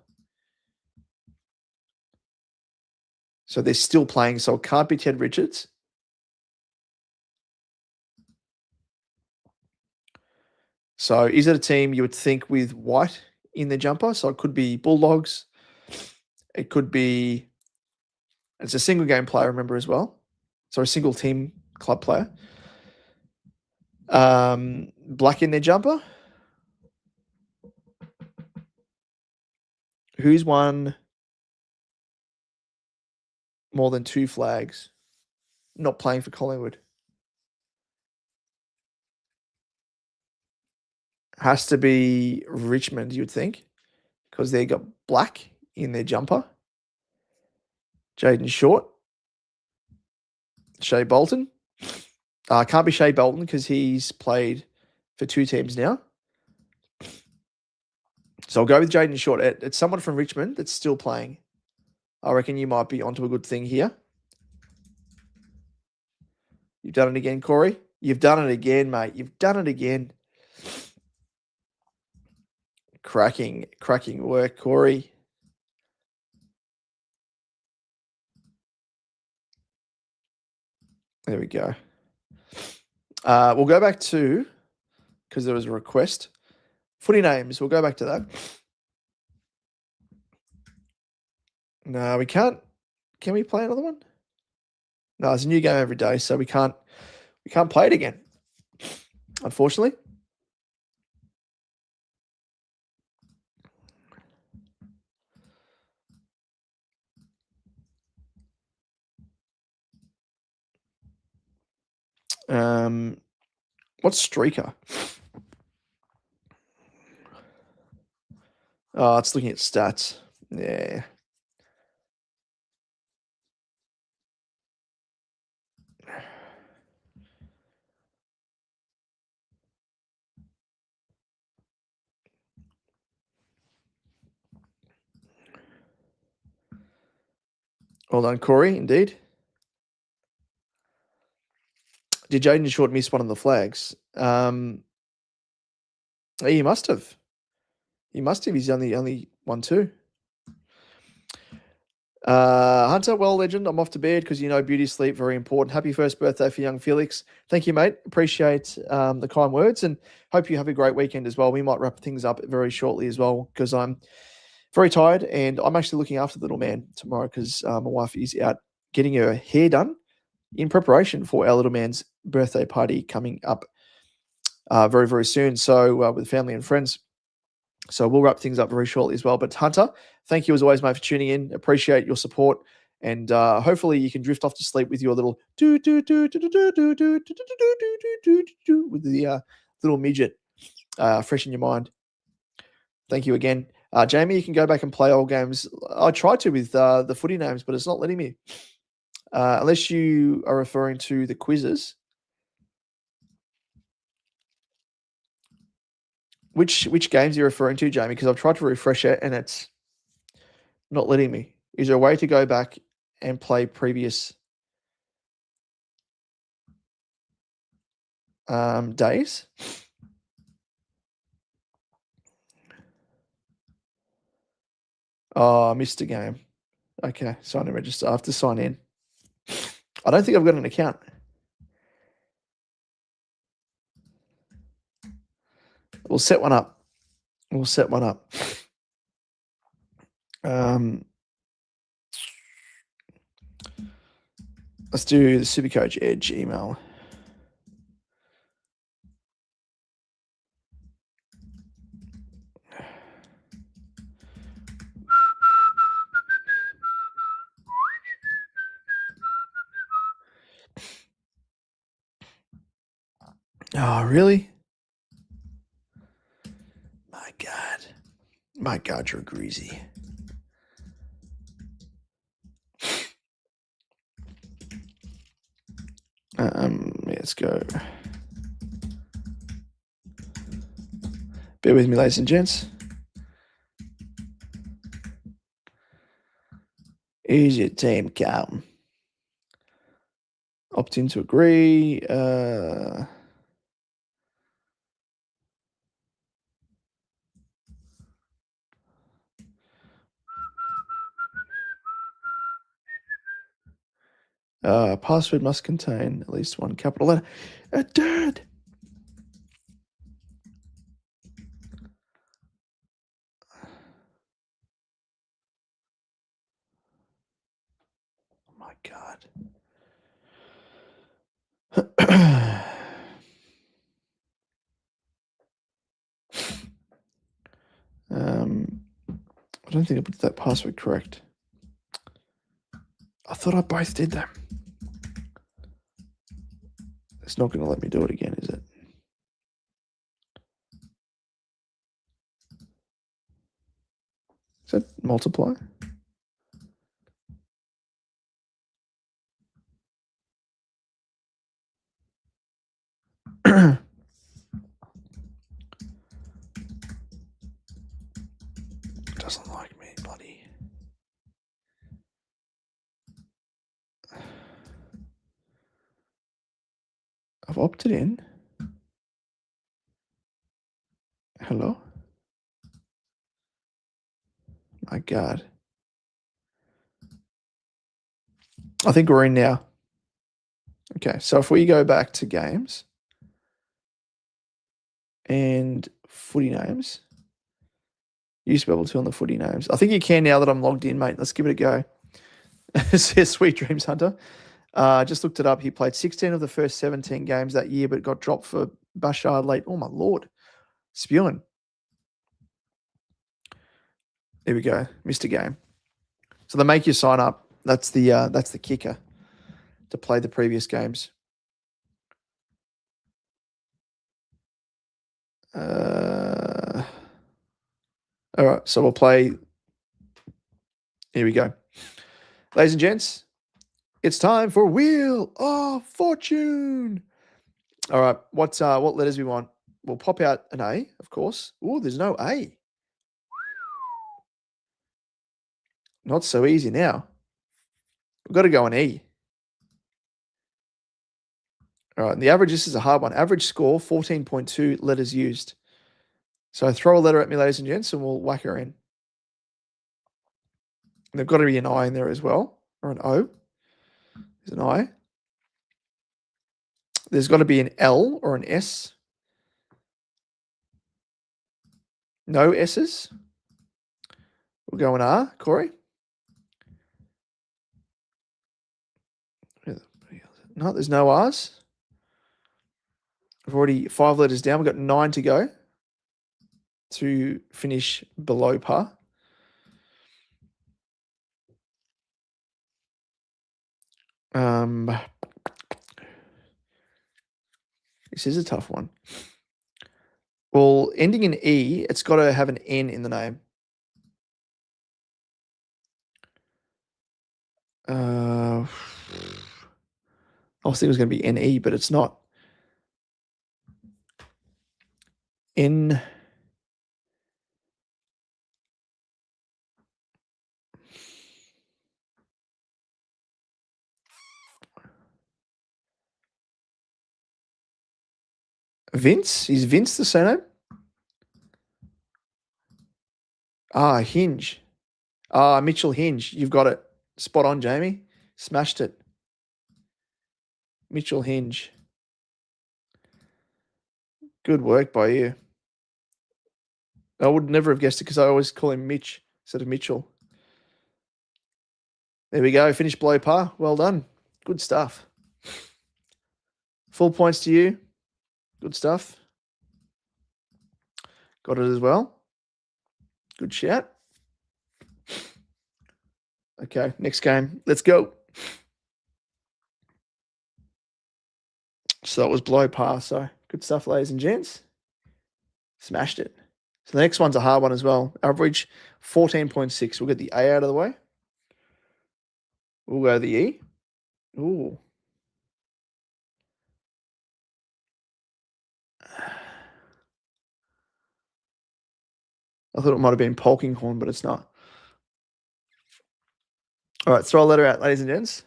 So they're still playing, so it can't be Ted Richards. So is it a team you would think with white in their jumper? So it could be Bulldogs. It could be, it's a single game player, remember, as well. So a single team club player. Black in their jumper. Who's won more than 2 flags? Not playing for Collingwood. Has to be Richmond, you would think, because they got black in their jumper. Jaden Short. Shea Bolton. Can't be Shea Bolton because he's played for 2 teams now. So I'll go with Jaden Short. It's someone from Richmond that's still playing. I reckon you might be onto a good thing here. You've done it again, Corey. You've done it again, mate. You've done it again. Cracking work, Corey. There we go. We'll go back to, because there was a request, footy names. We'll go back to that. No, we can't. Can we play another one? No, it's a new game every day, so we can't play it again, unfortunately. What's Streaker? Oh, it's looking at stats. Yeah. Well done, Corey, indeed. Did Jaden Short miss one of the flags? He must have. He must have. He's only one too. Hunter, well, legend. I'm off to bed because beauty sleep, very important. Happy first birthday for young Felix. Thank you, mate. Appreciate the kind words and hope you have a great weekend as well. We might wrap things up very shortly as well because I'm very tired and I'm actually looking after the little man tomorrow because my wife is out getting her hair done in preparation for our little man's birthday party coming up very, very soon. So with family and friends. So we'll wrap things up very shortly as well. But Hunter, thank you as always, mate, for tuning in. Appreciate your support. And hopefully you can drift off to sleep with your little with the little midget fresh in your mind. Thank you again. Jamie, you can go back and play old games. I tried to with the footy names, but it's not letting me. Unless you are referring to the quizzes. Which games are you referring to, Jamie? Because I've tried to refresh it and it's not letting me. Is there a way to go back and play previous days? Oh, I missed a game. Okay, sign and register. I have to sign in. I don't think I've got an account. We'll set one up. Let's do the SuperCoach Edge email. Oh, really? My God, you're greasy. Let's go. Bear with me, ladies and gents. Here's your team, Carlton. Opt in to agree. Password must contain at least one capital letter. Dad. Oh my God. I don't think I put that password correct. I thought I both did them. It's not going to let me do it again, is it? Is that multiply? Doesn't like me, buddy. I've opted in. Hello? My God. I think we're in now. Okay, so if we go back to games and footy names, you used to be able to on the footy names. I think you can now that I'm logged in, mate. Let's give it a go. Says Sweet Dreams Hunter. Just looked it up. He played 16 of the first 17 games that year, but got dropped for Bashard late. Oh, my Lord. Spewing. There we go. Missed a game. So they make you sign up. That's the kicker to play the previous games. All right, so we'll play. Here we go. Ladies and gents, it's time for Wheel of Fortune. All right, what letters we want? We'll pop out an A, of course. Oh, there's no A. Not so easy now. We've got to go an E. All right, and the average, this is a hard one. Average score, 14.2 letters used. So throw a letter at me, ladies and gents, and we'll whack her in. And there's got to be an I in there as well, or an O. There's an I. There's got to be an L or an S. No S's. We'll go an R, Corey. No, there's no R's. I've already 5 letters down. We've got 9 to go. to finish below par. This is a tough one. Well, ending in E, it's got to have an N in the name. I was thinking it was going to be NE, but it's not. N. Vince? Is Vince the surname? Hinge. Mitchell Hinge. You've got it. Spot on, Jamie. Smashed it. Mitchell Hinge. Good work by you. I would never have guessed it because I always call him Mitch instead of Mitchell. There we go. Finished below par. Well done. Good stuff. Full points to you. Good stuff. Got it as well. Good shout. Okay, next game. Let's go. So that was below par. So good stuff, ladies and gents. Smashed it. So the next one's a hard one as well. Average 14.6. We'll get the A out of the way. We'll go the E. Ooh. I thought it might have been Polkinghorn, but it's not. All right, throw a letter out, ladies and gents.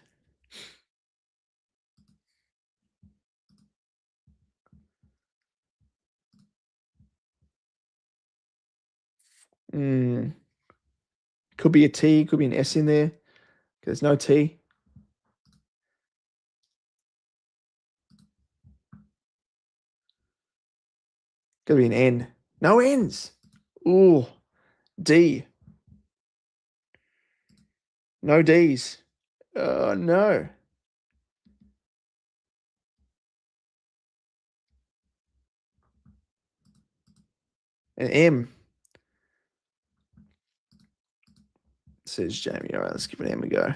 Could be a T, could be an S in there. There's no T. Could be an N. No N's. Ooh. D. No D's. No. An M. Says Jamie. All right, let's give an M a go.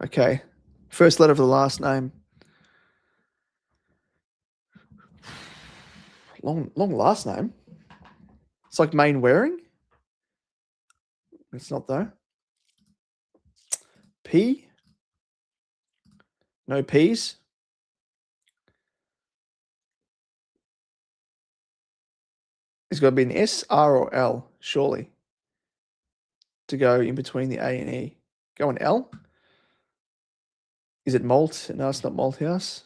Okay. First letter of the last name. Long last name. It's like Main Wearing. It's not though. P. No P's. It's got to be an S, R, or L, surely, to go in between the A and E. Go on L. Is it Malt? No, it's not Malt House.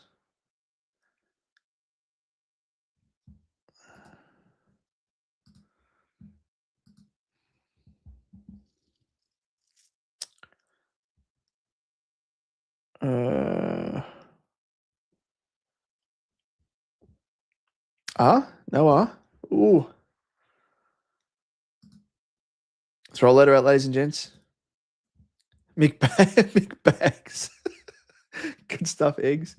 R? No R. Ooh. Throw a letter out, ladies and gents. McBags. Good stuff, eggs.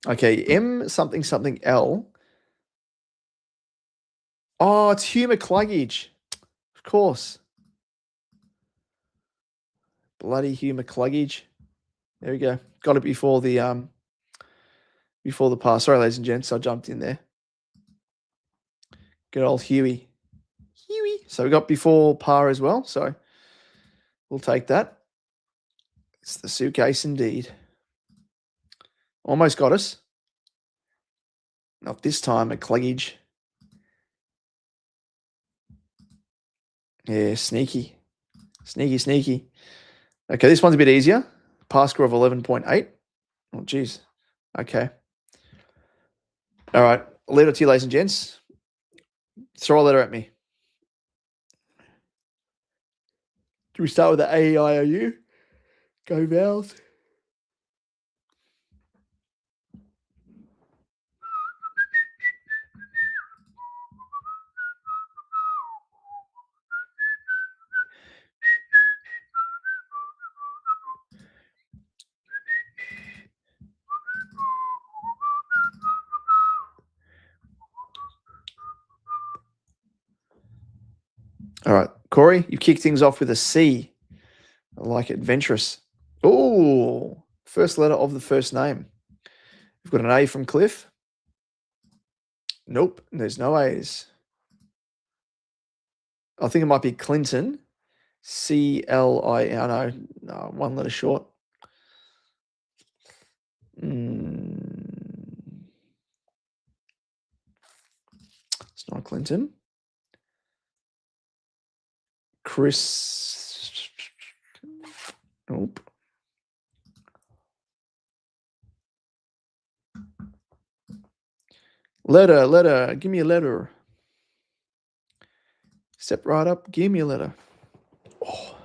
Okay, M something something L. Oh, it's Hugh McCluggage. Of course. Bloody Hugh McCluggage. There we go. Got it before the pass. Sorry, ladies and gents, I jumped in there. Good old Huey. So we got before par as well. So we'll take that. It's the suitcase indeed. Almost got us. Not this time, McCluggage. Yeah, sneaky. Sneaky. Okay, this one's a bit easier. Pass score of 11.8. Oh, geez. Okay. All right. I'll leave it to you, ladies and gents. Throw a letter at me. Do we start with the A, E, I, O, U? Go vowels. Corey, you kick things off with a C. I like it. Adventurous. Oh, first letter of the first name. We've got an A from Cliff. Nope, there's no A's. I think it might be Clinton. C-L-I. No, one letter short. It's not Clinton. Chris. Nope. Letter. Give me a letter. Step right up. Give me a letter. Oh.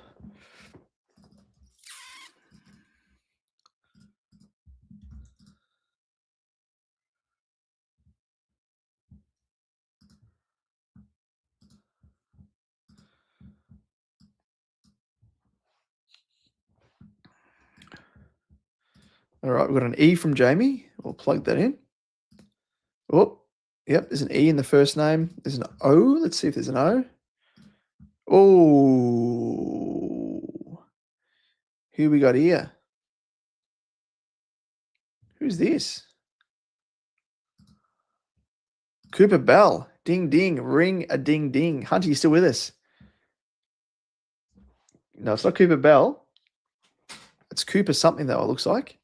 All right, we've got an E from Jamie. We'll plug that in. Oh, yep, there's an E in the first name. There's an O. Let's see if there's an O. Oh, who we got here? Who's this? Cooper Bell. Ding, ding. Ring a ding, ding. Hunter, you still with us? No, it's not Cooper Bell. It's Cooper something, though, it looks like.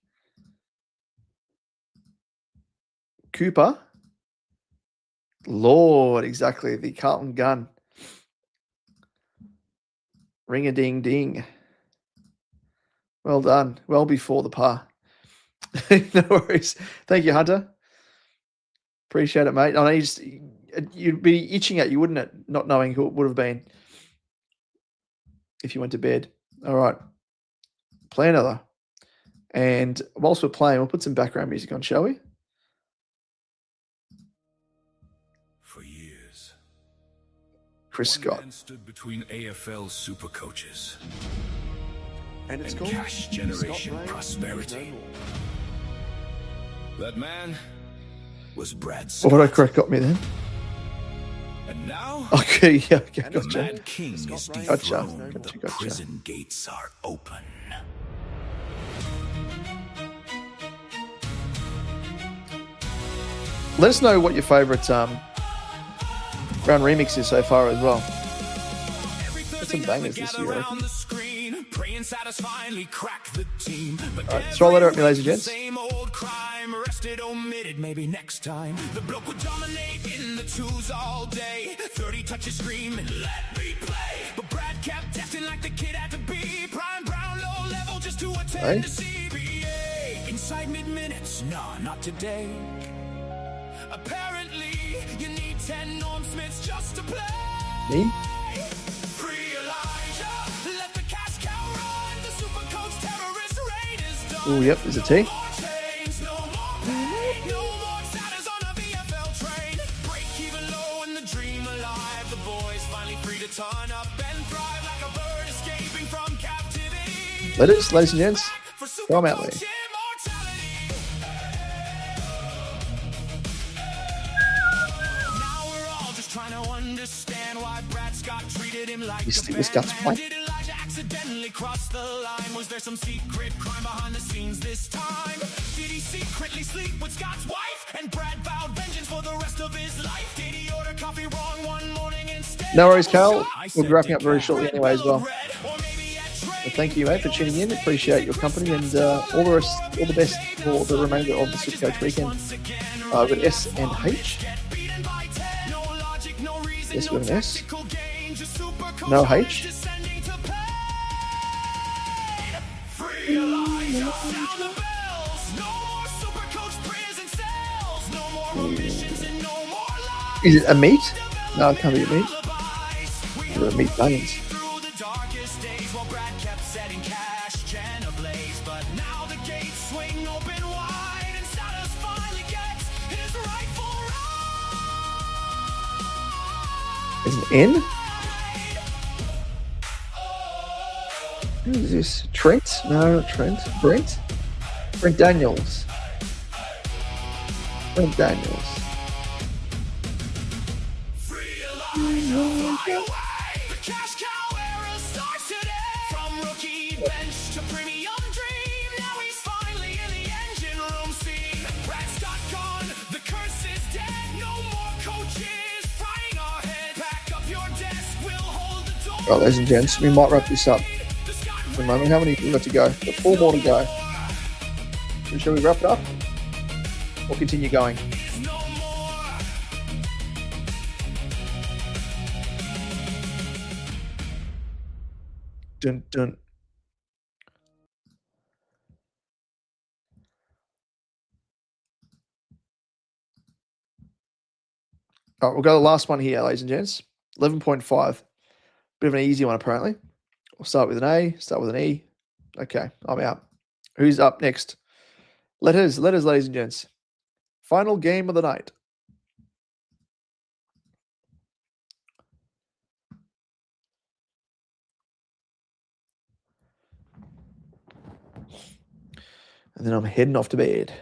Cooper. Lord, exactly. The Carlton gun. Ring a ding, ding. Well done. Well before the par. No worries. Thank you, Hunter. Appreciate it, mate. I know you'd be itching at you, wouldn't it? Not knowing who it would have been if you went to bed. All right. Play another. And whilst we're playing, we'll put some background music on, shall we? For years, Chris Scott. man stood between AFL SuperCoaches And it's and called cash generation Scott Ray. prosperity. That man was Brad What Scott. autocorrect got me then? And now, Okay, yeah, okay, the gotcha. Mad King is Gotcha, dethroned. gotcha, The gotcha. prison gates are open. Let us know what your favourite round remix is so far as well. That's some bangers this year, I reckon. Alright, throw a letter at me, ladies and gents. Same old crime, arrested, omitted, maybe next time. The bloke would dominate in the twos all day. 30 touches screaming, let me play. But Brad kept acting like the kid had to be. Prime Brown, low level, just to attend the CBA. Inside mid-minutes, nah, not today. Apparently, you need 10 Norm Smiths just to play. Me? Oh, yep, there's a T. Letters, ladies and gents. Throw them out there. You stick with Scott's point. Accidentally crossed the line. Was there some secret crime behind the scenes this time? Did he secretly sleep with Scott's wife? And Brad vowed vengeance for the rest of his life. Did he order coffee wrong one morning instead? No worries, Carl. We'll be wrapping up very shortly anyway as well. Well, thank you, mate, for tuning in. Appreciate your company and all the best for the remainder of the SuperCoach weekend. We've got S and H. Yes, we've got an S. No H. Is it a meat? No, it can't be a meat. Or a meat buns. Is it N? Who is this? Trent? No, not Trent. Brent? Brent Daniels. Brent Daniels. Free your life, fly away. The cash cow premium dream. Now he's finally in the engine room scene. Brad's got gone, the curse is dead. No more coaches frying our head. Pack up your desk, we'll hold the door. Right, ladies and gents, we might wrap this up for a moment. How many we got to go? Got 4 more to go. Shall we wrap it up or continue going? Dun, dun. All right, we'll go to the last one here, ladies and gents. 11.5. Bit of an easy one, apparently. We'll start with an A, start with an E. Okay, I'm out. Who's up next? Letters, ladies and gents. Final game of the night. And then I'm heading off to bed.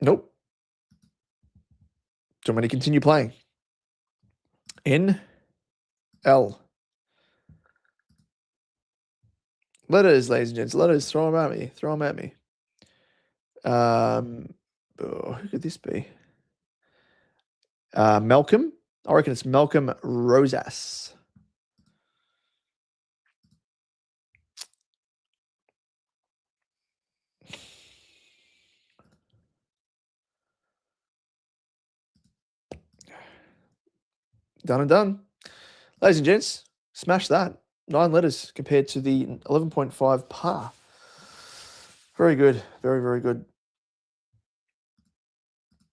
Nope. Do you want me to continue playing? N, L. Letters, ladies and gents. Letters. Throw them at me. Throw them at me. Who could this be? Malcolm. I reckon it's Malcolm Rosas. Done and done. Ladies and gents, smash that. 9 letters compared to the 11.5 par. Very good. Very, very good.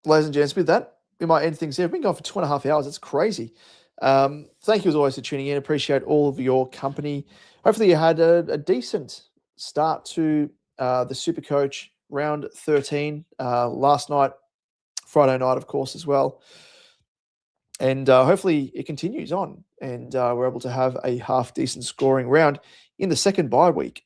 Ladies and gents, with that, we might end things here. We've been going for 2.5 hours. That's crazy. Thank you as always for tuning in. Appreciate all of your company. Hopefully you had a decent start to the SuperCoach round 13 last night, Friday night, of course, as well. And hopefully it continues on and we're able to have a half-decent scoring round in the second bye week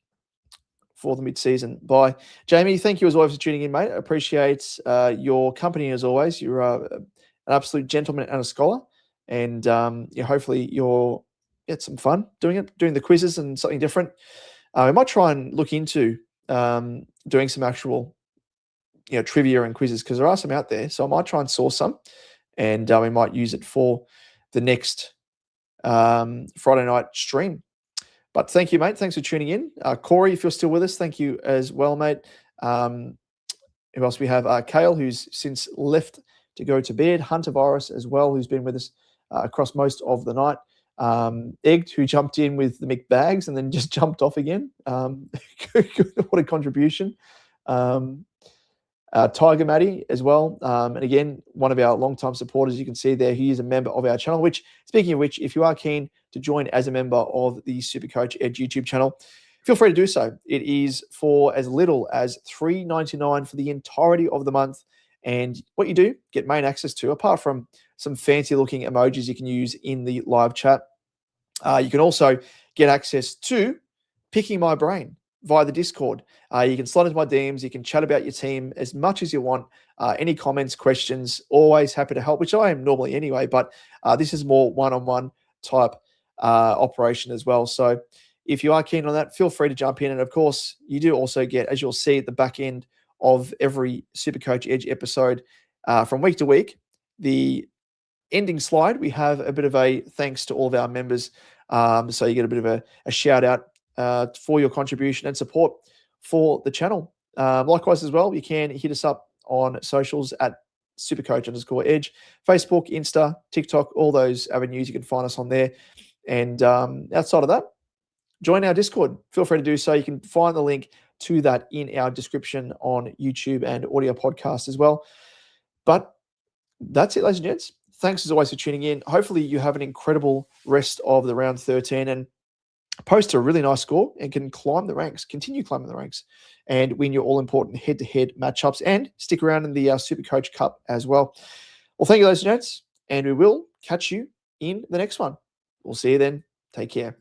for the mid-season bye. Jamie, thank you as always for tuning in, mate. I appreciate your company as always. You're an absolute gentleman and a scholar. And hopefully you'll get some fun doing the quizzes and something different. I might try and look into doing some actual trivia and quizzes because there are some out there. So I might try and source some. And we might use it for the next Friday night stream. But thank you, mate. Thanks for tuning in. Corey, if you're still with us, thank you as well, mate. Who else we have? Kale, who's since left to go to bed. Hunter Virus as well, who's been with us across most of the night. Egged, who jumped in with the McBags and then just jumped off again. What a contribution. Tiger Matty as well. And again, one of our longtime supporters, you can see there, he is a member of our channel, which, speaking of which, if you are keen to join as a member of the SuperCoach Edge YouTube channel, feel free to do so. It is for as little as $3.99 for the entirety of the month. And what you do, get main access to, apart from some fancy looking emojis you can use in the live chat, you can also get access to Picking My Brain via the Discord. You can slide into my DMs. You can chat about your team as much as you want. Any comments, questions, always happy to help, which I am normally anyway, but this is more one-on-one type operation as well. So if you are keen on that, feel free to jump in. And of course, you do also get, as you'll see at the back end of every SuperCoach Edge episode from week to week, the ending slide, we have a bit of a thanks to all of our members. So you get a bit of a shout out for your contribution and support for the channel. Likewise as well, you can hit us up on socials at SuperCoach_Edge, Facebook, Insta, TikTok, all those avenues. You can find us on there. And outside of that, join our Discord. Feel free to do so. You can find the link to that in our description on YouTube and audio podcast as well. But that's it, ladies and gents. Thanks as always for tuning in. Hopefully you have an incredible rest of the round 13 and post a really nice score and can climb the ranks, continue climbing the ranks and win your all-important head-to-head matchups and stick around in the SuperCoach Cup as well. Well, thank you, ladies and gents, and we will catch you in the next one. We'll see you then. Take care.